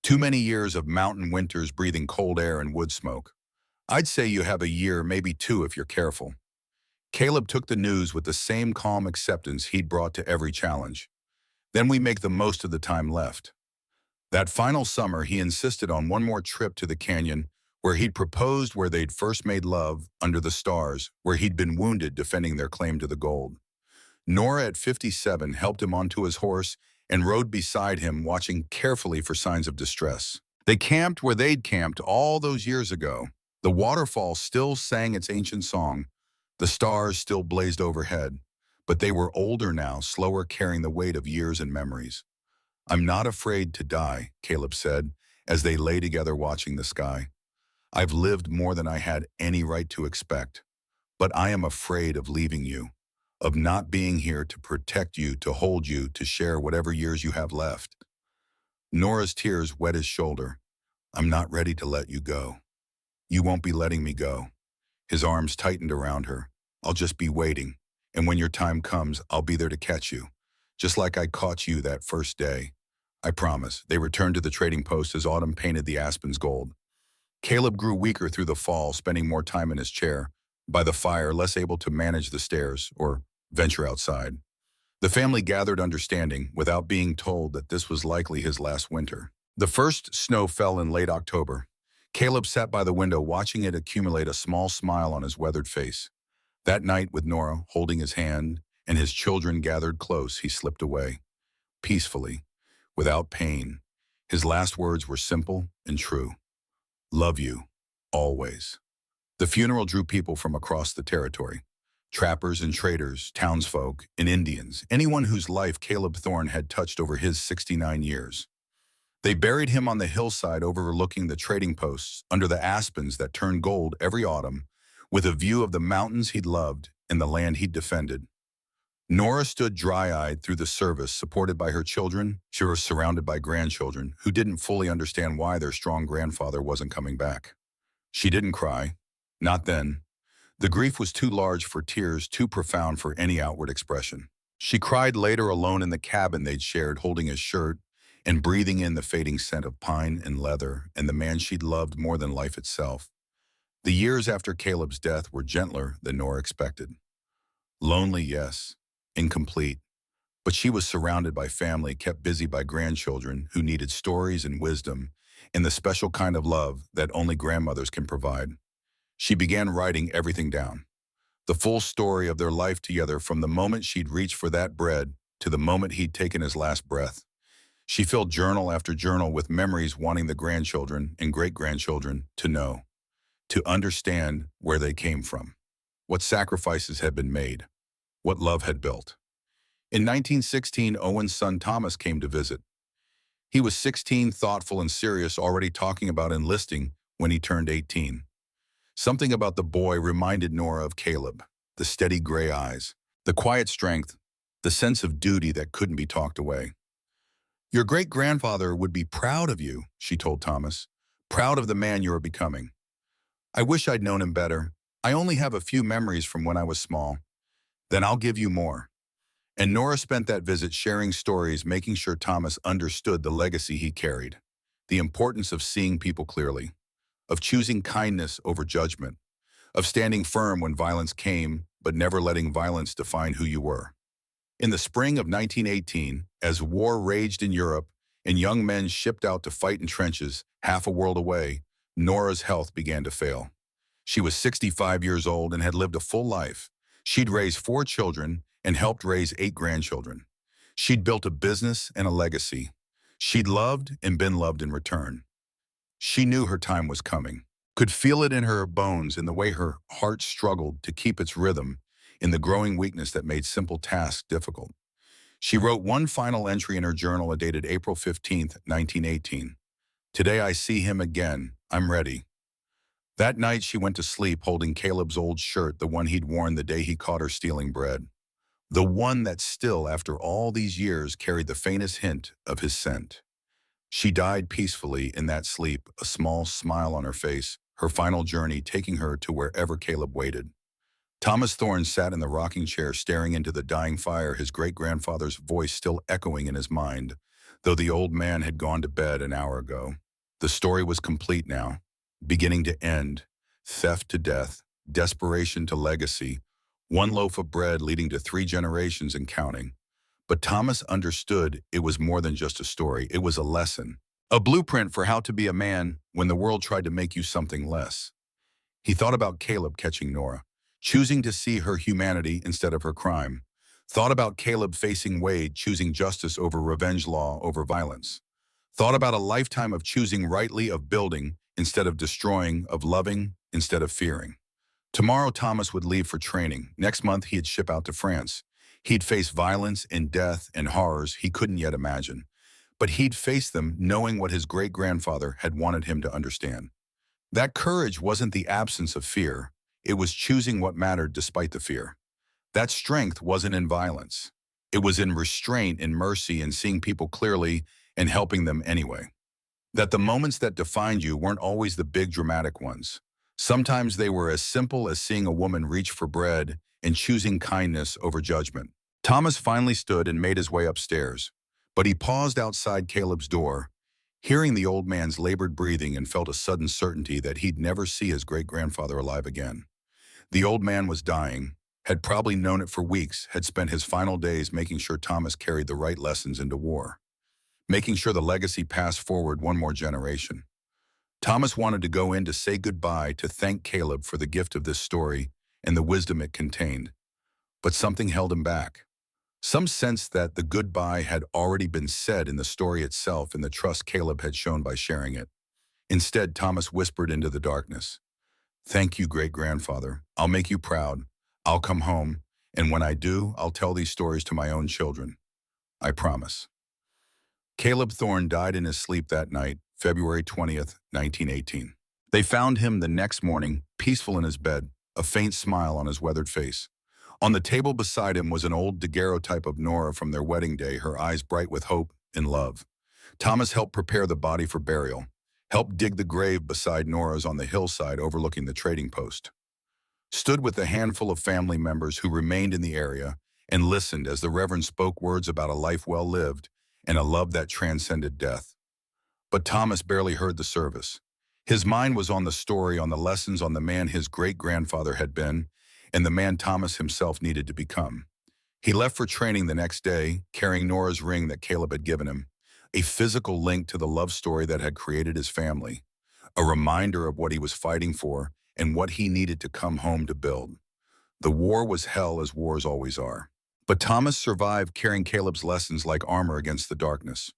Too many years of mountain winters breathing cold air and wood smoke. I'd say you have a year, maybe 2 if you're careful." Caleb took the news with the same calm acceptance he'd brought to every challenge. "Then we make the most of the time left." That final summer, he insisted on one more trip to the canyon, where he'd proposed where they'd first made love under the stars, where he'd been wounded defending their claim to the gold. Nora at 57 helped him onto his horse and rode beside him, watching carefully for signs of distress. They camped where they'd camped all those years ago. The waterfall still sang its ancient song. The stars still blazed overhead. But they were older now, slower, carrying the weight of years and memories. "I'm not afraid to die," Caleb said, as they lay together watching the sky. "I've lived more than I had any right to expect. But I am afraid of leaving you, of not being here to protect you, to hold you, to share whatever years you have left." Nora's tears wet his shoulder. "I'm not ready to let you go." "You won't be letting me go." His arms tightened around her. "I'll just be waiting. And when your time comes, I'll be there to catch you. Just like I caught you that first day. I promise." They returned to the trading post as autumn painted the aspens gold. Caleb grew weaker through the fall, spending more time in his chair, by the fire, less able to manage the stairs or venture outside. The family gathered understanding, without being told that this was likely his last winter. The first snow fell in late October. Caleb sat by the window watching it accumulate, a small smile on his weathered face. That night, with Nora holding his hand and his children gathered close, he slipped away, peacefully, without pain. His last words were simple and true. "Love you, always." The funeral drew people from across the territory. Trappers and traders, townsfolk, and Indians, anyone whose life Caleb Thorne had touched over his 69 years. They buried him on the hillside overlooking the trading posts, under the aspens that turned gold every autumn, with a view of the mountains he'd loved and the land he'd defended. Nora stood dry-eyed through the service, supported by her children. She was surrounded by grandchildren who didn't fully understand why their strong grandfather wasn't coming back. She didn't cry. Not then. The grief was too large for tears, too profound for any outward expression. She cried later, alone in the cabin they'd shared, holding his shirt and breathing in the fading scent of pine and leather and the man she'd loved more than life itself. The years after Caleb's death were gentler than Nora expected. Lonely, yes. Incomplete. But she was surrounded by family, kept busy by grandchildren who needed stories and wisdom and the special kind of love that only grandmothers can provide. She began writing everything down. The full story of their life together, from the moment she'd reached for that bread to the moment he'd taken his last breath. She filled journal after journal with memories, wanting the grandchildren and great-grandchildren to know, to understand where they came from, what sacrifices had been made, what love had built. In 1916, Owen's son Thomas came to visit. He was 16, thoughtful and serious, already talking about enlisting when he turned 18. Something about the boy reminded Nora of Caleb, the steady gray eyes, the quiet strength, the sense of duty that couldn't be talked away. "Your great-grandfather would be proud of you," she told Thomas, "proud of the man you are becoming. I wish I'd known him better. I only have a few memories from when I was small. Then I'll give you more." And Nora spent that visit sharing stories, making sure Thomas understood the legacy he carried, the importance of seeing people clearly, of choosing kindness over judgment, of standing firm when violence came, but never letting violence define who you were. In the spring of 1918, as war raged in Europe and young men shipped out to fight in trenches half a world away, Nora's health began to fail. She was 65 years old and had lived a full life. She'd raised 4 children and helped raise 8 grandchildren. She'd built a business and a legacy. She'd loved and been loved in return. She knew her time was coming, could feel it in her bones, in the way her heart struggled to keep its rhythm, in the growing weakness that made simple tasks difficult. She wrote one final entry in her journal dated April 15th, 1918. "Today I see him again. I'm ready." That night she went to sleep holding Caleb's old shirt, the one he'd worn the day he caught her stealing bread. The one that still, after all these years, carried the faintest hint of his scent. She died peacefully in that sleep, a small smile on her face, her final journey taking her to wherever Caleb waited. Thomas Thorne sat in the rocking chair staring into the dying fire, his great-grandfather's voice still echoing in his mind, though the old man had gone to bed an hour ago. The story was complete now, beginning to end, theft to death, desperation to legacy, one loaf of bread leading to 3 generations and counting. But Thomas understood it was more than just a story, it was a lesson. A blueprint for how to be a man when the world tried to make you something less. He thought about Caleb catching Nora, choosing to see her humanity instead of her crime. Thought about Caleb facing Wade, choosing justice over revenge, law over violence. Thought about a lifetime of choosing rightly, of building instead of destroying, of loving instead of fearing. Tomorrow, Thomas would leave for training. Next month, he'd ship out to France. He'd face violence and death and horrors he couldn't yet imagine. But he'd face them knowing what his great-grandfather had wanted him to understand. That courage wasn't the absence of fear. It was choosing what mattered despite the fear. That strength wasn't in violence. It was in restraint, in mercy, and seeing people clearly and helping them anyway. That the moments that defined you weren't always the big dramatic ones. Sometimes they were as simple as seeing a woman reach for bread and choosing kindness over judgment. Thomas finally stood and made his way upstairs, but he paused outside Caleb's door, hearing the old man's labored breathing, and felt a sudden certainty that he'd never see his great-grandfather alive again. The old man was dying, had probably known it for weeks, had spent his final days making sure Thomas carried the right lessons into war, making sure the legacy passed forward one more generation. Thomas wanted to go in to say goodbye, to thank Caleb for the gift of this story and the wisdom it contained. But something held him back. Some sense that the goodbye had already been said in the story itself and the trust Caleb had shown by sharing it. Instead, Thomas whispered into the darkness, "Thank you, great-grandfather. I'll make you proud. I'll come home, and when I do, I'll tell these stories to my own children. I promise." Caleb Thorne died in his sleep that night, February 20th, 1918. They found him the next morning, peaceful in his bed, a faint smile on his weathered face. On the table beside him was an old daguerreotype of Nora from their wedding day, her eyes bright with hope and love. Thomas helped prepare the body for burial, helped dig the grave beside Nora's on the hillside overlooking the trading post. Stood with a handful of family members who remained in the area and listened as the Reverend spoke words about a life well lived and a love that transcended death. But Thomas barely heard the service. His mind was on the story, on the lessons, on the man his great-grandfather had been, and the man Thomas himself needed to become. He left for training the next day, carrying Nora's ring that Caleb had given him, a physical link to the love story that had created his family, a reminder of what he was fighting for and what he needed to come home to build. The war was hell, as wars always are. But Thomas survived, carrying Caleb's lessons like armor against the darkness.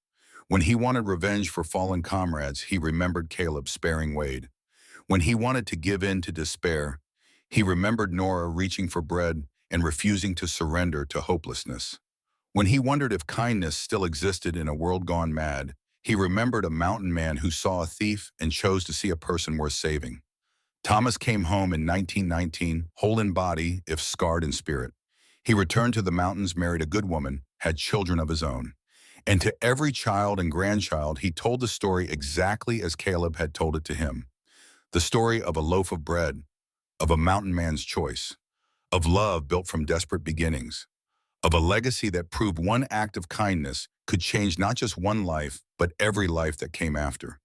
When he wanted revenge for fallen comrades, he remembered Caleb sparing Wade. When he wanted to give in to despair, he remembered Nora reaching for bread and refusing to surrender to hopelessness. When he wondered if kindness still existed in a world gone mad, he remembered a mountain man who saw a thief and chose to see a person worth saving. Thomas came home in 1919, whole in body, if scarred in spirit. He returned to the mountains, married a good woman, had children of his own. And to every child and grandchild, he told the story exactly as Caleb had told it to him. The story of a loaf of bread, of a mountain man's choice, of love built from desperate beginnings, of a legacy that proved one act of kindness could change not just one life, but every life that came after.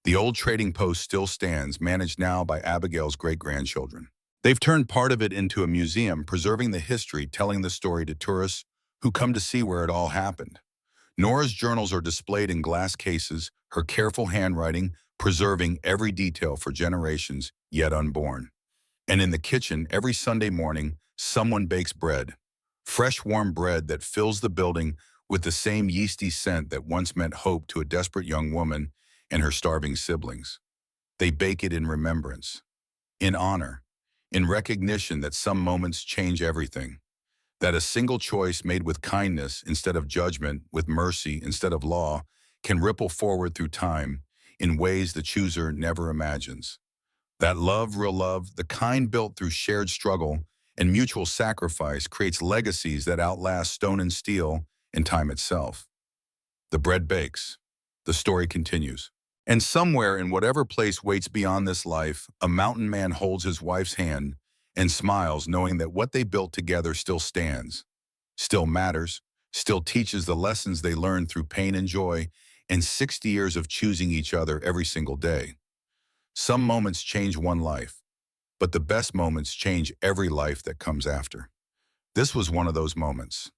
The old trading post still stands, managed now by Abigail's great-grandchildren. They've turned part of it into a museum, preserving the history, telling the story to tourists who come to see where it all happened. Nora's journals are displayed in glass cases, her careful handwriting preserving every detail for generations yet unborn. And in the kitchen, every Sunday morning, someone bakes bread. Fresh, warm bread that fills the building with the same yeasty scent that once meant hope to a desperate young woman and her starving siblings. They bake it in remembrance, in honor, in recognition that some moments change everything, that a single choice made with kindness instead of judgment, with mercy instead of law, can ripple forward through time in ways the chooser never imagines. That love, real love, the kind built through shared struggle and mutual sacrifice, creates legacies that outlast stone and steel and time itself. The bread bakes. The story continues. And somewhere in whatever place waits beyond this life, a mountain man holds his wife's hand and smiles, knowing that what they built together still stands, still matters, still teaches the lessons they learned through pain and joy, and 60 years of choosing each other every single day. Some moments change one life, but the best moments change every life that comes after. This was one of those moments.